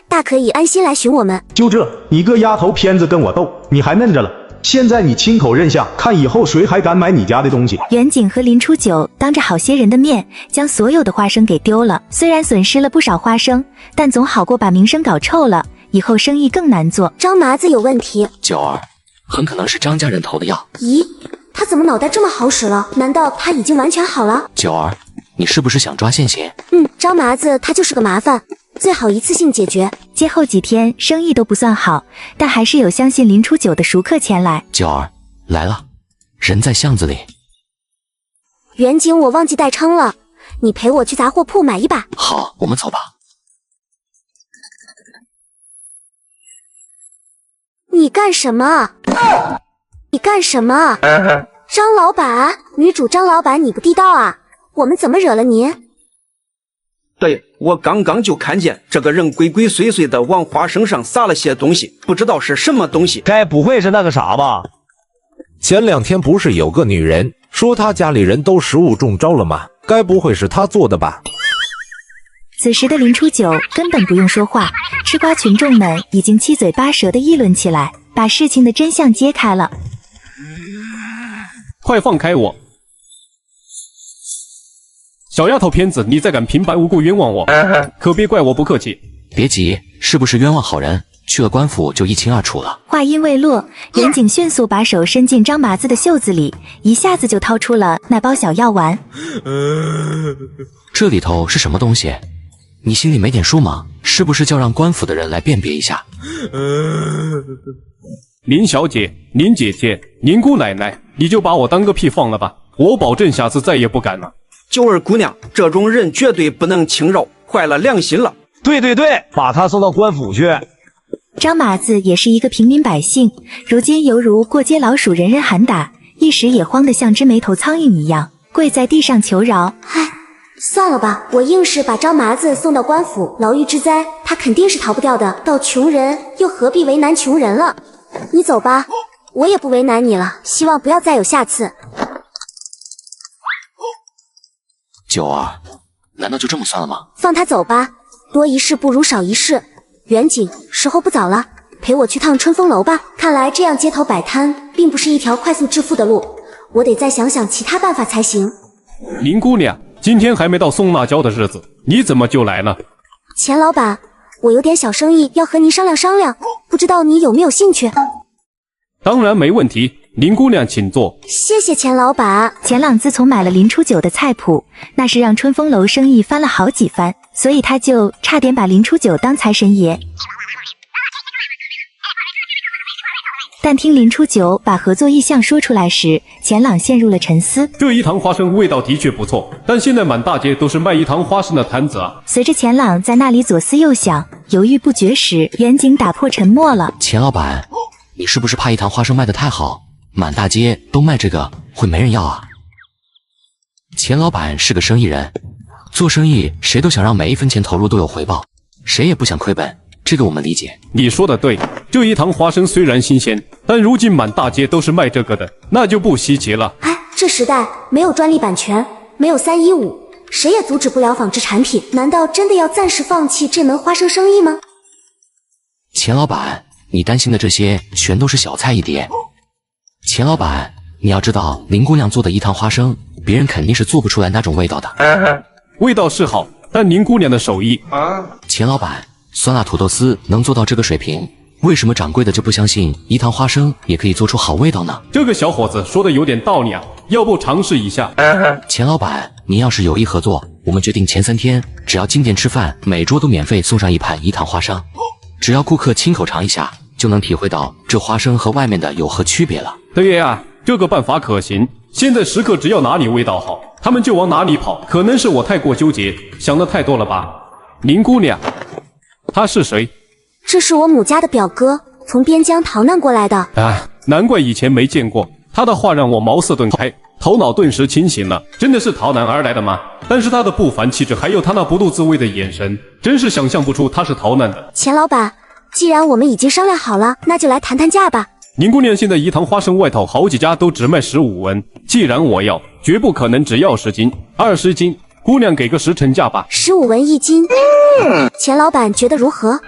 大可以安心来寻我们。就这，你个丫头片子跟我斗，你还嫩着了。现在你亲口认下，看以后谁还敢买你家的东西。远景和林初九当着好些人的面，将所有的花生给丢了。虽然损失了不少花生，但总好过把名声搞臭了，以后生意更难做。张麻子有问题。九儿，很可能是张家人投的药。咦，他怎么脑袋这么好使了？难道他已经完全好了？九儿，你是不是想抓现行？张麻子他就是个麻烦，最好一次性解决。接后几天生意都不算好，但还是有相信林初九的熟客前来。九儿来了，人在巷子里。远景，我忘记带称了，你陪我去杂货铺买一把。好，我们走吧。你干什么？你干什么？张老板，女主张老板，你不地道啊！我们怎么惹了您？对，我刚刚就看见这个人鬼鬼祟祟的往花生上撒了些东西，不知道是什么东西。该不会是那个啥吧？前2天不是有个女人说她家里人都食物中招了吗？该不会是她做的吧？此时的林初九根本不用说话，吃瓜群众们已经七嘴八舌地议论起来，把事情的真相揭开了。快放开我！小丫头片子，你再敢平白无故冤枉我，可别怪我不客气。别急，是不是冤枉好人？去了官府就一清二楚了。话音未落，远景迅速把手伸进张麻子的袖子里，一下子就掏出了那包小药丸。这里头是什么东西？你心里没点数吗？是不是叫让官府的人来辨别一下？林小姐、林姐姐、林姑奶奶，你就把我当个屁放了吧，我保证下次再也不敢了。九儿姑娘，这种人绝对不能轻饶，坏了良心了。对，把他送到官府去。张麻子也是一个平民百姓，如今犹如过街老鼠，人人喊打，一时也慌得像只没头苍蝇一样，跪在地上求饶。算了吧，我硬是把张麻子送到官府，牢狱之灾他肯定是逃不掉的。到穷人又何必为难穷人了？你走吧，我也不为难你了，希望不要再有下次。九儿，难道就这么算了吗？放他走吧，多一事不如少一事。远景，时候不早了，陪我去趟春风楼吧。看来这样街头摆摊并不是一条快速致富的路，我得再想想其他办法才行。林姑娘，今天还没到送辣椒的日子，你怎么就来了？钱老板，我有点小生意要和您商量商量，不知道你有没有兴趣？当然没问题，林姑娘请坐。谢谢钱老板。钱朗自从买了林初九的菜谱，那是让春风楼生意翻了好几番，所以他就差点把林初九当财神爷。但听林初九把合作意向说出来时，钱朗陷入了沉思。这一堂花生味道的确不错，但现在满大街都是卖一堂花生的摊子啊。随着钱朗在那里左思右想，犹豫不决时，远景打破沉默了。钱老板，你是不是怕一堂花生卖得太好，满大街都卖这个会没人要啊？钱老板是个生意人，做生意谁都想让每一分钱投入都有回报，谁也不想亏本，这个我们理解。你说的对，这一堂花生虽然新鲜，但如今满大街都是卖这个的，那就不稀奇了。哎，这时代没有专利版权，没有315，谁也阻止不了仿制产品，难道真的要暂时放弃这门花生生意吗？钱老板，你担心的这些全都是小菜一碟。钱老板，你要知道，林姑娘做的一堂花生，别人肯定是做不出来那种味道的。味道是好，但林姑娘的手艺……钱老板，酸辣土豆丝能做到这个水平，为什么掌柜的就不相信一堂花生也可以做出好味道呢？这个小伙子说的有点道理啊，要不尝试一下？钱老板，您要是有意合作，我们决定前3天，只要进店吃饭，每桌都免费送上一盘一堂花生。只要顾客亲口尝一下，就能体会到这花生和外面的有何区别了。对呀，这个办法可行。现在食客只要哪里味道好，他们就往哪里跑。可能是我太过纠结，想的太多了吧？林姑娘，他是谁？这是我母家的表哥，从边疆逃难过来的。哎，难怪以前没见过。他的话让我茅塞顿开，头脑顿时清醒了。真的是逃难而来的吗？但是他的不凡气质，还有他那不怒自威的眼神，真是想象不出他是逃难的。钱老板，既然我们已经商量好了，那就来谈谈价吧。林姑娘现在一堂花生外头好几家都只卖15文，既然我要，绝不可能只要10斤、20斤。姑娘给个10成价吧，15文1斤。钱老板觉得如何？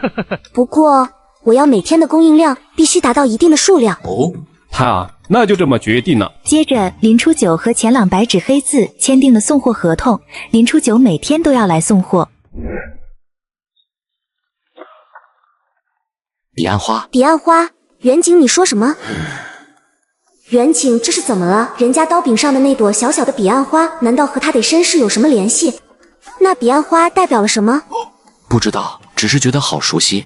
不过我要每天的供应量必须达到一定的数量。哦，那就这么决定了。接着，林初九和钱朗白纸黑字签订了送货合同，林初九每天都要来送货。彼岸花，彼岸花，远景，你说什么？远景，这是怎么了？人家刀柄上的那朵小小的彼岸花，难道和他得身世有什么联系？那彼岸花代表了什么？不知道，只是觉得好熟悉。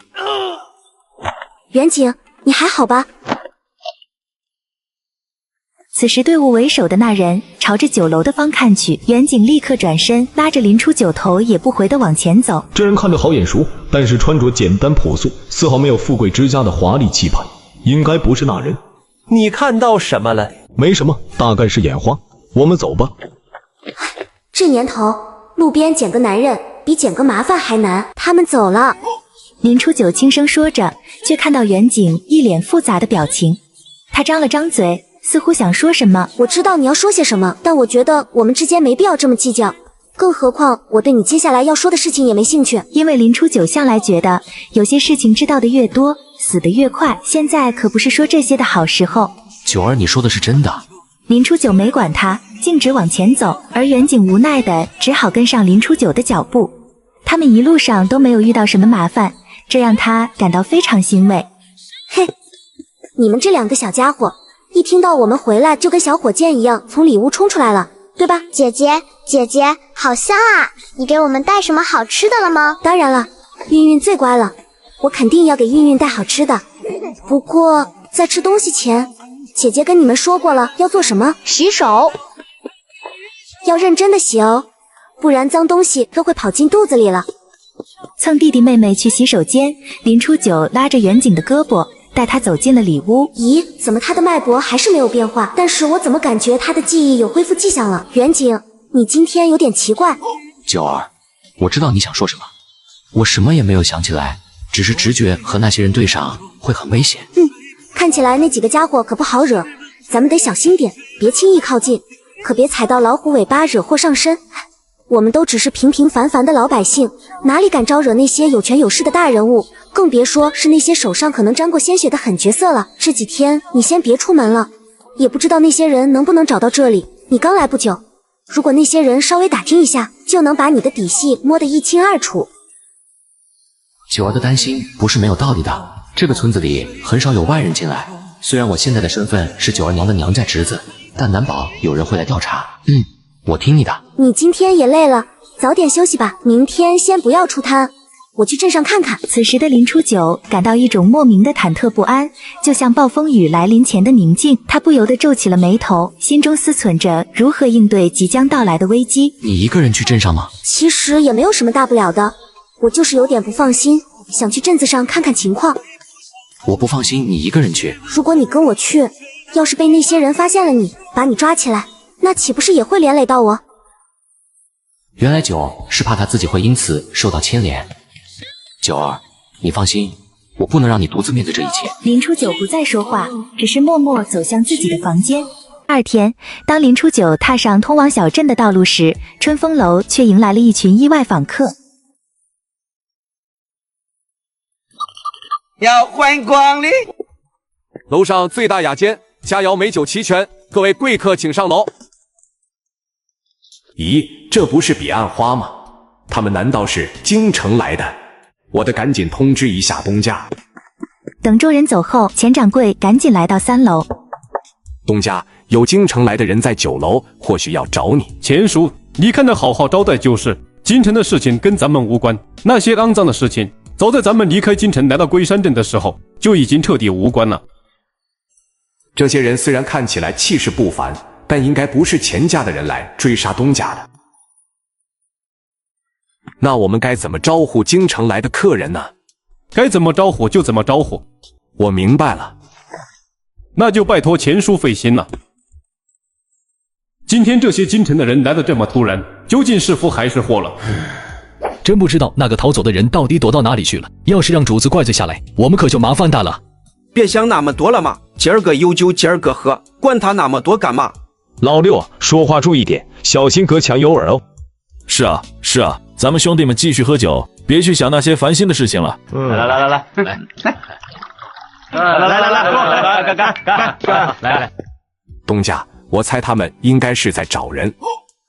远景，你还好吧？此时队伍为首的那人朝着酒楼的方看去，远景立刻转身，拉着林初九头也不回地往前走。这人看着好眼熟，但是穿着简单朴素，丝毫没有富贵之家的华丽气派，应该不是那人。你看到什么了？没什么，大概是眼花。我们走吧。这年头，路边捡个男人比捡个麻烦还难。他们走了。林初九轻声说着，却看到远景一脸复杂的表情。他张了张嘴，似乎想说什么。我知道你要说些什么，但我觉得我们之间没必要这么计较。更何况我对你接下来要说的事情也没兴趣。因为林初九向来觉得有些事情知道的越多，死得越快，现在可不是说这些的好时候。九儿，你说的是真的？林初九没管他，径直往前走，而远景无奈的只好跟上林初九的脚步。他们一路上都没有遇到什么麻烦，这让他感到非常欣慰。嘿，你们这2个小家伙，一听到我们回来就跟小火箭一样从里屋冲出来了，对吧？姐姐，好香啊！你给我们带什么好吃的了吗？当然了，韵韵最乖了，我肯定要给韵韵带好吃的。不过在吃东西前，姐姐跟你们说过了要做什么？洗手，要认真的洗哦，不然脏东西都会跑进肚子里了。蹭弟弟妹妹去洗手间，林初九拉着远景的胳膊，带他走进了里屋。咦，怎么他的脉搏还是没有变化？但是我怎么感觉他的记忆有恢复迹象了？远景，你今天有点奇怪。九儿，我知道你想说什么，我什么也没有想起来，只是直觉和那些人对上会很危险。看起来那几个家伙可不好惹，咱们得小心点，别轻易靠近，可别踩到老虎尾巴惹祸上身。我们都只是平平凡凡的老百姓，哪里敢招惹那些有权有势的大人物，更别说是那些手上可能沾过鲜血的狠角色了。这几天你先别出门了，也不知道那些人能不能找到这里。你刚来不久，如果那些人稍微打听一下，就能把你的底细摸得一清二楚。九儿的担心不是没有道理的，这个村子里很少有外人进来。虽然我现在的身份是九儿娘的娘家侄子，但难保有人会来调查。我听你的。你今天也累了，早点休息吧，明天先不要出摊，我去镇上看看。此时的林初九感到一种莫名的忐忑不安，就像暴风雨来临前的宁静。他不由得皱起了眉头，心中思忖着如何应对即将到来的危机。你一个人去镇上吗？其实也没有什么大不了的，我就是有点不放心，想去镇子上看看情况。我不放心你一个人去。如果你跟我去，要是被那些人发现了你，把你抓起来，那岂不是也会连累到我？原来九是怕他自己会因此受到牵连。九儿，你放心，我不能让你独自面对这一切。林初九不再说话，只是默默走向自己的房间。2天，当林初九踏上通往小镇的道路时，春风楼却迎来了一群意外访客。要欢迎光临！楼上最大雅间，佳肴美酒齐全，各位贵客请上楼。咦，这不是彼岸花吗？他们难道是京城来的？我得赶紧通知一下东家。等众人走后，钱掌柜赶紧来到3楼。东家，有京城来的人在9楼，或许要找你。钱叔，你看得好好招待就是。京城的事情跟咱们无关，那些肮脏的事情，早在咱们离开京城来到龟山镇的时候，就已经彻底无关了。这些人虽然看起来气势不凡，但应该不是钱家的人来追杀东家的。那我们该怎么招呼京城来的客人呢？该怎么招呼就怎么招呼。我明白了。那就拜托钱叔费心了。今天这些京城的人来得这么突然，究竟是福还是祸了？真不知道那个逃走的人到底躲到哪里去了。要是让主子怪罪下来，我们可就麻烦大了。别想那么多了嘛，今儿个有酒今儿个喝，管他那么多干嘛？老六，说话注意点，小心隔墙有耳哦。是啊，是啊，咱们兄弟们继续喝酒，别去想那些烦心的事情了。来，干！东家，我猜他们应该是在找人，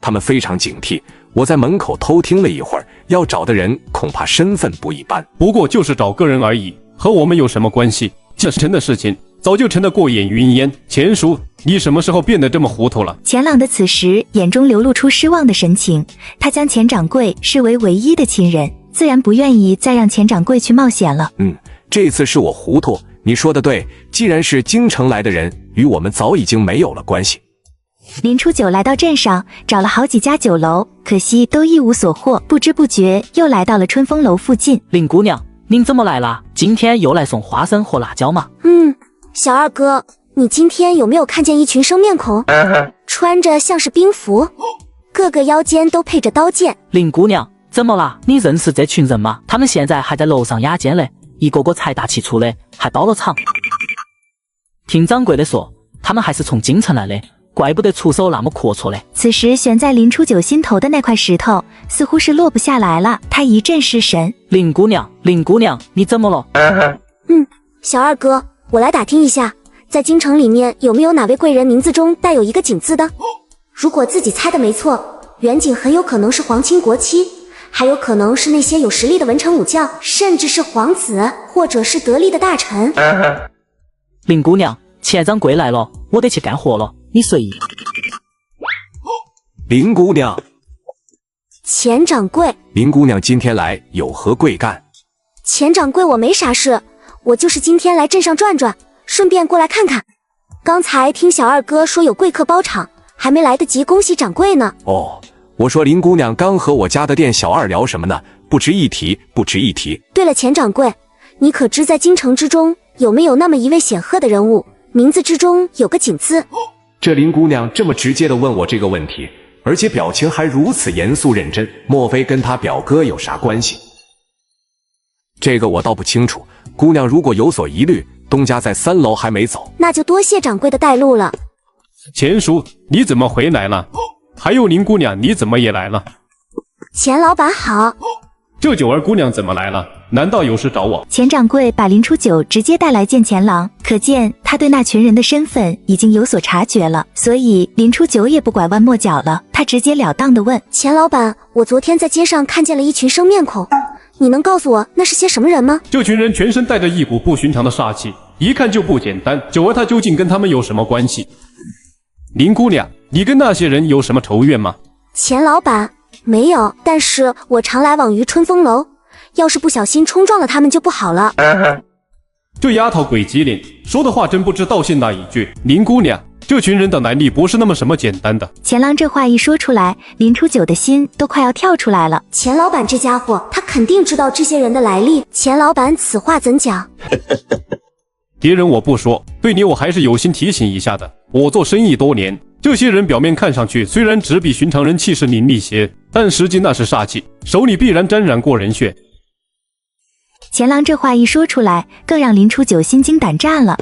他们非常警惕。我在门口偷听了一会儿，要找的人恐怕身份不一般。不过就是找个人而已，和我们有什么关系？这成的事情早就成得过眼云烟。钱叔，你什么时候变得这么糊涂了？钱朗的此时眼中流露出失望的神情，他将钱掌柜视为唯一的亲人，自然不愿意再让钱掌柜去冒险了。这次是我糊涂，你说的对，既然是京城来的人，与我们早已经没有了关系。林初九来到镇上，找了好几家酒楼，可惜都一无所获，不知不觉又来到了春风楼附近。林姑娘，您怎么来了？今天又来送花生和辣椒吗？小二哥，你今天有没有看见一群生面孔？穿着像是兵符，个个腰间都配着刀剑。林姑娘，怎么了？你认识这群人吗？他们现在还在楼上雅间嘞，一个个财大气粗的，还包了场。听掌柜的说，他们还是从京城来的，怪不得出手那么阔绰嘞。此时悬在林初九心头的那块石头似乎是落不下来了，他一阵失神。林姑娘，你怎么了？小二哥，我来打听一下，在京城里面有没有哪位贵人名字中带有一个景字的？如果自己猜的没错，远景很有可能是皇亲国戚，还有可能是那些有实力的文臣武将，甚至是皇子，或者是得力的大臣。林姑娘，钱掌柜来了，我得去干活了，你随意。林姑娘，钱掌柜，林姑娘今天来有何贵干？钱掌柜，我没啥事，我就是今天来镇上转转，顺便过来看看。刚才听小二哥说有贵客包场，还没来得及恭喜掌柜呢。我说林姑娘刚和我家的店小二聊什么呢？不值一提，不值一提。对了，钱掌柜，你可知在京城之中有没有那么一位显赫的人物，名字之中有个景字？这林姑娘这么直接的问我这个问题，而且表情还如此严肃认真，莫非跟她表哥有啥关系？这个我倒不清楚。姑娘如果有所疑虑，东家在3楼还没走，那就多谢掌柜的带路了。钱叔，你怎么回来了？还有林姑娘，你怎么也来了？钱老板好。这九儿姑娘怎么来了？难道有事找我？钱掌柜把林初九直接带来见钱郎，可见他对那群人的身份已经有所察觉了，所以林初九也不拐弯抹角了，他直截了当地问：钱老板，我昨天在街上看见了一群生面孔，你能告诉我那是些什么人吗？这群人全身带着一股不寻常的煞气，一看就不简单。九儿她究竟跟他们有什么关系？林姑娘，你跟那些人有什么仇怨吗？钱老板，没有，但是我常来往于春风楼，要是不小心冲撞了他们就不好了。这丫头鬼机灵，说的话真不知道信哪一句。林姑娘，这群人的来历不是那么什么简单的。钱郎这话一说出来，林初九的心都快要跳出来了。钱老板这家伙，他肯定知道这些人的来历。钱老板此话怎讲？别人我不说，对你我还是有心提醒一下的。我做生意多年，这些人表面看上去虽然只比寻常人气势凌厉些，但实际那是煞气，手里必然沾染过人血。钱郎这话一说出来，更让林初九心惊胆战了。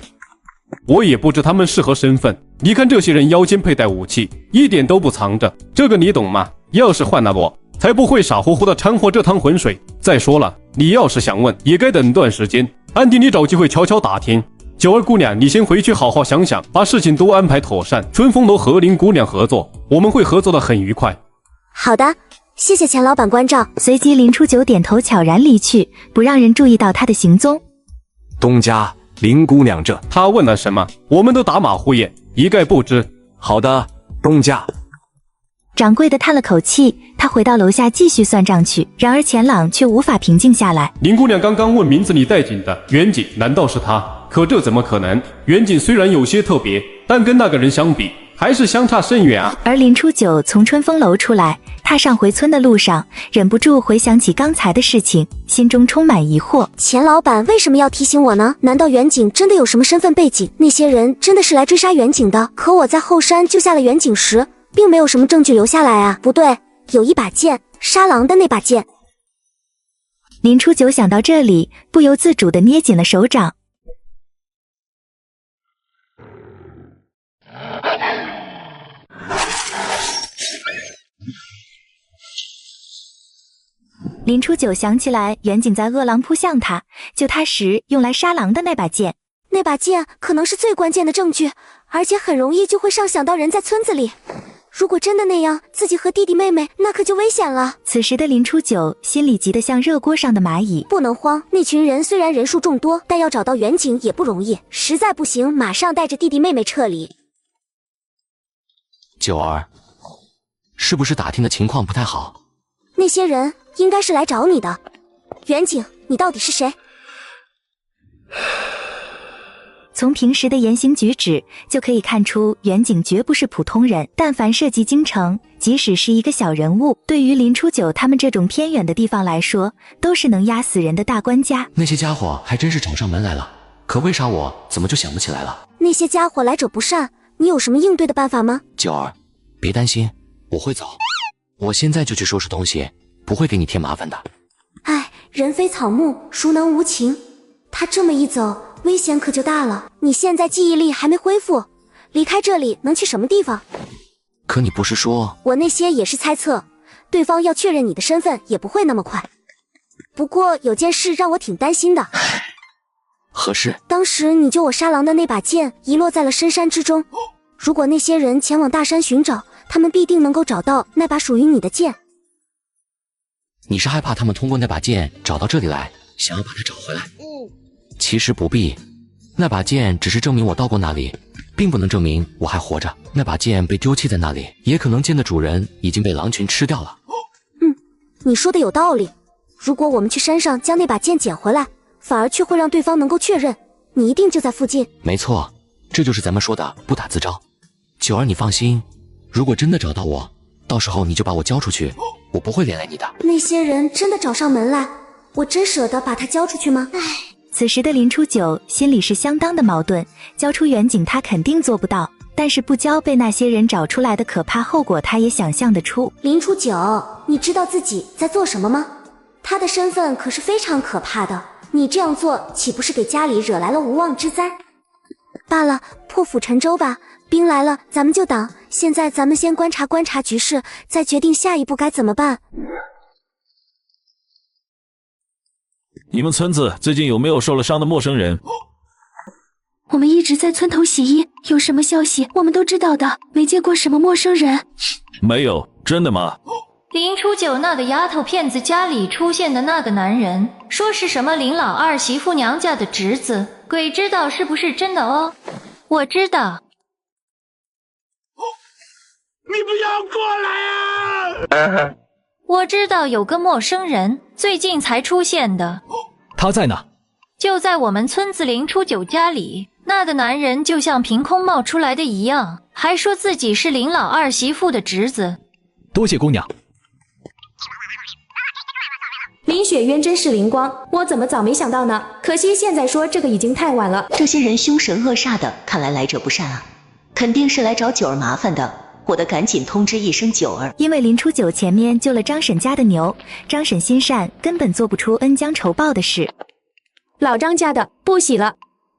我也不知他们是何身份，你看这些人腰间佩戴武器，一点都不藏着，这个你懂吗？要是换了我，才不会傻乎乎的掺和这趟浑水。再说了，你要是想问，也该等段时间，安迪你找机会悄悄打听。九儿姑娘，你先回去好好想想，把事情都安排妥善。春风楼和林姑娘合作，我们会合作的很愉快。好的，谢谢钱老板关照。随即林初九点头悄然离去，不让人注意到他的行踪。东家，林姑娘这……他问了什么？我们都打马虎眼，一概不知。好的，东家。掌柜的叹了口气，他回到楼下继续算账去。然而钱朗却无法平静下来。林姑娘刚刚问名字里带景的远景，难道是她？可这怎么可能？远景虽然有些特别，但跟那个人相比，还是相差甚远啊。而林初九从春风楼出来，踏上回村的路上，忍不住回想起刚才的事情，心中充满疑惑。钱老板为什么要提醒我呢？难道远景真的有什么身份背景？那些人真的是来追杀远景的？可我在后山救下了远景时，并没有什么证据留下来啊。不对，有一把剑，杀狼的那把剑。林初九想到这里，不由自主地捏紧了手掌。林初九想起来远景在饿狼扑向他，救他时用来杀狼的那把剑。那把剑可能是最关键的证据，而且很容易就会上想到人在村子里。如果真的那样，自己和弟弟妹妹那可就危险了。此时的林初九心里急得像热锅上的蚂蚁。不能慌，那群人虽然人数众多，但要找到远景也不容易，实在不行马上带着弟弟妹妹撤离。九儿，是不是打听的情况不太好？那些人应该是来找你的。远景，你到底是谁？从平时的言行举止就可以看出，远景绝不是普通人。但凡涉及京城，即使是一个小人物，对于林初九他们这种偏远的地方来说，都是能压死人的大官家。那些家伙还真是找上门来了，可为啥我怎么就想不起来了？那些家伙来者不善，你有什么应对的办法吗？九儿，别担心，我会走。我现在就去收拾东西，不会给你添麻烦的。唉，人非草木，孰能无情？他这么一走，危险可就大了。你现在记忆力还没恢复，离开这里能去什么地方？可你不是说……我那些也是猜测，对方要确认你的身份也不会那么快。不过有件事让我挺担心的。何事？当时你救我杀狼的那把剑遗落在了深山之中，如果那些人前往大山寻找，他们必定能够找到那把属于你的剑。你是害怕他们通过那把剑找到这里来，想要把它找回来？其实不必，那把剑只是证明我到过那里，并不能证明我还活着。那把剑被丢弃在那里，也可能剑的主人已经被狼群吃掉了。你说的有道理。如果我们去山上将那把剑捡回来，反而却会让对方能够确认你一定就在附近。没错，这就是咱们说的不打自招。九儿，你放心，如果真的找到我，到时候你就把我交出去，我不会连累你的。那些人真的找上门来，我真舍得把他交出去吗？唉。此时的林初九心里是相当的矛盾，交出远景他肯定做不到，但是不交被那些人找出来的可怕后果他也想象得出。林初九，你知道自己在做什么吗？他的身份可是非常可怕的，你这样做岂不是给家里惹来了无妄之灾？罢了，破釜沉舟吧，兵来了咱们就挡，现在咱们先观察观察局势，再决定下一步该怎么办。你们村子最近有没有受了伤的陌生人？我们一直在村头洗衣，有什么消息我们都知道的，没见过什么陌生人。没有，真的吗？林初九那个丫头片子家里出现的那个男人，说是什么林老二媳妇娘家的侄子，鬼知道是不是真的哦。我知道。你不要过来啊！我知道有个陌生人，最近才出现的。他在哪？就在我们村子林初九家里。那个男人就像凭空冒出来的一样，还说自己是林老二媳妇的侄子。多谢姑娘。林雪渊真是灵光，我怎么早没想到呢？可惜现在说这个已经太晚了。这些人凶神恶煞的，看来来者不善啊，肯定是来找九儿麻烦的。我得赶紧通知一声九儿。因为林初九前面救了张婶家的牛，张婶心善，根本做不出恩将仇报的事。老张家的，不洗了。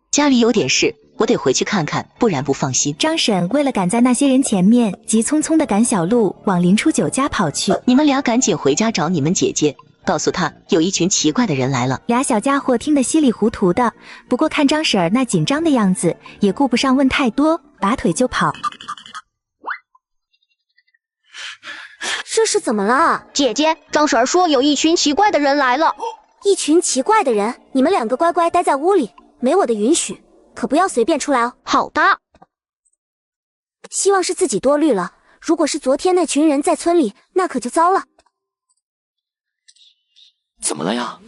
家里有点事，我得回去看看，不然不放心。张婶为了赶在那些人前面，急匆匆地赶小路往林初九家跑去。你们俩赶紧回家找你们姐姐，告诉她有一群奇怪的人来了。俩小家伙听得稀里糊涂的，不过看张婶儿那紧张的样子，也顾不上问太多，拔腿就跑。这是怎么了？姐姐，张婶儿说有一群奇怪的人来了。一群奇怪的人，你们两个乖乖待在屋里，没我的允许，可不要随便出来哦。好的。希望是自己多虑了，如果是昨天那群人在村里，那可就糟了。怎么了呀？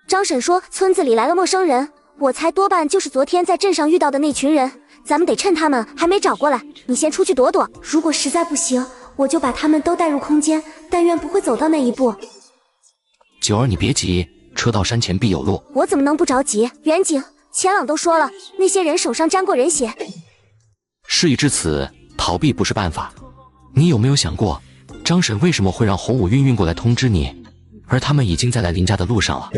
张婶说村子里来了陌生人，我猜多半就是昨天在镇上遇到的那群人，咱们得趁他们还没找过来，你先出去躲躲，如果实在不行，我就把他们都带入空间，但愿不会走到那一步。九儿，你别急，车到山前必有路。我怎么能不着急？远景、钱朗都说了，那些人手上沾过人血。事已至此，逃避不是办法。你有没有想过，张婶为什么会让洪武运过来通知你，而他们已经在来林家的路上了？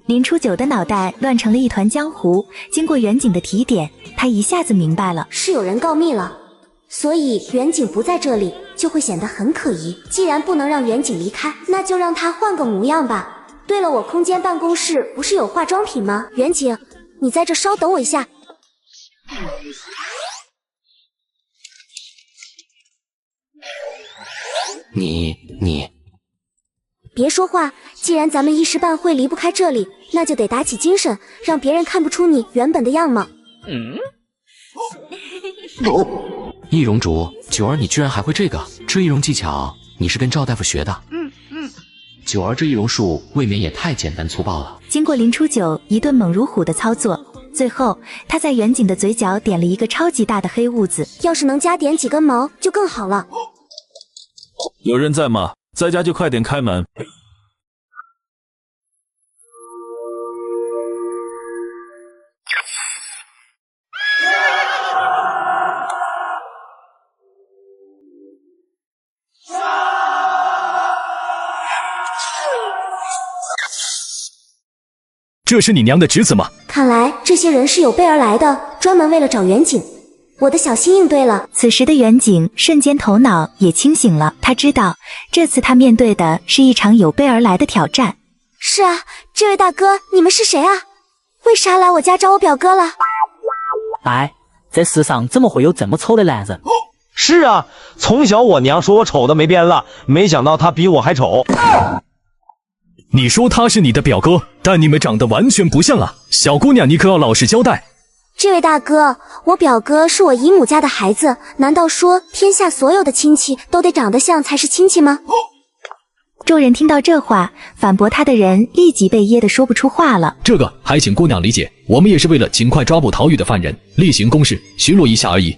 林初九的脑袋乱成了一团浆糊，经过远景的提点，他一下子明白了，是有人告密了。所以远景不在这里，就会显得很可疑。既然不能让远景离开，那就让他换个模样吧。对了，我空间办公室不是有化妆品吗？远景，你在这稍等我一下。你别说话，既然咱们一时半会离不开这里，那就得打起精神，让别人看不出你原本的样貌。易容竹，九儿，你居然还会这个？这易容技巧，你是跟赵大夫学的？九儿，这易容术未免也太简单粗暴了。经过林初九一顿猛如虎的操作，最后他在远景的嘴角点了一个超级大的黑痦子。要是能加点几根毛就更好了。有人在吗？在家就快点开门。这是你娘的侄子吗？看来这些人是有备而来的，专门为了找远景。我的小心应对了。此时的远景瞬间头脑也清醒了，他知道这次他面对的是一场有备而来的挑战。是啊，这位大哥，你们是谁啊？为啥来我家找我表哥了？哎，这世上怎么会有这么丑的男人？是啊，从小我娘说我丑的没边了，没想到他比我还丑。你说他是你的表哥，但你们长得完全不像啊！小姑娘，你可要老实交代。这位大哥，我表哥是我姨母家的孩子，难道说天下所有的亲戚都得长得像才是亲戚吗？众人听到这话，反驳他的人立即被噎得说不出话了。这个还请姑娘理解，我们也是为了尽快抓捕逃狱的犯人，例行公事，巡逻一下而已。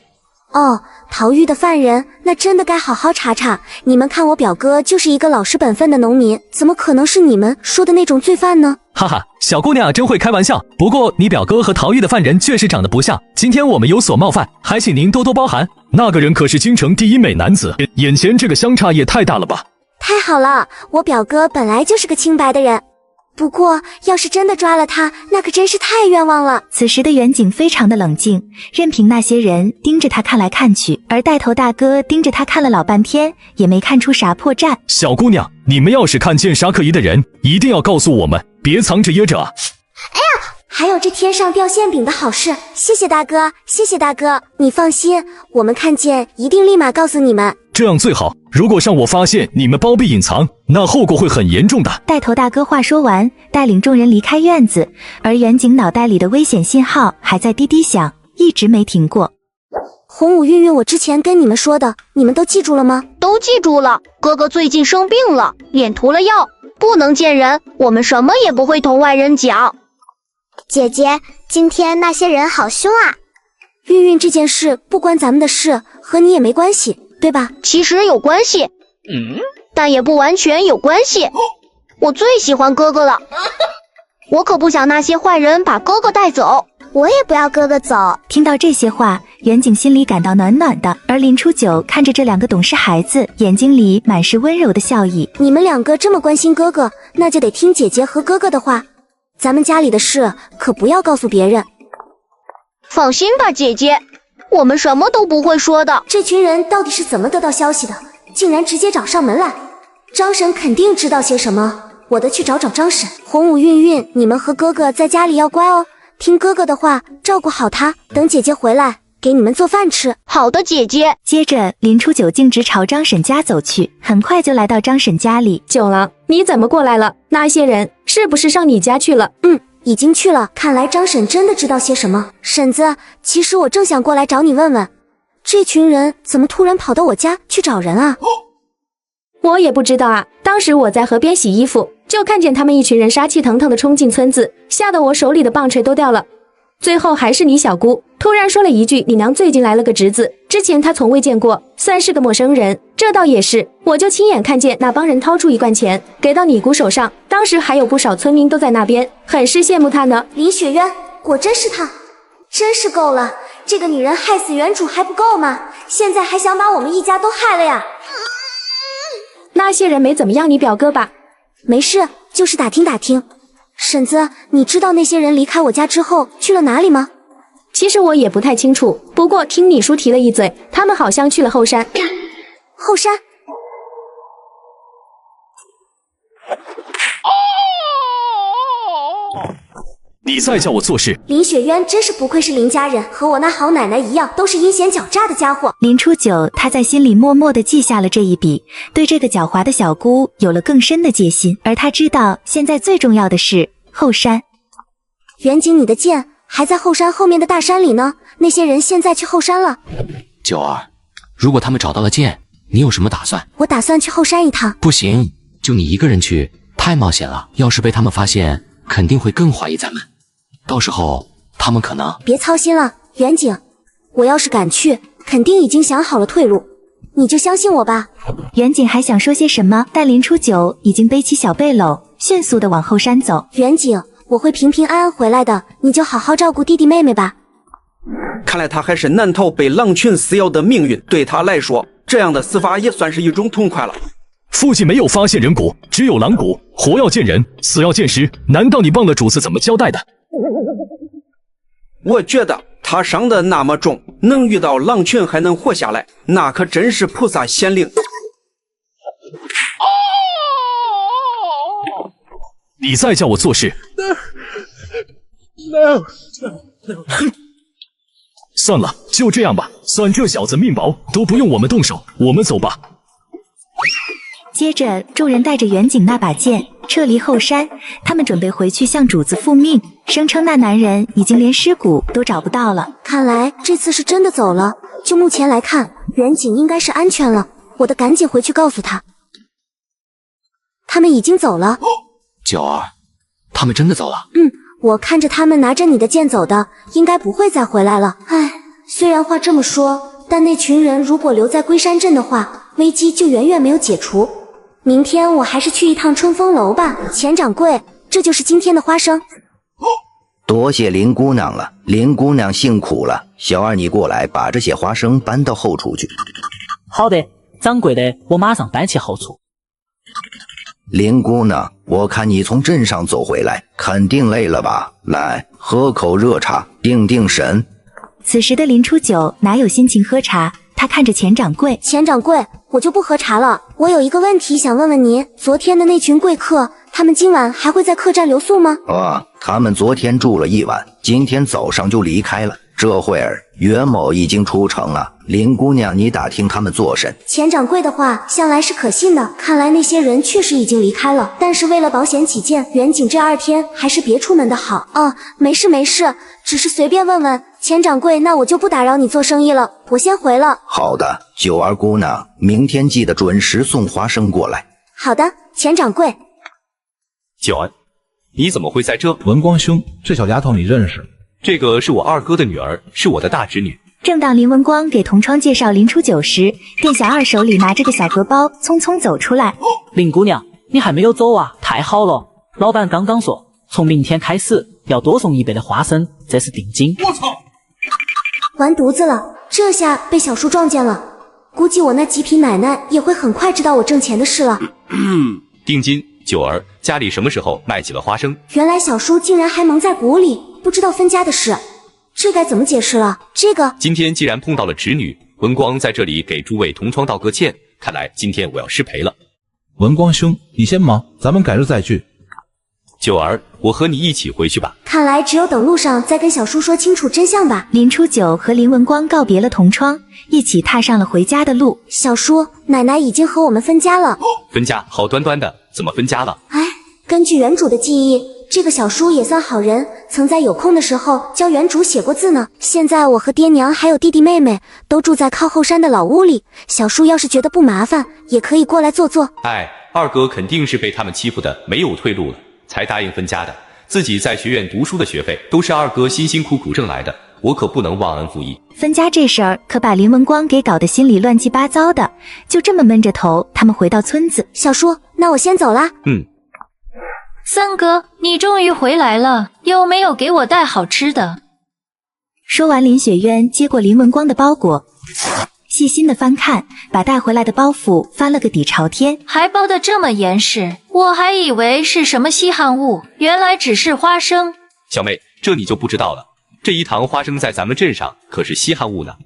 哦，逃狱的犯人，那真的该好好查查。你们看我表哥就是一个老实本分的农民，怎么可能是你们说的那种罪犯呢？哈哈，小姑娘真会开玩笑。不过你表哥和逃狱的犯人确实长得不像，今天我们有所冒犯，还请您多多包涵。那个人可是京城第一美男子，眼前这个相差也太大了吧？太好了，我表哥本来就是个清白的人。不过要是真的抓了他，那可真是太冤枉了。此时的远景非常的冷静，任凭那些人盯着他看来看去，而带头大哥盯着他看了老半天，也没看出啥破绽。小姑娘，你们要是看见啥可疑的人，一定要告诉我们，别藏着掖着啊！哎呀，还有这天上掉馅饼的好事，谢谢大哥，谢谢大哥。你放心，我们看见一定立马告诉你们。这样最好，如果让我发现你们包庇隐藏，那后果会很严重的。带头大哥话说完，带领众人离开院子，而远景脑袋里的危险信号还在滴滴响，一直没停过。红舞韵韵，我之前跟你们说的，你们都记住了吗？都记住了。哥哥最近生病了，脸涂了药，不能见人，我们什么也不会同外人讲。姐姐，今天那些人好凶啊！韵韵，这件事不关咱们的事，和你也没关系，对吧？其实有关系，但也不完全有关系。我最喜欢哥哥了，我可不想那些坏人把哥哥带走。我也不要哥哥走。听到这些话，远景心里感到暖暖的，而林初九看着这两个懂事孩子，眼睛里满是温柔的笑意。你们两个这么关心哥哥，那就得听姐姐和哥哥的话。咱们家里的事可不要告诉别人。放心吧，姐姐，我们什么都不会说的。这群人到底是怎么得到消息的？竟然直接找上门来。张婶肯定知道些什么，我得去找找张婶。红舞韵韵，你们和哥哥在家里要乖哦，听哥哥的话，照顾好他。等姐姐回来，给你们做饭吃。好的，姐姐。接着林初九径直朝张婶家走去，很快就来到张婶家里。九郎，你怎么过来了？那些人是不是上你家去了？已经去了。看来张婶真的知道些什么。婶子，其实我正想过来找你问问，这群人怎么突然跑到我家去找人啊？我也不知道啊，当时我在河边洗衣服，就看见他们一群人杀气腾腾的冲进村子，吓得我手里的棒槌都掉了。最后还是你小姑突然说了一句，你娘最近来了个侄子，之前她从未见过，算是个陌生人。这倒也是，我就亲眼看见那帮人掏出1罐钱给到你姑手上，当时还有不少村民都在那边，很是羡慕她呢。林雪渊，果真是她，真是够了，这个女人害死原主还不够吗？现在还想把我们一家都害了呀！那些人没怎么样你表哥吧？没事，就是打听打听。婶子，你知道那些人离开我家之后去了哪里吗？其实我也不太清楚，不过听你叔提了一嘴，他们好像去了后山。后山？你再叫我做事！林雪渊真是不愧是林家人，和我那好奶奶一样，都是阴险狡诈的家伙。林初九他在心里默默地记下了这一笔，对这个狡猾的小姑有了更深的戒心。而他知道现在最重要的是后山。远景，你的剑还在后山后面的大山里呢，那些人现在去后山了。九儿，如果他们找到了剑，你有什么打算？我打算去后山一趟。不行，就你一个人去，太冒险了。要是被他们发现，肯定会更怀疑咱们。到时候他们可能……别操心了，远景，我要是敢去，肯定已经想好了退路，你就相信我吧。远景还想说些什么，但林初九已经背起小背篓，迅速地往后山走。远景，我会平平安安回来的，你就好好照顾弟弟妹妹吧。看来他还是难逃被狼群撕咬的命运，对他来说，这样的死法也算是一种痛快了。附近没有发现人骨，只有狼骨，活要见人，死要见尸，难道你忘了主子怎么交代的？我觉得他伤得那么重，能遇到狼群还能活下来，那可真是菩萨显灵。你再叫我做事，算了，就这样吧。算这小子命薄，都不用我们动手，我们走吧。接着，众人带着远景那把剑撤离后山，他们准备回去向主子复命，声称那男人已经连尸骨都找不到了。看来这次是真的走了。就目前来看，远景应该是安全了，我得赶紧回去告诉他，他们已经走了。九儿，他们真的走了？我看着他们拿着你的剑走的，应该不会再回来了。唉，虽然话这么说，但那群人如果留在龟山镇的话，危机就远远没有解除。明天我还是去一趟春风楼吧。钱掌柜，这就是今天的花生。多谢林姑娘了，林姑娘辛苦了。小二，你过来把这些花生搬到后厨去。好的，掌柜的，我马上搬去后厨。林姑娘，我看你从镇上走回来，肯定累了吧？来，喝口热茶，定定神。此时的林初九哪有心情喝茶？他看着钱掌柜，钱掌柜，我就不喝茶了。我有一个问题想问问您，昨天的那群贵客，他们今晚还会在客栈留宿吗？他们昨天住了一晚，今天早上就离开了。这会儿袁某已经出城了。林姑娘，你打听他们作甚？钱掌柜的话向来是可信的，看来那些人确实已经离开了。但是为了保险起见，袁景这2天还是别出门的好。没事没事，只是随便问问。钱掌柜，那我就不打扰你做生意了，我先回了。好的，九儿姑娘，明天记得准时送花生过来。好的，钱掌柜。九儿，你怎么会在这？文光兄，这小丫头你认识？这个是我二哥的女儿，是我的大侄女。正当林文光给同窗介绍林初九时，店小二手里拿着个小荷包，匆匆走出来。林姑娘，你还没有走啊？太好了，老板刚刚说，从明天开始要多送1倍的花生，这是定金。我操！完犊子了，这下被小叔撞见了。估计我那极品奶奶也会很快知道我挣钱的事了。定金，九儿，家里什么时候卖起了花生？原来小叔竟然还蒙在鼓里，不知道分家的事，这该怎么解释了？这个今天既然碰到了侄女，文光在这里给诸位同窗道个歉，看来今天我要失陪了。文光兄，你先忙，咱们改日再聚。九儿，我和你一起回去吧。看来只有等路上再跟小叔说清楚真相吧。林初九和林文光告别了同窗，一起踏上了回家的路。小叔，奶奶已经和我们分家了。分家？好端端的，怎么分家了？根据原主的记忆，这个小叔也算好人，曾在有空的时候教原主写过字呢。现在我和爹娘还有弟弟妹妹都住在靠后山的老屋里，小叔要是觉得不麻烦，也可以过来坐坐。二哥肯定是被他们欺负的没有退路了，才答应分家的。自己在学院读书的学费都是二哥辛辛苦苦挣来的，我可不能忘恩负义。分家这事儿可把林文光给搞得心里乱七八糟的，就这么闷着头，他们回到村子。小叔，那我先走啦。三哥，你终于回来了，有没有给我带好吃的？说完，林雪渊接过林文光的包裹，细心的翻看，把带回来的包袱翻了个底朝天。还包得这么严实，我还以为是什么稀罕物，原来只是花生。小妹，这你就不知道了，这一堂花生在咱们镇上可是稀罕物呢。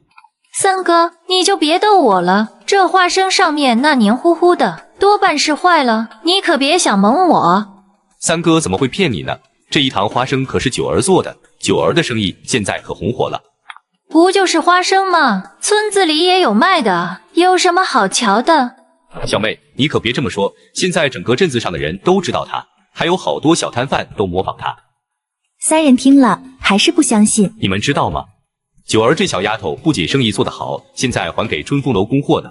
三哥，你就别逗我了，这花生上面那黏糊糊的，多半是坏了，你可别想蒙我。三哥怎么会骗你呢？这一堂花生可是九儿做的，九儿的生意现在可红火了。不就是花生吗？村子里也有卖的，有什么好瞧的？小妹，你可别这么说，现在整个镇子上的人都知道他，还有好多小摊贩都模仿他。三人听了还是不相信。你们知道吗？九儿这小丫头不仅生意做得好，现在还给春风楼供货呢。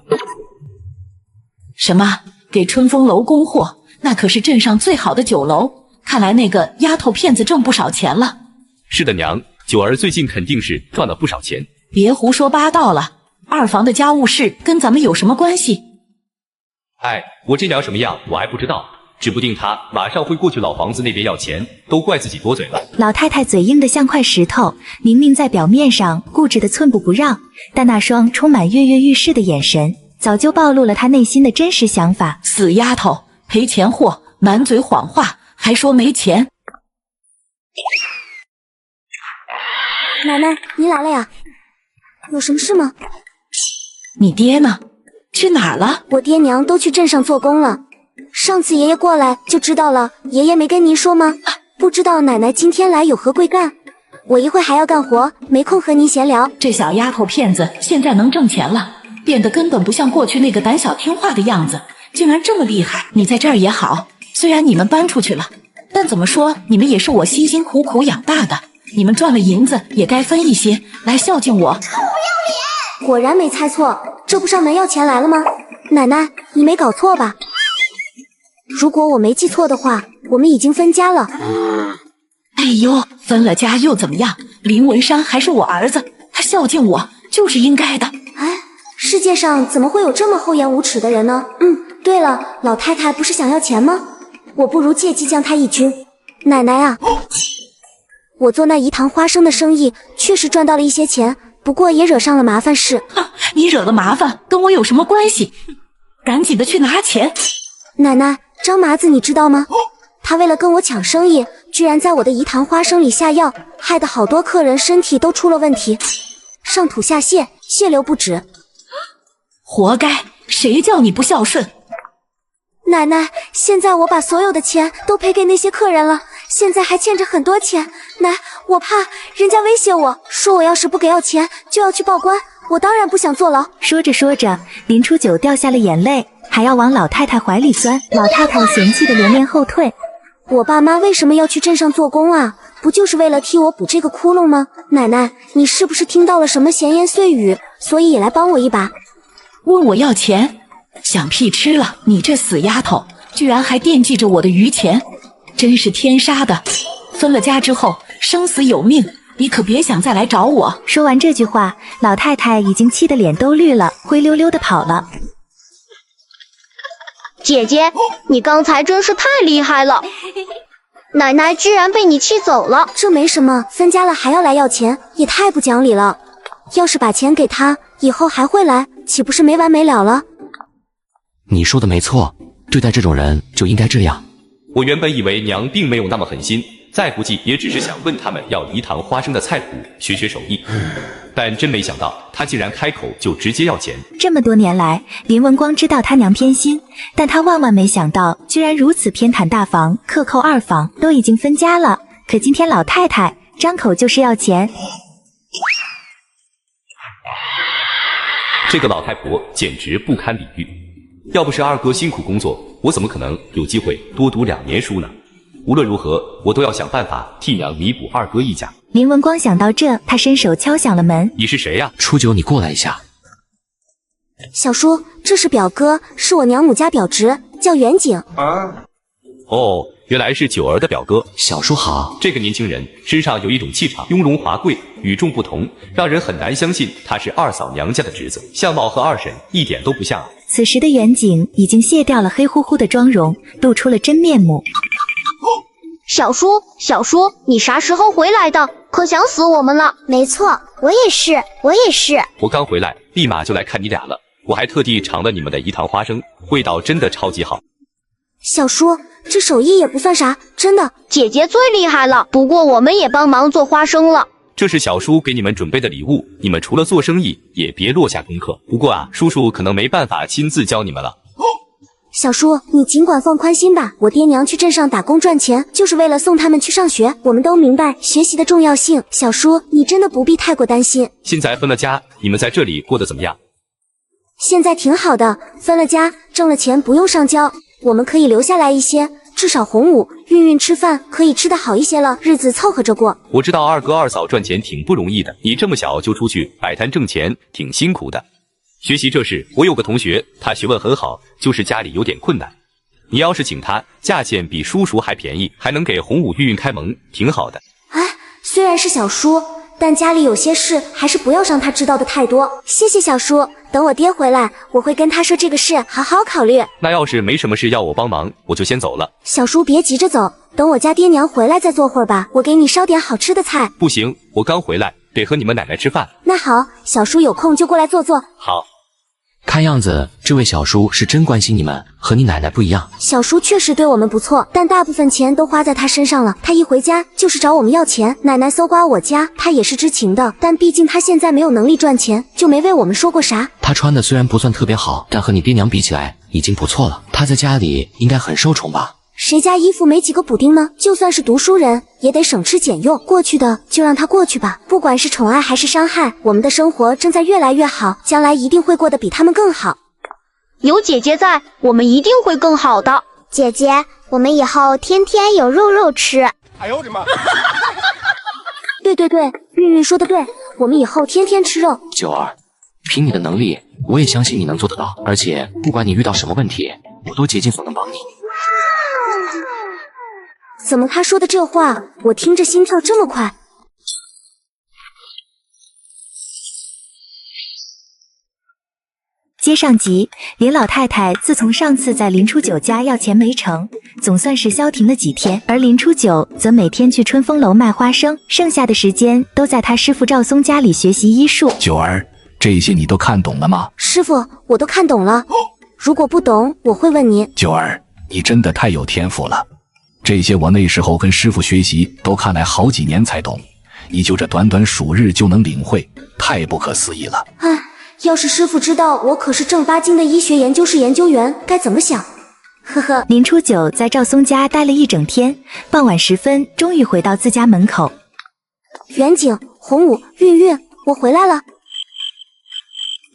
什么？给春风楼供货？那可是镇上最好的酒楼，看来那个丫头片子挣不少钱了。是的娘，九儿最近肯定是赚了不少钱。别胡说八道了，二房的家务事跟咱们有什么关系？我这娘什么样我还不知道，指不定她马上会过去老房子那边要钱，都怪自己多嘴了。老太太嘴硬得像块石头，明明在表面上固执的寸步不让，但那双充满跃跃欲试的眼神早就暴露了她内心的真实想法。死丫头，赔钱货，满嘴谎话，还说没钱。奶奶，您来了呀？有什么事吗？你爹呢？去哪儿了？我爹娘都去镇上做工了。上次爷爷过来就知道了，爷爷没跟您说吗？不知道奶奶今天来有何贵干？我一会还要干活，没空和您闲聊。这小丫头片子现在能挣钱了，变得根本不像过去那个胆小听话的样子，竟然这么厉害。你在这儿也好，虽然你们搬出去了，但怎么说你们也是我辛辛苦苦养大的，你们赚了银子也该分一些来孝敬我。臭不要脸！果然没猜错，这不上门要钱来了吗？奶奶，你没搞错吧？如果我没记错的话，我们已经分家了。哎呦，分了家又怎么样？林文山还是我儿子，他孝敬我就是应该的。世界上怎么会有这么厚颜无耻的人呢？对了，老太太不是想要钱吗？我不如借机将她一军。奶奶啊，我做那饴糖花生的生意确实赚到了一些钱，不过也惹上了麻烦事。你惹了麻烦跟我有什么关系？赶紧的去拿钱。奶奶，张麻子你知道吗？他为了跟我抢生意，居然在我的饴糖花生里下药，害得好多客人身体都出了问题，上吐下泻，血流不止。活该，谁叫你不孝顺？奶奶，现在我把所有的钱都赔给那些客人了，现在还欠着很多钱。奶，我怕人家威胁我，说我要是不给要钱，就要去报官。我当然不想坐牢。说着说着，林初九掉下了眼泪，还要往老太太怀里钻。老太太嫌弃的连连后退。我爸妈为什么要去镇上做工啊？不就是为了替我补这个窟窿吗？奶奶，你是不是听到了什么闲言碎语，所以也来帮我一把？问我要钱？想屁吃了！你这死丫头，居然还惦记着我的余钱，真是天杀的！分了家之后，生死有命，你可别想再来找我。说完这句话，老太太已经气得脸都绿了，灰溜溜的跑了。姐姐，你刚才真是太厉害了，奶奶居然被你气走了。这没什么，分家了还要来要钱，也太不讲理了。要是把钱给他，以后还会来，岂不是没完没了了？你说的没错，对待这种人就应该这样。我原本以为娘并没有那么狠心，再不济也只是想问他们要饴糖花生的菜谱，学学手艺。但真没想到，他竟然开口就直接要钱。这么多年来，林文光知道他娘偏心，但他万万没想到，居然如此偏袒大房，克扣二房，都已经分家了。可今天老太太张口就是要钱。这个老太婆简直不堪理喻。要不是二哥辛苦工作，我怎么可能有机会多读2年书呢？无论如何，我都要想办法替娘弥补二哥一家。林文光想到这，他伸手敲响了门。你是谁呀？初九，你过来一下。小叔，这是表哥，是我娘母家表侄，叫袁景。哦，原来是九儿的表哥。小叔好。这个年轻人身上有一种气场，雍容华贵，与众不同，让人很难相信他是二嫂娘家的侄子，相貌和二婶一点都不像。此时的袁景已经卸掉了黑乎乎的妆容，露出了真面目。小叔，你啥时候回来的？可想死我们了。没错，我也是。我刚回来，立马就来看你俩了。我还特地尝了你们的饴糖花生，味道真的超级好。小叔，这手艺也不算啥，真的。姐姐最厉害了，不过我们也帮忙做花生了。这是小叔给你们准备的礼物，你们除了做生意，也别落下功课。不过啊，叔叔可能没办法亲自教你们了。小叔，你尽管放宽心吧，我爹娘去镇上打工赚钱，就是为了送他们去上学。我们都明白学习的重要性，小叔，你真的不必太过担心。现在分了家，你们在这里过得怎么样？现在挺好的，分了家，挣了钱不用上交，我们可以留下来一些，至少红武、韵吃饭可以吃得好一些了，日子凑合着过。我知道二哥二嫂赚钱挺不容易的，你这么小就出去摆摊挣钱，挺辛苦的。学习这事，我有个同学，他学问很好，就是家里有点困难。你要是请他，价钱比叔叔还便宜，还能给红武运开蒙，挺好的。哎，虽然是小叔，但家里有些事还是不要让他知道的太多。谢谢小叔，等我爹回来，我会跟他说这个事，好好考虑。那要是没什么事要我帮忙，我就先走了。小叔别急着走，等我家爹娘回来再坐会儿吧，我给你烧点好吃的菜。不行，我刚回来，得和你们奶奶吃饭。那好，小叔有空就过来坐坐。好。看样子这位小叔是真关心你们，和你奶奶不一样。小叔确实对我们不错，但大部分钱都花在他身上了。他一回家就是找我们要钱，奶奶搜刮我家，他也是知情的。但毕竟他现在没有能力赚钱，就没为我们说过啥。他穿的虽然不算特别好，但和你爹娘比起来已经不错了。他在家里应该很受宠吧？谁家衣服没几个补丁呢？就算是读书人，也得省吃俭用。过去的就让他过去吧，不管是宠爱还是伤害，我们的生活正在越来越好，将来一定会过得比他们更好。有姐姐在，我们一定会更好的。姐姐，我们以后天天有肉吃。哎呦我的妈！对，韵说的对，我们以后天天吃肉。九儿，凭你的能力，我也相信你能做得到。而且不管你遇到什么问题，我都竭尽所能帮你。怎么他说的这话，我听着心跳这么快？接上集，林老太太自从上次在林初九家要钱没成，总算是消停了几天，而林初九则每天去春风楼卖花生，剩下的时间都在他师傅赵松家里学习医术。九儿，这些你都看懂了吗？师傅，我都看懂了。如果不懂，我会问您。九儿，你真的太有天赋了，这些我那时候跟师傅学习都看来好几年才懂，你就这短短数日就能领会，太不可思议了。唉，要是师傅知道我可是正八经的医学研究室研究员，该怎么想？呵呵。林初九在赵松家待了一整天，傍晚时分终于回到自家门口。远景、洪武、韵韵，我回来了。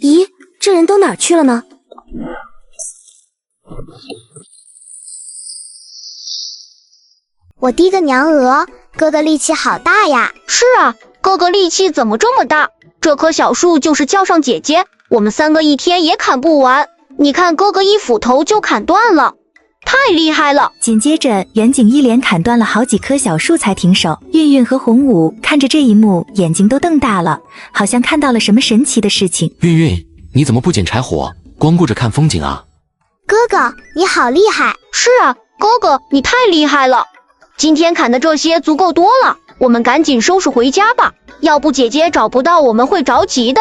咦，这人都哪儿去了呢？我滴个娘额，哥哥力气好大呀！是啊，哥哥力气怎么这么大？这棵小树就是叫上姐姐，我们3个一天也砍不完。你看哥哥一斧头就砍断了，太厉害了！紧接着，远景一连砍断了好几棵小树才停手。韵韵和洪武看着这一幕，眼睛都瞪大了，好像看到了什么神奇的事情。韵韵，你怎么不捡柴火，光顾着看风景啊？哥哥，你好厉害！是啊，哥哥，你太厉害了！今天砍的这些足够多了，我们赶紧收拾回家吧，要不姐姐找不到我们会着急的。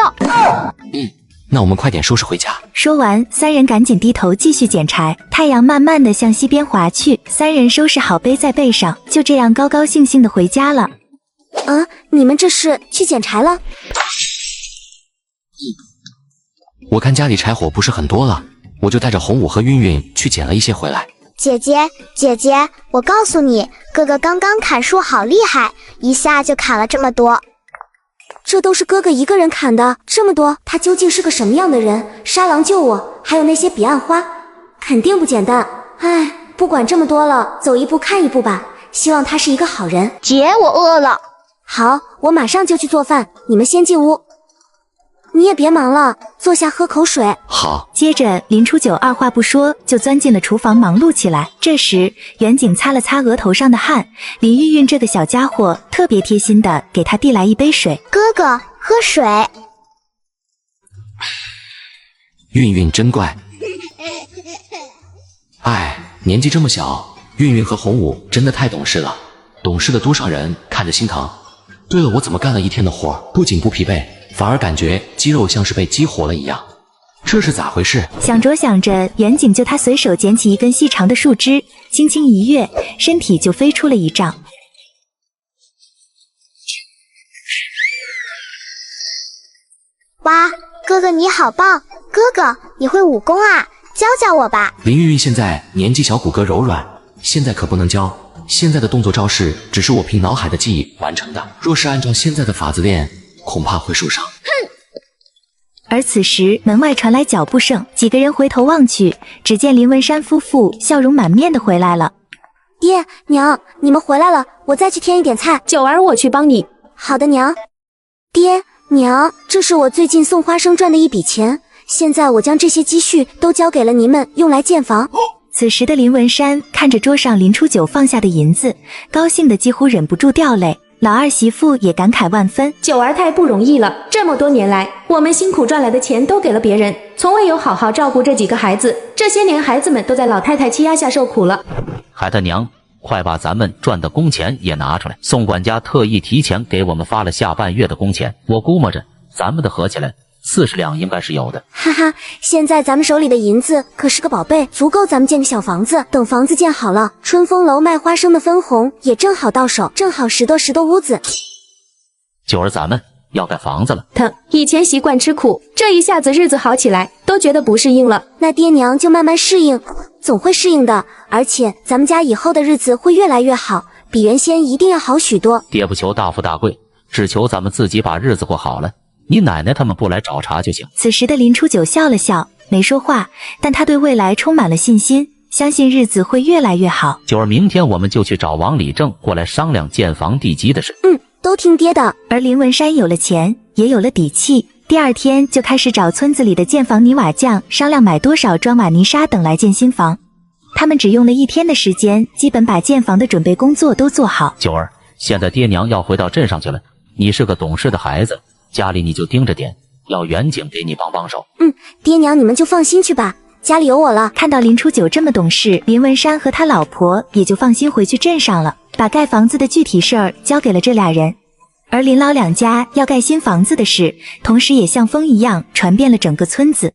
那我们快点收拾回家。说完，3人赶紧低头继续捡柴。太阳慢慢的向西边滑去，3人收拾好背在背上，就这样高高兴兴的回家了。你们这是去捡柴了？我看家里柴火不是很多了，我就带着洪武和韵韵去捡了一些回来。姐姐，我告诉你，哥哥刚刚砍树好厉害，一下就砍了这么多。这都是哥哥一个人砍的，这么多，他究竟是个什么样的人？杀狼救我，还有那些彼岸花，肯定不简单。唉，不管这么多了，走一步看一步吧。希望他是一个好人。姐，我饿了。好，我马上就去做饭，你们先进屋。你也别忙了，坐下喝口水。好。接着林初九二话不说就钻进了厨房忙碌起来。这时远景擦了擦额头上的汗，林韵韵这个小家伙特别贴心的给他递来一杯水。哥哥，喝水。韵韵真乖。哎，年纪这么小，韵韵和洪武真的太懂事了，懂事的多少人看着心疼。对了，我怎么干了一天的活，不仅不疲惫，反而感觉肌肉像是被激活了一样，这是咋回事？想着想着，远景就他随手捡起一根细长的树枝，轻轻一跃，身体就飞出了1丈。哇，哥哥你好棒！哥哥，你会武功啊？教教我吧。林韵韵现在年纪小，骨骼柔软，现在可不能教。现在的动作招式只是我凭脑海的记忆完成的，若是按照现在的法子练，恐怕会受伤。而此时门外传来脚步声，几个人回头望去，只见林文山夫妇笑容满面的回来了。爹娘，你们回来了，我再去添一点菜。九儿，我去帮你。好的娘。爹娘，这是我最近送花生赚的一笔钱，现在我将这些积蓄都交给了你们，用来建房。此时的林文山看着桌上林初九放下的银子，高兴的几乎忍不住掉泪。老二媳妇也感慨万分，九儿太不容易了，这么多年来，我们辛苦赚来的钱都给了别人，从未有好好照顾这几个孩子，这些年孩子们都在老太太欺压下受苦了。海他娘，快把咱们赚的工钱也拿出来！宋管家特意提前给我们发了下半月的工钱，我估摸着咱们的合起来40两应该是有的。哈哈，现在咱们手里的银子可是个宝贝，足够咱们建个小房子。等房子建好了，春风楼卖花生的分红也正好到手，正好10多屋子。九儿，咱们要盖房子了。以前习惯吃苦，这一下子日子好起来，都觉得不适应了。那爹娘就慢慢适应，总会适应的。而且咱们家以后的日子会越来越好，比原先一定要好许多。爹不求大富大贵，只求咱们自己把日子过好了。你奶奶他们不来找茬就行。此时的林初九笑了笑，没说话，但他对未来充满了信心，相信日子会越来越好。九儿，明天我们就去找王李正过来商量建房地基的事。都听爹的。而林文山有了钱，也有了底气，第2天就开始找村子里的建房泥瓦匠商量买多少砖瓦泥沙等来建新房。他们只用了1天的时间，基本把建房的准备工作都做好。九儿，现在爹娘要回到镇上去了，你是个懂事的孩子，家里你就盯着点，要远景给你帮帮手。爹娘你们就放心去吧，家里有我了。看到林初九这么懂事，林文山和他老婆也就放心回去镇上了，把盖房子的具体事儿交给了这俩人。而林老两家要盖新房子的事，同时也像风一样传遍了整个村子。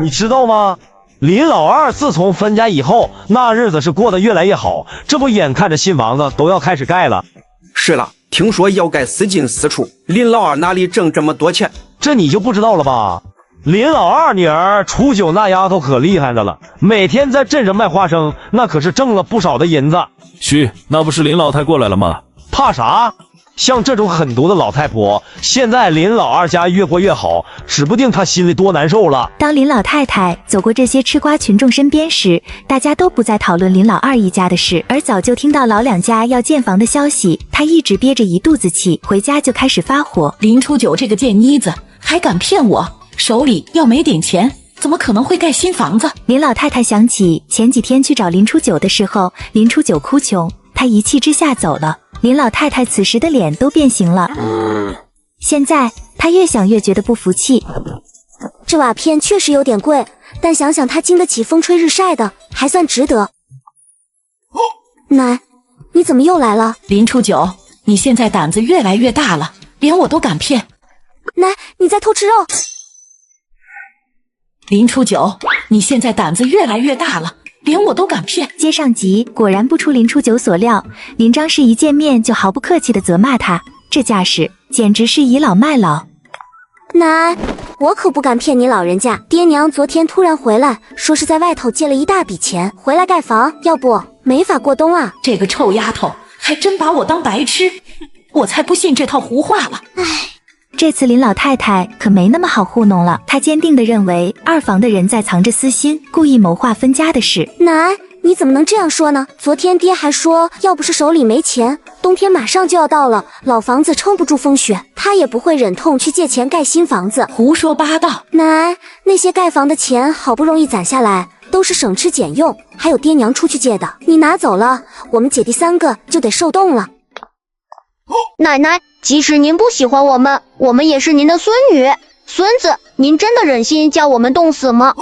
你知道吗？林老二自从分家以后，那日子是过得越来越好，这不眼看着新房子都要开始盖了。是了，听说要盖4进4出，林老二哪里挣这么多钱？这你就不知道了吧？林老二女儿楚九那丫头可厉害的了，每天在镇上卖花生，那可是挣了不少的银子。嘘，那不是林老太过来了吗？怕啥？像这种狠毒的老太婆，现在林老二家越过越好，指不定她心里多难受了。当林老太太走过这些吃瓜群众身边时，大家都不再讨论林老二一家的事，而早就听到老两家要建房的消息，她一直憋着一肚子气，回家就开始发火。林初九这个贱妮子还敢骗我，手里要没点钱，怎么可能会盖新房子？林老太太想起前几天去找林初九的时候，林初九哭穷，她一气之下走了。林老太太此时的脸都变形了，现在她越想越觉得不服气。这瓦片确实有点贵，但想想它经得起风吹日晒的，还算值得。奶，你怎么又来了？林初九，你现在胆子越来越大了，连我都敢骗。奶，你在偷吃肉。林初九，你现在胆子越来越大了，连我都敢骗。接上集果然不出林初九所料，林张氏一见面就毫不客气地责骂他，这架势简直是倚老卖老。奶，我可不敢骗你老人家，爹娘昨天突然回来，说是在外头借了一大笔钱，回来盖房，要不没法过冬啊。这个臭丫头还真把我当白痴，我才不信这套胡话了。唉，这次林老太太可没那么好糊弄了，她坚定地认为二房的人在藏着私心，故意谋划分家的事。奶，你怎么能这样说呢？昨天爹还说，要不是手里没钱，冬天马上就要到了，老房子撑不住风雪，他也不会忍痛去借钱盖新房子。胡说八道！奶，那些盖房的钱好不容易攒下来，都是省吃俭用，还有爹娘出去借的，你拿走了，我们姐弟3个就得受冻了。奶奶，即使您不喜欢我们，我们也是您的孙女、孙子，您真的忍心叫我们冻死吗？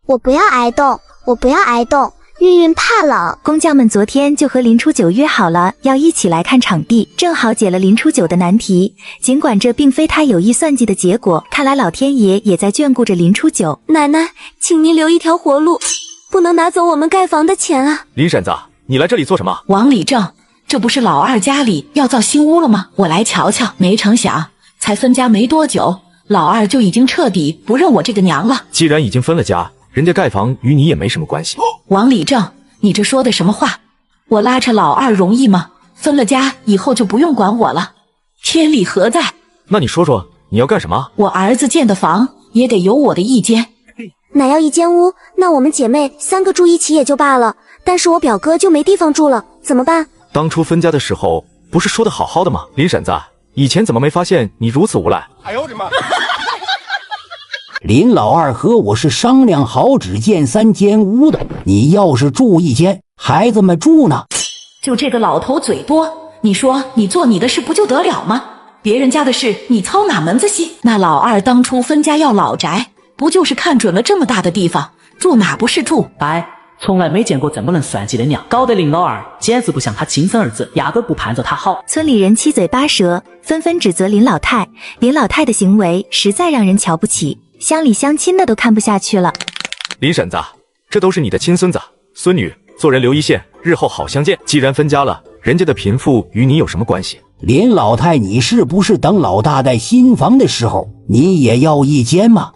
我不要挨冻，我不要挨冻。韵韵怕冷。工匠们昨天就和林初九约好了，要一起来看场地，正好解了林初九的难题。尽管这并非他有意算计的结果，看来老天爷也在眷顾着林初九。奶奶，请您留一条活路，不能拿走我们盖房的钱啊！林婶子，你来这里做什么？王理正，这不是老二家里要造新屋了吗？我来瞧瞧。没成想，才分家没多久，老二就已经彻底不认我这个娘了。既然已经分了家，人家盖房与你也没什么关系。王理正，你这说的什么话？我拉扯老二容易吗？分了家以后就不用管我了，天理何在？那你说说你要干什么？我儿子建的房也得有我的一间。奶要一间屋，那我们姐妹3个住一起也就罢了，但是我表哥就没地方住了，怎么办？当初分家的时候不是说的好好的吗？林婶子，以前怎么没发现你如此无赖？哎呦我的妈！林老二和我是商量好只建3间屋的，你要是住一间，孩子们住呢？就这个老头嘴多，你说你做你的事不就得了吗？别人家的事你操哪门子心？那老二当初分家要老宅，不就是看准了这么大的地方，住哪不是住？哎，从来没见过这么能算计的娘，搞得林老二简直不像他亲生儿子，压根不盼着他好。村里人七嘴八舌，纷纷指责林老太。林老太的行为实在让人瞧不起，乡里乡亲的都看不下去了。林婶子，这都是你的亲孙子、孙女，做人留一线，日后好相见。既然分家了，人家的贫富与你有什么关系？林老太，你是不是等老大盖新房的时候，你也要一间吗？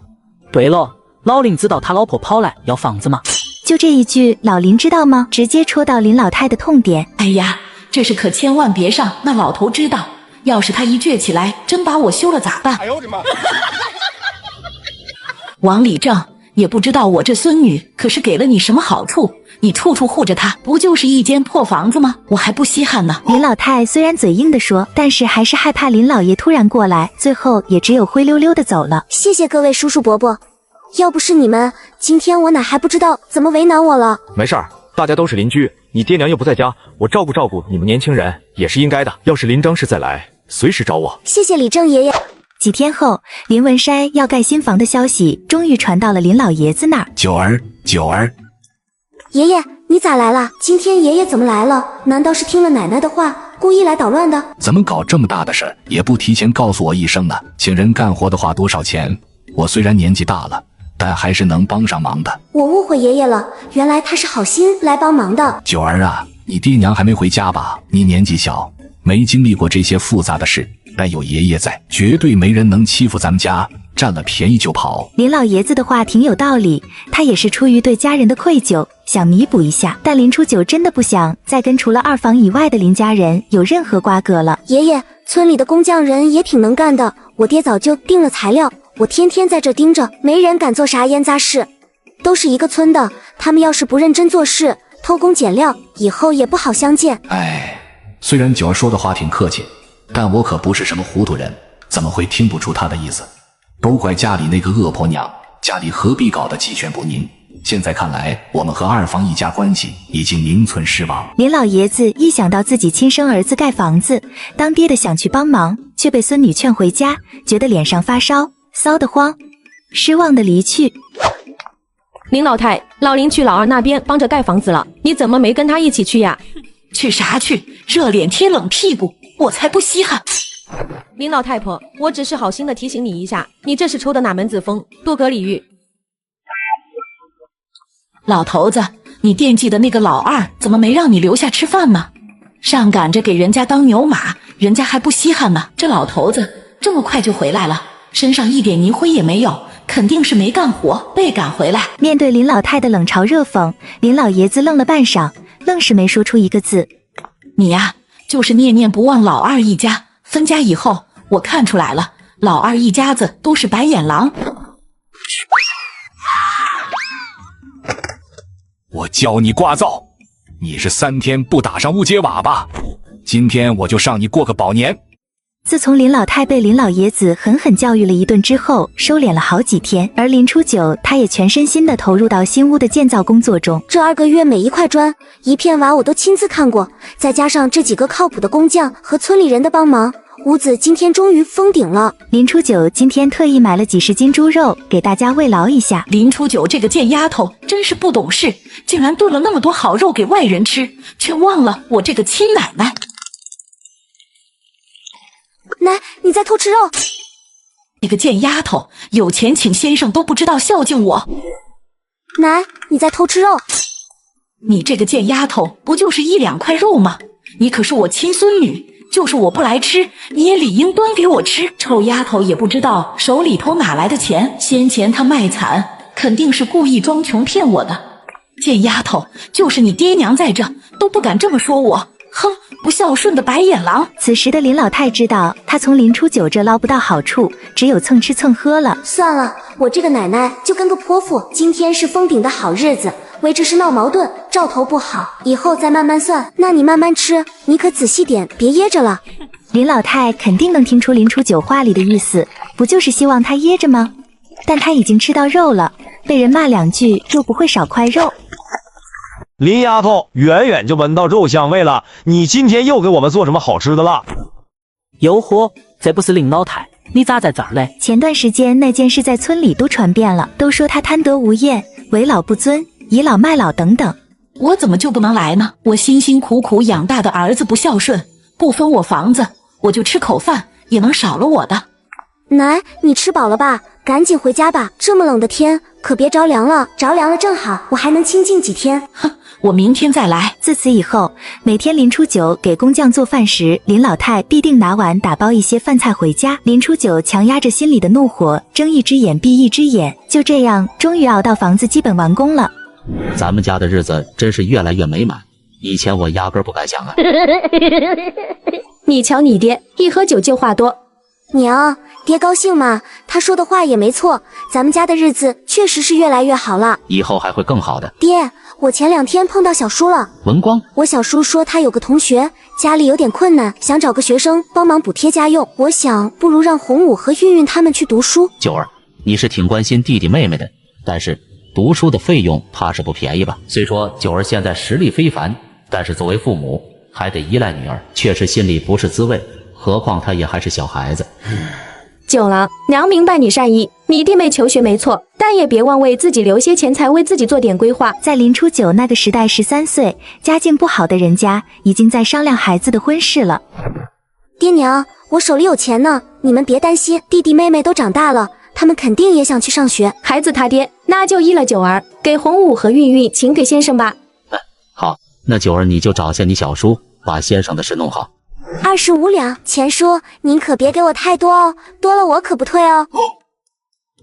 对了，老林知道他老婆跑来要房子吗？就这一句，老林知道吗？直接戳到林老太的痛点。哎呀，这事可千万别让那老头知道，要是他一倔起来，真把我休了咋办？哎呦我的妈！王理正也不知道我这孙女可是给了你什么好处，你处处护着她，不就是一间破房子吗？我还不稀罕呢。林老太虽然嘴硬地说，但是还是害怕林老爷突然过来，最后也只有灰溜溜地走了。谢谢各位叔叔伯伯，要不是你们，今天我奶还不知道怎么为难我了。没事儿，大家都是邻居，你爹娘又不在家，我照顾你们年轻人也是应该的。要是林张氏再来，随时找我。谢谢李正爷爷。几天后，林文筛要盖新房的消息终于传到了林老爷子那儿。九儿，爷爷，你咋来了？今天爷爷怎么来了？难道是听了奶奶的话，故意来捣乱的？怎么搞这么大的事，也不提前告诉我一声呢？请人干活的话多少钱？我虽然年纪大了，但还是能帮上忙的。我误会爷爷了，原来他是好心来帮忙的。九儿啊，你爹娘还没回家吧？你年纪小，没经历过这些复杂的事，但有爷爷在，绝对没人能欺负咱们家，占了便宜就跑。林老爷子的话挺有道理，他也是出于对家人的愧疚，想弥补一下。但林初九真的不想再跟除了二房以外的林家人有任何瓜葛了。爷爷，村里的工匠人也挺能干的，我爹早就订了材料，我天天在这盯着，没人敢做啥烟杂事。都是一个村的，他们要是不认真做事，偷工减料，以后也不好相见。哎，虽然九儿说的话挺客气，但我可不是什么糊涂人，怎么会听不出他的意思？都怪家里那个恶婆娘，家里何必搞得鸡犬不宁？现在看来，我们和二房一家关系已经名存实亡。林老爷子一想到自己亲生儿子盖房子，当爹的想去帮忙，却被孙女劝回家，觉得脸上发烧，臊得慌，失望的离去。林老太，老林去老二那边帮着盖房子了，你怎么没跟他一起去呀？去啥去？热脸贴冷屁股，我才不稀罕。林老太婆，我只是好心的提醒你一下，你这是抽的哪门子风？多隔礼遇。老头子，你惦记的那个老二怎么没让你留下吃饭吗？上赶着给人家当牛马，人家还不稀罕吗？这老头子这么快就回来了，身上一点泥灰也没有，肯定是没干活被赶回来。面对林老太的冷嘲热讽，林老爷子愣了半晌，愣是没说出一个字。你呀，就是念念不忘老二一家。分家以后，我看出来了，老二一家子都是白眼狼。我教你聒噪，你是3天不打上乌节瓦吧？今天我就让你过个饱年。自从林老太被林老爷子狠狠教育了一顿之后，收敛了好几天，而林初九他也全身心地投入到新屋的建造工作中。这2个月每一块砖一片瓦我都亲自看过，再加上这几个靠谱的工匠和村里人的帮忙，屋子今天终于封顶了。林初九今天特意买了几十斤猪肉给大家慰劳一下。林初九这个贱丫头真是不懂事，竟然炖了那么多好肉给外人吃，却忘了我这个亲奶奶。奶，你在偷吃肉！你个贱丫头，有钱请先生都不知道孝敬我。奶，你在偷吃肉！你这个贱丫头，不就是1、2块肉吗？你可是我亲孙女，就是我不来吃，你也理应端给我吃。臭丫头也不知道手里头哪来的钱，先前她卖惨，肯定是故意装穷骗我的。贱丫头，就是你爹娘在这，都不敢这么说我。哼，不孝顺的白眼狼！此时的林老太知道，她从林初九这捞不到好处，只有蹭吃蹭喝了。算了，我这个奶奶就跟个泼妇，今天是封顶的好日子，为这事闹矛盾，兆头不好，以后再慢慢算。那你慢慢吃，你可仔细点，别噎着了。林老太肯定能听出林初九话里的意思，不就是希望她噎着吗？但她已经吃到肉了，被人骂2句又不会少块肉。林丫头，远远就闻到肉香味了，你今天又给我们做什么好吃的了？哟呵，这不是林老太，你咋在这儿嘞？前段时间那件事在村里都传遍了，都说她贪得无厌，为老不尊，倚老卖老等等。我怎么就不能来呢？我辛辛苦苦养大的儿子不孝顺，不分我房子，我就吃口饭也能少了我的。奶，你吃饱了吧？赶紧回家吧，这么冷的天可别着凉了，着凉了正好，我还能清静几天。哼，我明天再来。自此以后，每天林初九给工匠做饭时，林老太必定拿碗打包一些饭菜回家。林初九强压着心里的怒火，睁一只眼闭一只眼，就这样终于熬到房子基本完工了。咱们家的日子真是越来越美满，以前我压根不敢想啊。你瞧你爹，一喝酒就话多。娘，爹高兴嘛，他说的话也没错，咱们家的日子确实是越来越好了，以后还会更好的。爹，我前2天碰到小叔了。文光，我小叔说他有个同学家里有点困难，想找个学生帮忙补贴家用，我想不如让洪武和韵韵他们去读书。九儿，你是挺关心弟弟妹妹的，但是读书的费用怕是不便宜吧？虽说九儿现在实力非凡，但是作为父母还得依赖女儿，确实心里不是滋味，何况她也还是小孩子。九郎，娘明白你善意，你弟妹求学没错，但也别忘为自己留些钱财，为自己做点规划。在林初九那个时代，13岁家境不好的人家已经在商量孩子的婚事了。爹娘，我手里有钱呢，你们别担心，弟弟妹妹都长大了，他们肯定也想去上学。孩子他爹，那就依了九儿，给洪武和韵韵请给先生吧。好，那九儿你就找下你小叔，把先生的事弄好。25两，钱叔，您可别给我太多哦，多了我可不退哦。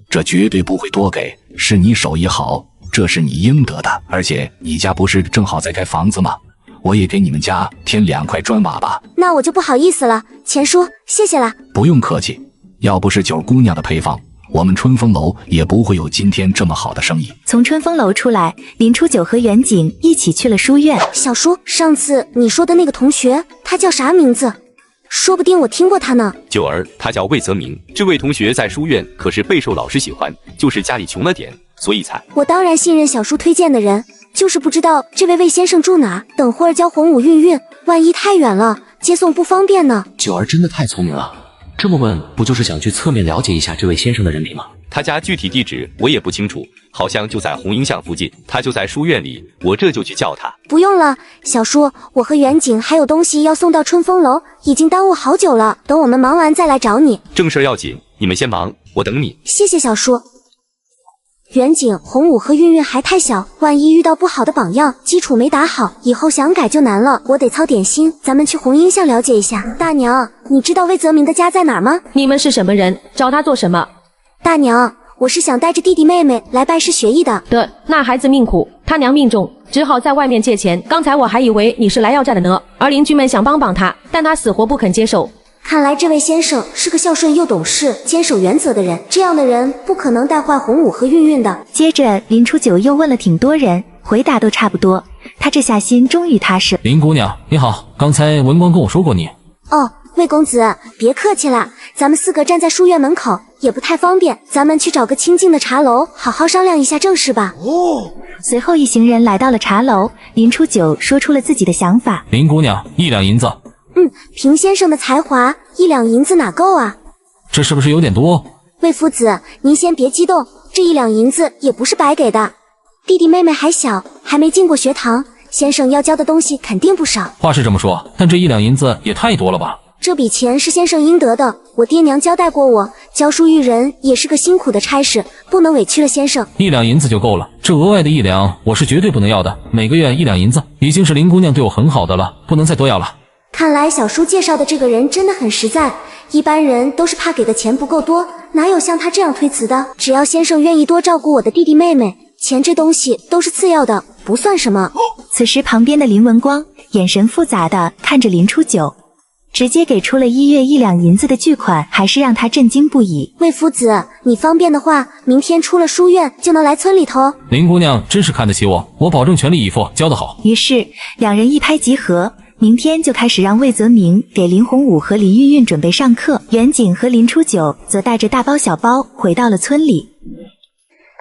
这绝对不会多给，是你手艺好，这是你应得的。而且你家不是正好在盖房子吗？我也给你们家添2块砖瓦吧。那我就不好意思了，钱叔，谢谢了。不用客气，要不是九姑娘的陪房，我们春风楼也不会有今天这么好的生意。从春风楼出来，林初九和远景一起去了书院。小叔，上次你说的那个同学，他叫啥名字？说不定我听过他呢。九儿，他叫魏泽明，这位同学在书院可是备受老师喜欢，就是家里穷了点，所以才……我当然信任小叔推荐的人，就是不知道这位魏先生住哪，等会儿教洪武韵韵，万一太远了，接送不方便呢。九儿真的太聪明了，这么问不就是想去侧面了解一下这位先生的人品吗？他家具体地址我也不清楚，好像就在红英巷附近，他就在书院里，我这就去叫他。不用了，小叔，我和远景还有东西要送到春风楼，已经耽误好久了，等我们忙完再来找你。正事要紧，你们先忙，我等你。谢谢小叔。远景、洪武和韵韵还太小，万一遇到不好的榜样，基础没打好，以后想改就难了。我得操点心，咱们去红英巷了解一下。大娘，你知道魏泽明的家在哪儿吗？你们是什么人？找他做什么？大娘，我是想带着弟弟妹妹来拜师学艺的。那孩子命苦，他娘命重，只好在外面借钱。刚才我还以为你是来要债的呢，而邻居们想帮帮他，但他死活不肯接受。看来这位先生是个孝顺又懂事、坚守原则的人，这样的人不可能带坏洪武和韵韵的。接着林初九又问了挺多人，回答都差不多，他这下心终于踏实。林姑娘你好，刚才文光跟我说过你。哦，魏公子，别客气了，咱们4个站在书院门口也不太方便，咱们去找个清静的茶楼，好好商量一下正事吧。随后一行人来到了茶楼，林初九说出了自己的想法。林姑娘，1两银子。凭先生的才华，1两银子哪够啊？这是不是有点多？魏夫子，您先别激动，这1两银子也不是白给的。弟弟妹妹还小，还没进过学堂，先生要教的东西肯定不少。话是这么说，但这1两银子也太多了吧？这笔钱是先生应得的，我爹娘交代过我，教书育人也是个辛苦的差事，不能委屈了先生。1两银子就够了，这额外的1两我是绝对不能要的，每个月1两银子，已经是林姑娘对我很好的了，不能再多要了。看来小叔介绍的这个人真的很实在，一般人都是怕给的钱不够多，哪有像他这样推辞的？只要先生愿意多照顾我的弟弟妹妹，钱这东西都是次要的，不算什么。此时旁边的林文光眼神复杂的看着林初九，直接给出了1月1两银子的巨款，还是让他震惊不已。魏夫子，你方便的话，明天出了书院就能来村里头。林姑娘真是看得起我，我保证全力以赴教得好。于是两人一拍即合，明天就开始让魏泽明给林洪武和林韵韵准备上课，远景和林初九则带着大包小包回到了村里。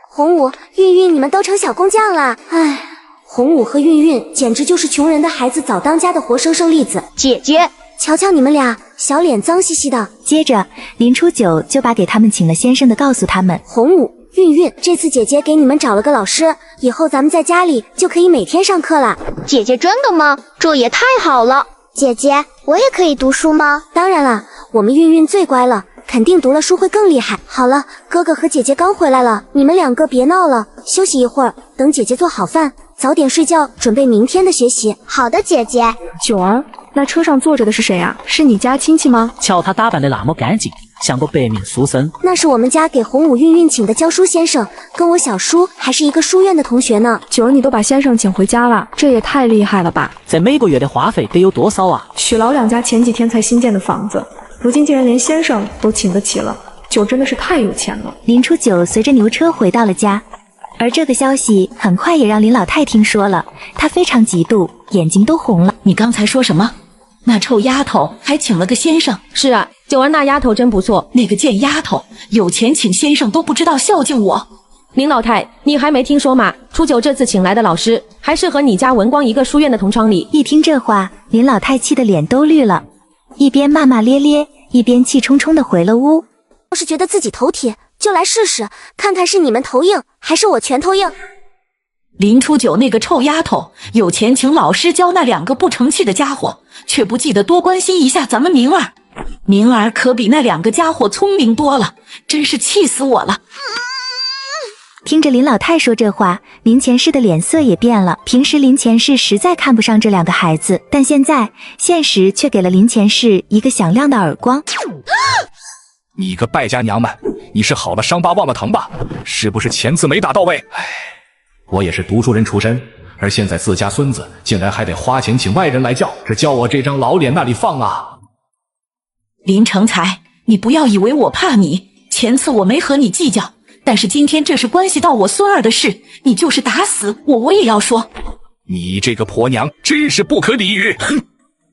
洪武、韵韵，你们都成小工匠了。唉，洪武和韵韵简直就是穷人的孩子早当家的活生生例子。姐姐，瞧瞧你们俩，小脸脏兮兮的。接着林初九就把给他们请了先生的告诉他们，洪武、韵韵，这次姐姐给你们找了个老师，以后咱们在家里就可以每天上课了。姐姐真的吗？这也太好了。姐姐，我也可以读书吗？当然了，我们韵韵最乖了，肯定读了书会更厉害。好了，哥哥和姐姐刚回来了，你们2个别闹了，休息一会儿，等姐姐做好饭，早点睡觉，准备明天的学习。好的，姐姐。九儿，那车上坐着的是谁啊？是你家亲戚吗？瞧他打扮的那么干净，像个白面书生。那是我们家给洪武韵韵请的教书先生，跟我小叔还是一个书院的同学呢。九儿，你都把先生请回家了，这也太厉害了吧！这每个月的花费得有多少啊？许老两家前几天才新建的房子，如今竟然连先生都请得起了，九真的是太有钱了。林初九随着牛车回到了家，而这个消息很快也让林老太听说了，她非常嫉妒，眼睛都红了。你刚才说什么？那臭丫头还请了个先生？是啊，九儿那丫头真不错。那个贱丫头有钱请先生都不知道孝敬我。林老太，你还没听说吗？初九这次请来的老师还是和你家文光一个书院的同窗里。一听这话，林老太气得脸都绿了，一边骂骂咧咧，一边气冲冲地回了屋。要是觉得自己头铁，就来试试，看看是你们头硬还是我拳头硬。林初九那个臭丫头有钱请老师教那2个不成器的家伙，却不记得多关心一下咱们明儿。明儿可比那2个家伙聪明多了，真是气死我了。听着林老太说这话，林前世的脸色也变了。平时林前世实在看不上这2个孩子，但现在现实却给了林前世一个响亮的耳光。你个败家娘们，你是好了伤疤忘了疼吧？是不是钱字没打到位？唉，我也是读书人出身，而现在自家孙子竟然还得花钱请外人来教，这叫我这张老脸那里放啊！林成才，你不要以为我怕你，前次我没和你计较，但是今天这是关系到我孙儿的事，你就是打死我也要说。你这个婆娘真是不可理喻！哼！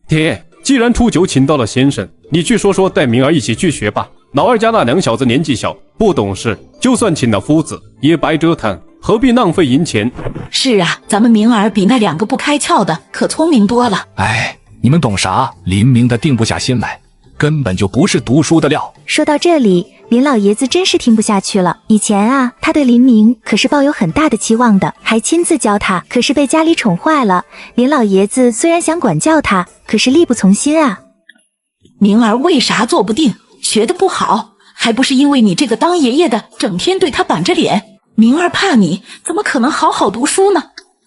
爹，既然初九请到了先生，你去说说带明儿一起去学吧。老二家那2小子年纪小，不懂事，就算请了夫子也白折腾，何必浪费银钱？是啊，咱们明儿比那2个不开窍的可聪明多了。哎，你们懂啥？林明的定不下心来，根本就不是读书的料。说到这里，林老爷子真是听不下去了。以前啊，他对林明可是抱有很大的期望的，还亲自教他，可是被家里宠坏了。林老爷子虽然想管教他，可是力不从心啊。明儿为啥做不定？学得不好，还不是因为你这个当爷爷的整天对他板着脸。明儿怕你，怎么可能好好读书呢？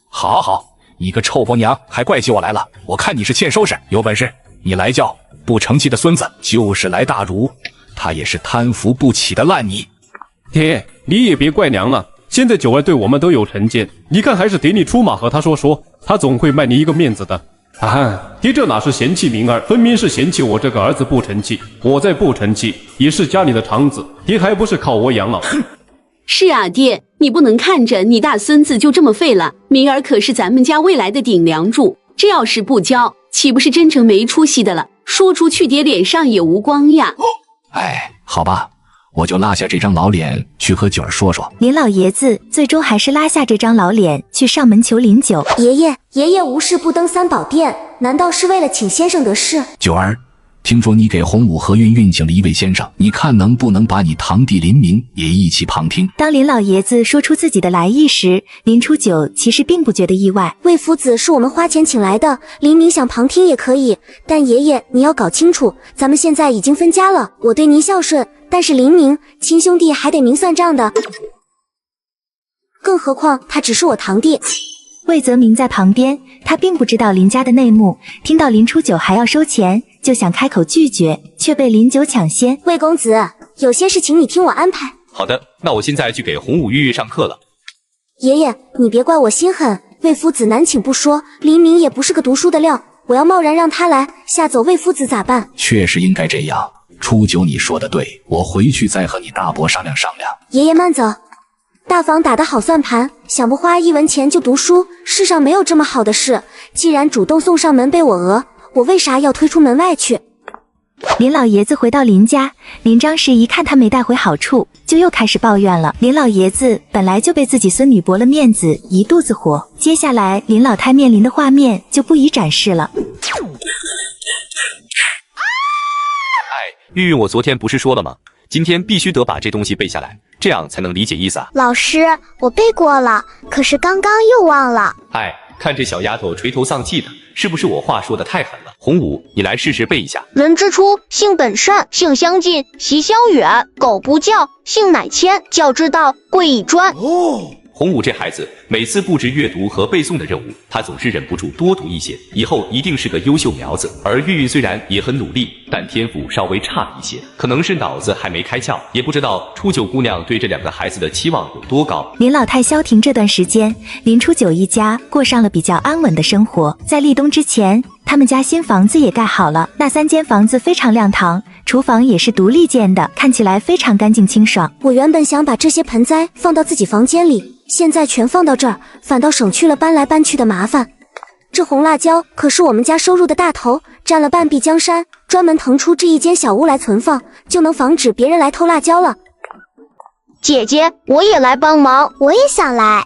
好好，你个臭婆娘还怪起我来了，我看你是欠收拾，有本事你来教，不成器的孙子就是来大儒，他也是贪扶不起的烂泥。爹，你也别怪娘了，现在九儿对我们都有成见，你看还是得你出马和他说说，他总会卖你一个面子的。啊，爹这哪是嫌弃明儿，分明是嫌弃我这个儿子不成器。我再不成器，也是家里的长子，爹还不是靠我养老。是啊，爹，你不能看着你大孙子就这么废了。明儿可是咱们家未来的顶梁柱，这要是不教，岂不是真成没出息的了？说出去爹脸上也无光呀。哎，好吧，我就拉下这张老脸去和九儿说说。林老爷子最终还是拉下这张老脸去上门求林九。爷爷无事不登三宝殿，难道是为了请先生得势？九儿，听说你给洪武和运运请了一位先生，你看能不能把你堂弟林明也一起旁听？当林老爷子说出自己的来意时，林初九其实并不觉得意外。魏夫子是我们花钱请来的，林明想旁听也可以，但爷爷你要搞清楚，咱们现在已经分家了，我对您孝顺，但是林明亲兄弟还得明算账的，更何况他只是我堂弟。魏泽明在旁边，他并不知道林家的内幕，听到林初九还要收钱，就想开口拒绝，却被林九抢先。魏公子，有些事情你听我安排。好的，那我现在去给洪武玉玉上课了。爷爷，你别怪我心狠，魏夫子难请不说，林明也不是个读书的料，我要贸然让他来吓走魏夫子咋办？确实应该这样。初九你说的对，我回去再和你大伯商量商量。爷爷慢走。大房打得好算盘，想不花1文钱就读书，世上没有这么好的事。既然主动送上门被我讹，我为啥要推出门外去？林老爷子回到林家，林张氏一看他没带回好处，就又开始抱怨了。林老爷子本来就被自己孙女驳了面子，一肚子火，接下来林老太面临的画面就不宜展示了。玉玉，我昨天不是说了吗？今天必须得把这东西背下来，这样才能理解意思啊。老师，我背过了，可是刚刚又忘了。哎，看这小丫头垂头丧气的，是不是我话说的太狠了？洪武，你来试试背一下。人之初，性本善，性相近，习相远。苟不教，性乃迁。教之道，贵以专。洪武这孩子每次布置阅读和背诵的任务，他总是忍不住多读一些，以后一定是个优秀苗子。而玉玉虽然也很努力，但天赋稍微差了一些，可能是脑子还没开窍，也不知道初九姑娘对这2个孩子的期望有多高。林老太消停这段时间，林初九一家过上了比较安稳的生活。在立冬之前，他们家新房子也盖好了，那3间房子非常亮堂，厨房也是独立建的，看起来非常干净清爽。我原本想把这些盆栽放到自己房间里，现在全放到这儿，反倒省去了搬来搬去的麻烦。这红辣椒可是我们家收入的大头，占了半壁江山，专门腾出这一间小屋来存放，就能防止别人来偷辣椒了。姐姐，我也来帮忙，我也想来。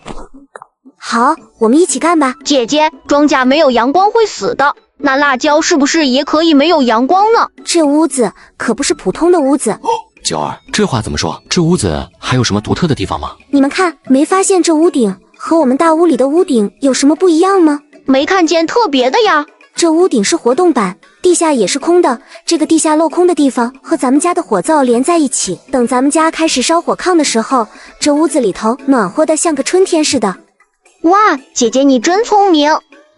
好，我们一起干吧。姐姐，庄稼没有阳光会死的，那辣椒是不是也可以没有阳光呢？这屋子可不是普通的屋子。九儿，这话怎么说？这屋子还有什么独特的地方吗？你们看，没发现这屋顶和我们大屋里的屋顶有什么不一样吗？没看见特别的呀。这屋顶是活动板，地下也是空的，这个地下镂空的地方和咱们家的火灶连在一起，等咱们家开始烧火炕的时候，这屋子里头暖和的像个春天似的。哇，姐姐你真聪明。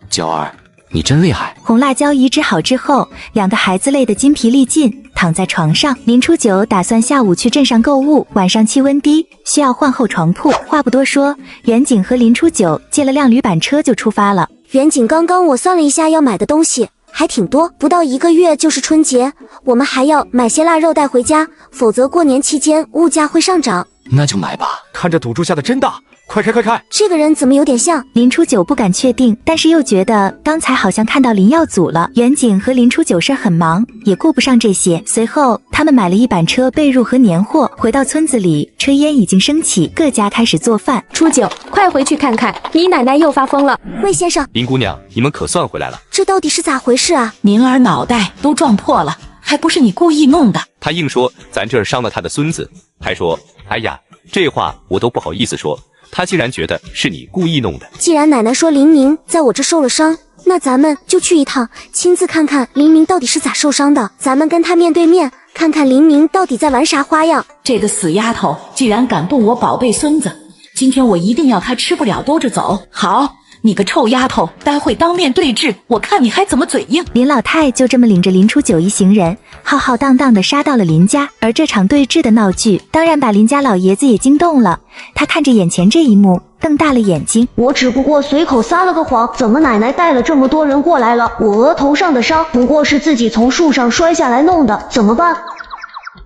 九儿，你真厉害。红辣椒移植好之后，两个孩子累得筋疲力尽，躺在床上。林初九打算下午去镇上购物，晚上气温低，需要换厚床铺。话不多说，远景和林初九借了辆旅板车就出发了。远景，刚刚我算了一下要买的东西还挺多，不到1个月就是春节，我们还要买些腊肉带回家，否则过年期间物价会上涨。那就买吧。看这赌注下的真大，快开快开！这个人怎么有点像？林初九不敢确定，但是又觉得刚才好像看到林耀祖了。远景和林初九事很忙，也顾不上这些。随后他们买了一板车被褥和年货，回到村子里，炊烟已经升起，各家开始做饭。初九，快回去看看，你奶奶又发疯了。魏先生，林姑娘，你们可算回来了。这到底是咋回事啊？宁儿脑袋都撞破了，还不是你故意弄的。他硬说咱这儿伤了他的孙子，还说哎呀，这话我都不好意思说，他竟然觉得是你故意弄的。既然奶奶说林明在我这受了伤，那咱们就去一趟，亲自看看林明到底是咋受伤的，咱们跟他面对面，看看林明到底在玩啥花样。这个死丫头竟然敢动我宝贝孙子，今天我一定要她吃不了兜着走。好，你个臭丫头，待会当面对质，我看你还怎么嘴硬。林老太就这么领着林初九一行人浩浩荡荡地杀到了林家，而这场对峙的闹剧当然把林家老爷子也惊动了。他看着眼前这一幕，瞪大了眼睛。我只不过随口撒了个谎，怎么奶奶带了这么多人过来了？我额头上的伤不过是自己从树上摔下来弄的，怎么办？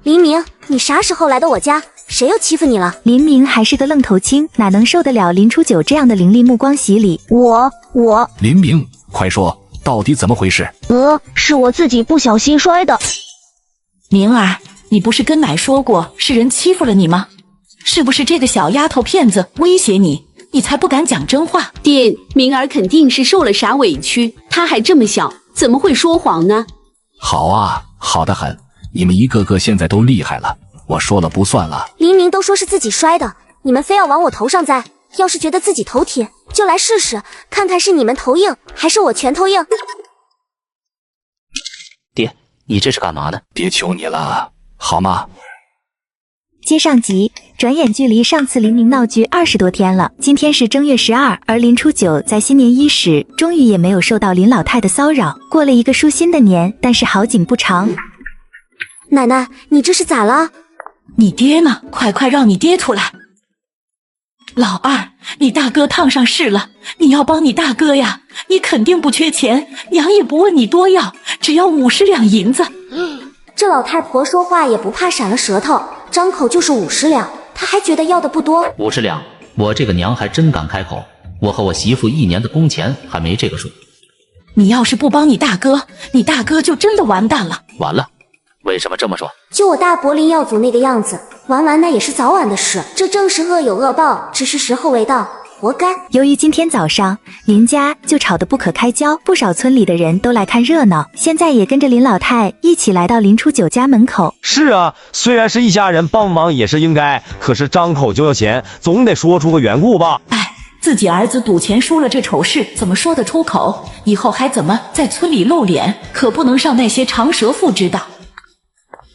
林明，你啥时候来的我家？谁又欺负你了？林明还是个愣头青，哪能受得了林初九这样的凌厉目光洗礼？我林明，快说，到底怎么回事？是我自己不小心摔的。明儿，你不是跟奶说过是人欺负了你吗？是不是这个小丫头片子威胁你，你才不敢讲真话？爹，明儿肯定是受了啥委屈，她还这么小，怎么会说谎呢？好啊，好得很，你们一个个现在都厉害了，我说了不算了。林明都说是自己摔的，你们非要往我头上栽，要是觉得自己头铁，就来试试，看看是你们头硬还是我拳头硬。爹，你这是干嘛呢？爹求你了，好吗？接上集，转眼距离上次林明闹剧20多天了。今天是正月12，而林初九在新年伊始，终于也没有受到林老太的骚扰，过了一个舒心的年。但是好景不长，奶奶，你这是咋了？你爹呢？快让你爹出来！老二，你大哥烫上事了，你要帮你大哥呀！你肯定不缺钱，娘也不问你多要，只要50两银子。这老太婆说话也不怕闪了舌头，张口就是50两，她还觉得要的不多。50两，我这个娘还真敢开口，我和我媳妇1年的工钱还没这个数。你要是不帮你大哥，你大哥就真的完蛋了。完了？为什么这么说？就我大伯林耀祖那个样子，完那也是早晚的事，这正是恶有恶报，只是时候未到，活该。由于今天早上林家就吵得不可开交，不少村里的人都来看热闹，现在也跟着林老太一起来到林初九家门口。是啊，虽然是一家人帮忙也是应该，可是张口就要钱，总得说出个缘故吧。自己儿子赌钱输了这丑事，怎么说得出口？以后还怎么在村里露脸？可不能让那些长舌妇知道。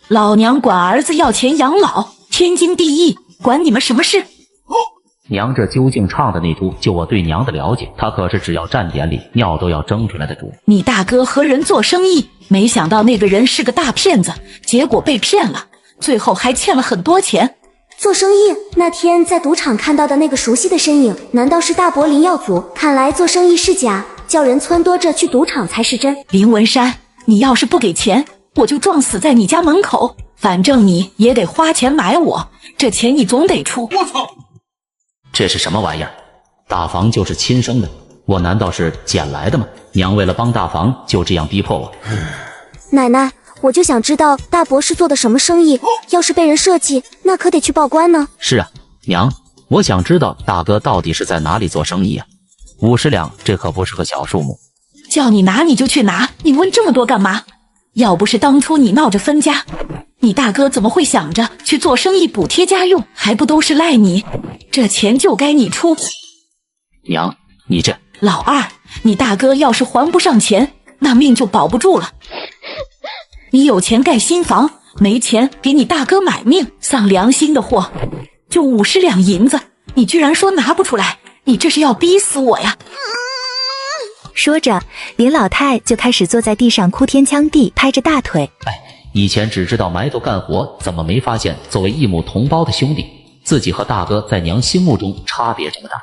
老娘管儿子要钱养老，天经地义，管你们什么事？娘这究竟唱的那出，就我对娘的了解，她可是只要站点里尿都要蒸出来的主。你大哥和人做生意，没想到那个人是个大骗子，结果被骗了，最后还欠了很多钱。做生意那天在赌场看到的那个熟悉的身影，难道是大伯林耀祖？看来做生意是假，叫人撺掇着去赌场才是真。林文山，你要是不给钱，我就撞死在你家门口，反正你也得花钱买我，这钱你总得出。我操！这是什么玩意儿？大房就是亲生的，我难道是捡来的吗？娘为了帮大房就这样逼迫我。奶奶，我就想知道大伯是做的什么生意，要是被人设计，那可得去报官呢。是啊，娘，我想知道大哥到底是在哪里做生意啊？50两，这可不是个小数目。叫你拿你就去拿，你问这么多干嘛？要不是当初你闹着分家，你大哥怎么会想着去做生意补贴家用？还不都是赖你？这钱就该你出。娘，你这……老二，你大哥要是还不上钱，那命就保不住了。你有钱盖新房，没钱给你大哥买命，丧良心的货！就50两银子，你居然说拿不出来，你这是要逼死我呀！说着，林老太就开始坐在地上哭天抢地，拍着大腿。以前只知道埋头干活，怎么没发现作为一母同胞的兄弟，自己和大哥在娘心目中差别这么大？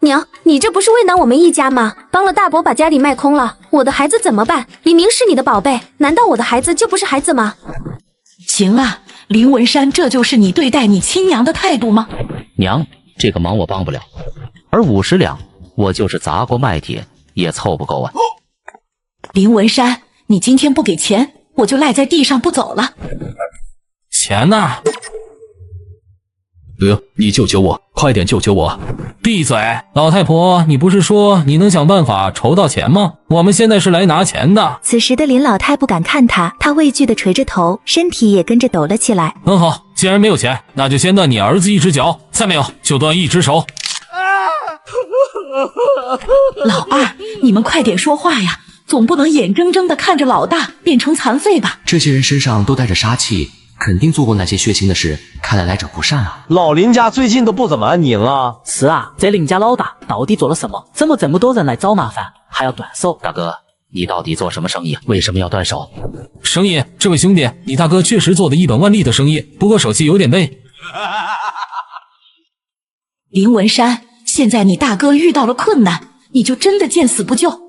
娘，你这不是为难我们一家吗？帮了大伯把家里卖空了，我的孩子怎么办？明明是你的宝贝，难道我的孩子就不是孩子吗？行了，林文山，这就是你对待你亲娘的态度吗？娘，这个忙我帮不了，而50两，我就是砸锅卖铁也凑不够啊。林文山，你今天不给钱，我就赖在地上不走了。钱呢？你救救我，快点救救我！闭嘴！老太婆，你不是说你能想办法筹到钱吗？我们现在是来拿钱的。此时的林老太不敢看他，她畏惧地垂着头，身体也跟着抖了起来。很好，既然没有钱，那就先断你儿子一只脚，再没有就断一只手。老二，你们快点说话呀，总不能眼睁睁地看着老大变成残废吧？这些人身上都带着杀气，肯定做过那些血腥的事，看来来者不善啊。老林家最近都不怎么安宁啊。是啊，这林家老大到底做了什么？怎么这么多人来找麻烦，还要断手？大哥，你到底做什么生意？为什么要断手？生意，这位兄弟，你大哥确实做的一本万利的生意，不过手气有点背。林文山，现在你大哥遇到了困难，你就真的见死不救？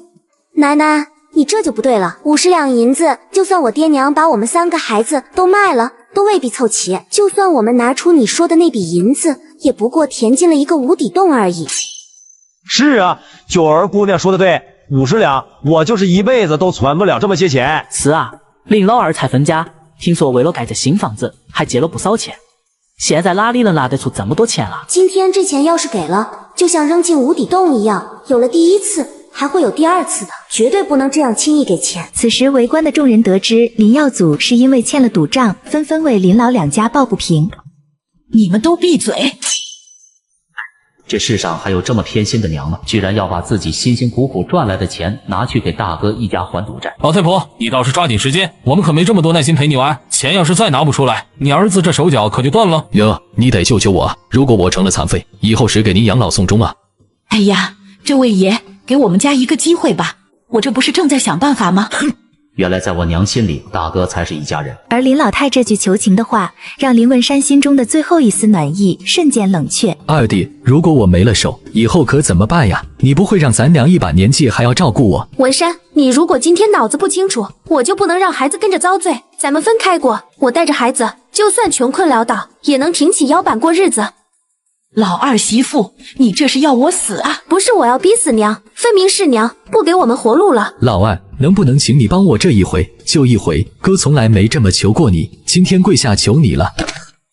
奶奶，你这就不对了，50两银子，就算我爹娘把我们3个孩子都卖了，都未必凑齐。就算我们拿出你说的那笔银子，也不过填进了一个无底洞而已。是啊，九儿姑娘说的对，50两，我就是一辈子都存不了这么些钱。是啊，林老二才分家，听说为了盖这新房子，还借了不少钱。现在哪里能拿得出这么多钱啊？今天这钱要是给了，就像扔进无底洞一样，有了第1次，还会有第2次的，绝对不能这样轻易给钱。此时围观的众人得知林耀祖是因为欠了赌账，纷纷为林老两家抱不平。你们都闭嘴！这世上还有这么偏心的娘吗？居然要把自己辛辛苦苦赚来的钱拿去给大哥一家还赌债。老太婆，你倒是抓紧时间，我们可没这么多耐心陪你玩。钱要是再拿不出来，你儿子这手脚可就断了。哟，你得救救我，如果我成了残废，以后谁给您养老送终啊？哎呀，这位爷，给我们家一个机会吧，我这不是正在想办法吗？原来在我娘心里，大哥才是一家人。而林老太这句求情的话，让林文山心中的最后一丝暖意瞬间冷却。二弟，如果我没了手，以后可怎么办呀？你不会让咱娘一把年纪还要照顾我？文山，你如果今天脑子不清楚，我就不能让孩子跟着遭罪。咱们分开过，我带着孩子，就算穷困潦倒，也能挺起腰板过日子。老二媳妇，你这是要我死啊？不是我要逼死娘，分明是娘不给我们活路了。老二，能不能请你帮我这一回，就一回？哥从来没这么求过你，今天跪下求你了。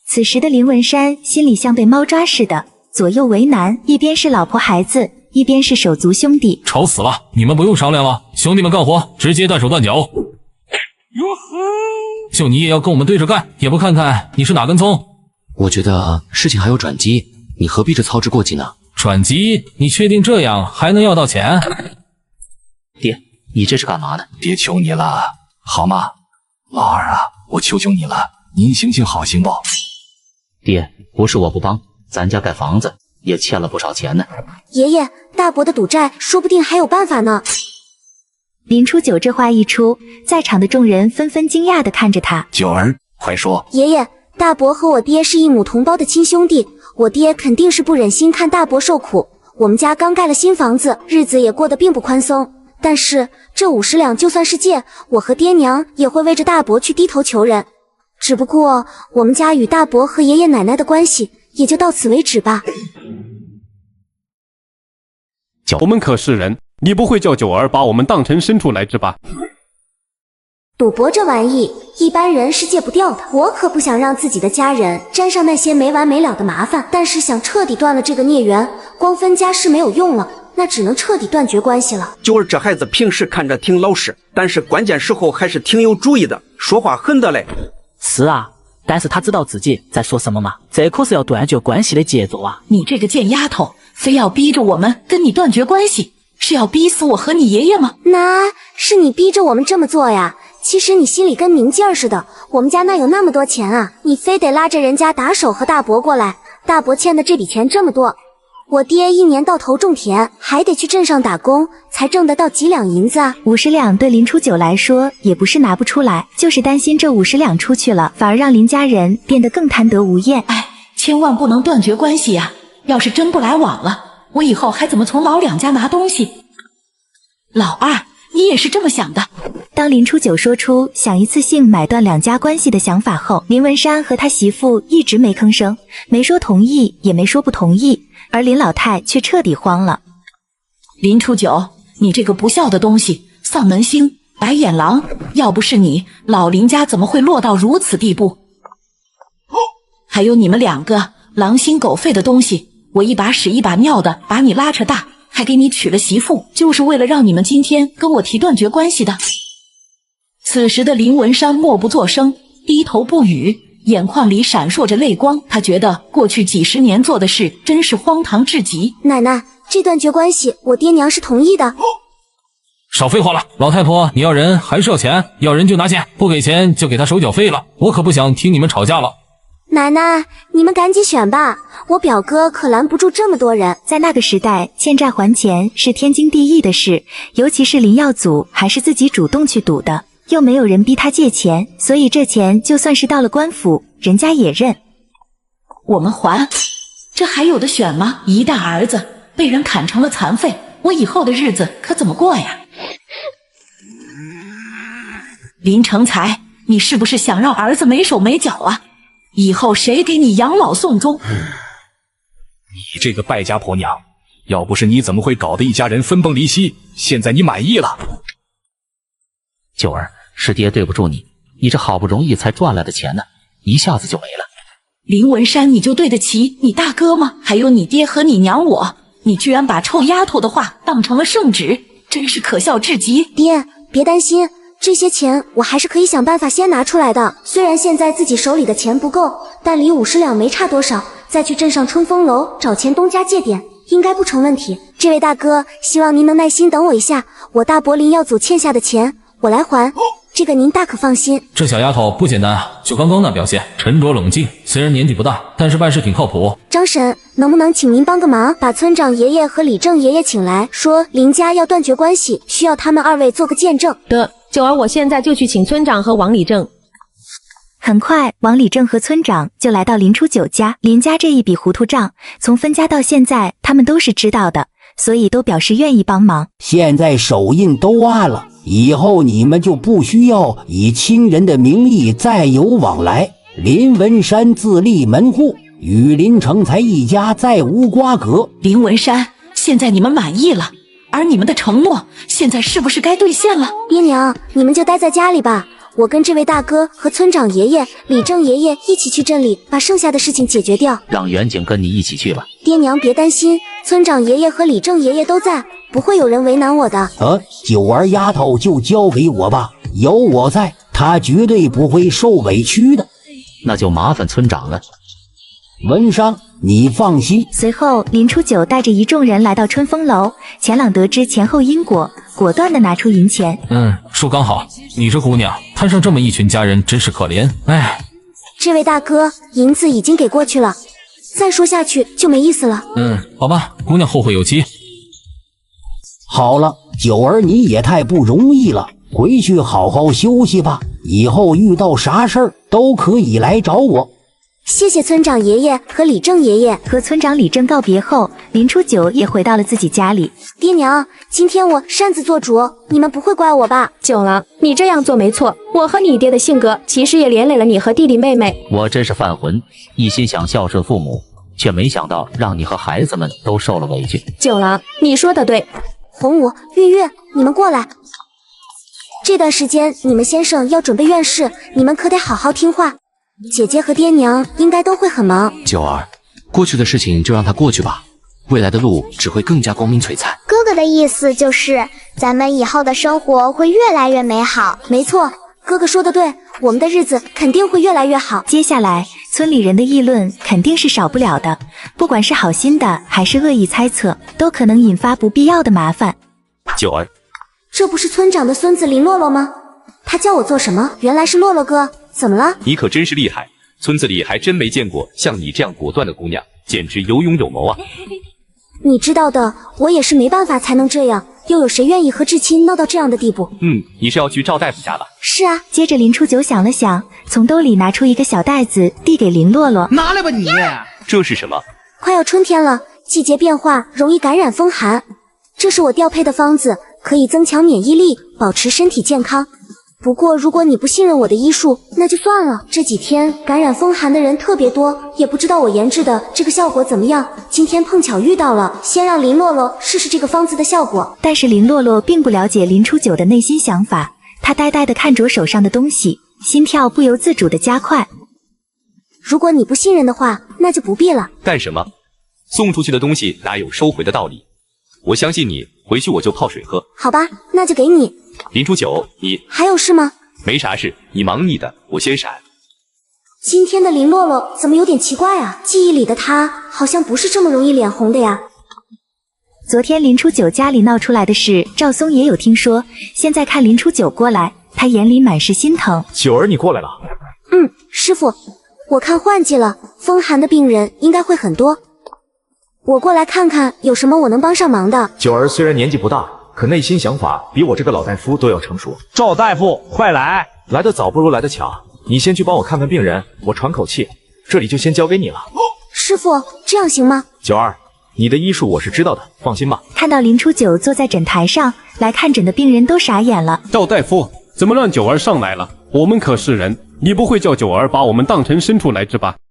此时的林文山心里像被猫抓似的，左右为难，一边是老婆孩子，一边是手足兄弟。吵死了，你们不用商量了，兄弟们干活，直接断手断脚。就你也要跟我们对着干，也不看看你是哪根葱？我觉得事情还有转机，你何必这操之过急呢？转机？你确定这样还能要到钱？爹，你这是干嘛呢？爹求你了，好吗？老二啊，我求求你了，您行行好行不？爹，不是我不帮，咱家盖房子也欠了不少钱呢。爷爷，大伯的赌债说不定还有办法呢。林初九这话一出，在场的众人纷纷惊讶地看着他。九儿，快说。爷爷，大伯和我爹是一母同胞的亲兄弟，我爹肯定是不忍心看大伯受苦。我们家刚盖了新房子，日子也过得并不宽松。但是这50两就算是借，我和爹娘也会为着大伯去低头求人。只不过我们家与大伯和爷爷奶奶的关系也就到此为止吧。我们可是人，你不会叫九儿把我们当成牲畜来治吧？赌博这玩意，一般人是戒不掉的。我可不想让自己的家人沾上那些没完没了的麻烦。但是想彻底断了这个孽缘，光分家是没有用了，那只能彻底断绝关系了。九儿这孩子平时看着挺老实，但是关键时候还是挺有主意的，说话狠的嘞。是啊，但是他知道自己在说什么吗？这可是要断绝关系的节奏啊！你这个贱丫头，非要逼着我们跟你断绝关系，是要逼死我和你爷爷吗？那是你逼着我们这么做呀。其实你心里跟明镜似的，我们家哪有那么多钱啊？你非得拉着人家打手和大伯过来，大伯欠的这笔钱这么多，我爹一年到头种田，还得去镇上打工，才挣得到几两银子啊。50两对林初九来说也不是拿不出来，就是担心这50两出去了，反而让林家人变得更贪得无厌。哎，千万不能断绝关系呀！要是真不来往了，我以后还怎么从老两家拿东西？老二，你也是这么想的？当林初九说出想一次性买断两家关系的想法后，林文山和他媳妇一直没吭声，没说同意，也没说不同意，而林老太却彻底慌了。林初九，你这个不孝的东西，丧门星，白眼狼，要不是你，老林家怎么会落到如此地步？还有你们两个狼心狗肺的东西，我一把屎一把尿的把你拉扯大，还给你娶了媳妇，就是为了让你们今天跟我提断绝关系的。此时的林文山默不作声，低头不语，眼眶里闪烁着泪光。他觉得过去几十年做的事真是荒唐至极。奶奶，这断绝关系，我爹娘是同意的。少废话了，老太婆，你要人还是要钱？要人就拿钱，不给钱就给他手脚废了。我可不想听你们吵架了。奶奶，你们赶紧选吧，我表哥可拦不住这么多人。在那个时代，欠债还钱是天经地义的事，尤其是林耀祖还是自己主动去赌的，又没有人逼他借钱，所以这钱就算是到了官府，人家也认。我们还？这还有的选吗？一大儿子被人砍成了残废，我以后的日子可怎么过呀？林成才，你是不是想让儿子没手没脚啊？以后谁给你养老送终？你这个败家婆娘，要不是你怎么会搞得一家人分崩离析？现在你满意了？九儿，是爹对不住你，你这好不容易才赚来的钱呢，一下子就没了。林文山，你就对得起你大哥吗？还有你爹和你娘我，你居然把臭丫头的话当成了圣旨，真是可笑至极。爹，别担心，这些钱我还是可以想办法先拿出来的。虽然现在自己手里的钱不够，但离50两没差多少，再去镇上春风楼找钱东家借点，应该不成问题。这位大哥，希望您能耐心等我一下，我大伯林耀祖欠下的钱我来还，这个您大可放心。这小丫头不简单啊，就刚刚那表现，沉着冷静，虽然年纪不大，但是办事挺靠谱。张婶，能不能请您帮个忙，把村长爷爷和李正爷爷请来，说林家要断绝关系，需要他们二位做个见证。得，九儿，我现在就去请村长和王李正。很快，王李正和村长就来到林初九家。林家这一笔糊涂账，从分家到现在，他们都是知道的，所以都表示愿意帮忙。现在手印都按了，以后你们就不需要以亲人的名义再有往来。林文山自立门户，与林成才一家再无瓜葛。林文山，现在你们满意了，而你们的承诺现在是不是该兑现了？爹娘，你们就待在家里吧，我跟这位大哥和村长爷爷、李正爷爷一起去镇里把剩下的事情解决掉。让远景跟你一起去吧。爹娘别担心，村长爷爷和李正爷爷都在，不会有人为难我的。九儿丫头就交给我吧，有我在，她绝对不会受委屈的。那就麻烦村长了。文商，你放心。随后，林初九带着一众人来到春风楼。钱朗得知前后因果，果断地拿出银钱。说刚好，你这姑娘摊上这么一群家人，真是可怜。哎，这位大哥，银子已经给过去了，再说下去就没意思了。好吧，姑娘后会有期。好了，九儿你也太不容易了，回去好好休息吧，以后遇到啥事儿都可以来找我。谢谢村长爷爷和李正爷爷。和村长李正告别后，林初九也回到了自己家里。爹娘，今天我擅自做主，你们不会怪我吧？九郎，你这样做没错，我和你爹的性格其实也连累了你和弟弟妹妹。我真是犯浑，一心想孝顺父母，却没想到让你和孩子们都受了委屈。九郎，你说的对。红武、月月，你们过来。这段时间你们先生要准备院试，你们可得好好听话。姐姐和爹娘应该都会很忙。九儿，过去的事情就让它过去吧，未来的路只会更加光明璀璨。哥哥的意思就是，咱们以后的生活会越来越美好。没错，哥哥说的对，我们的日子肯定会越来越好。接下来，村里人的议论肯定是少不了的，不管是好心的还是恶意猜测，都可能引发不必要的麻烦。九儿，这不是村长的孙子林洛洛吗？他叫我做什么？原来是洛洛哥，怎么了？你可真是厉害，村子里还真没见过像你这样果断的姑娘，简直有勇有谋啊！你知道的，我也是没办法才能这样，又有谁愿意和至亲闹到这样的地步？你是要去赵大夫家吧？是啊。接着林初九想了想，从兜里拿出一个小袋子，递给林洛洛。拿来吧你！这是什么？快要春天了，季节变化容易感染风寒，这是我调配的方子，可以增强免疫力，保持身体健康。不过如果你不信任我的医术，那就算了。这几天感染风寒的人特别多，也不知道我研制的这个效果怎么样。今天碰巧遇到了，先让林洛洛试试这个方子的效果。但是林洛洛并不了解林初九的内心想法，他呆呆地看着手上的东西，心跳不由自主地加快。如果你不信任的话，那就不必了。干什么？送出去的东西哪有收回的道理？我相信你，回去我就泡水喝。好吧，那就给你。林初九，你还有事吗？没啥事，你忙你的，我先闪。今天的林洛洛怎么有点奇怪啊？记忆里的他好像不是这么容易脸红的呀。昨天林初九家里闹出来的事，赵松也有听说。现在看林初九过来，他眼里满是心疼。九儿，你过来了。师傅，我看换季了，风寒的病人应该会很多。我过来看看有什么我能帮上忙的。九儿虽然年纪不大，可内心想法比我这个老大夫都要成熟。赵大夫，快来！来得早不如来得巧，你先去帮我看看病人，我喘口气，这里就先交给你了。师傅，这样行吗？九儿，你的医术我是知道的，放心吧。看到林初九坐在诊台上，来看诊的病人都傻眼了。赵大夫，怎么让九儿上来了？我们可是人，你不会叫九儿把我们当成牲畜来治吧？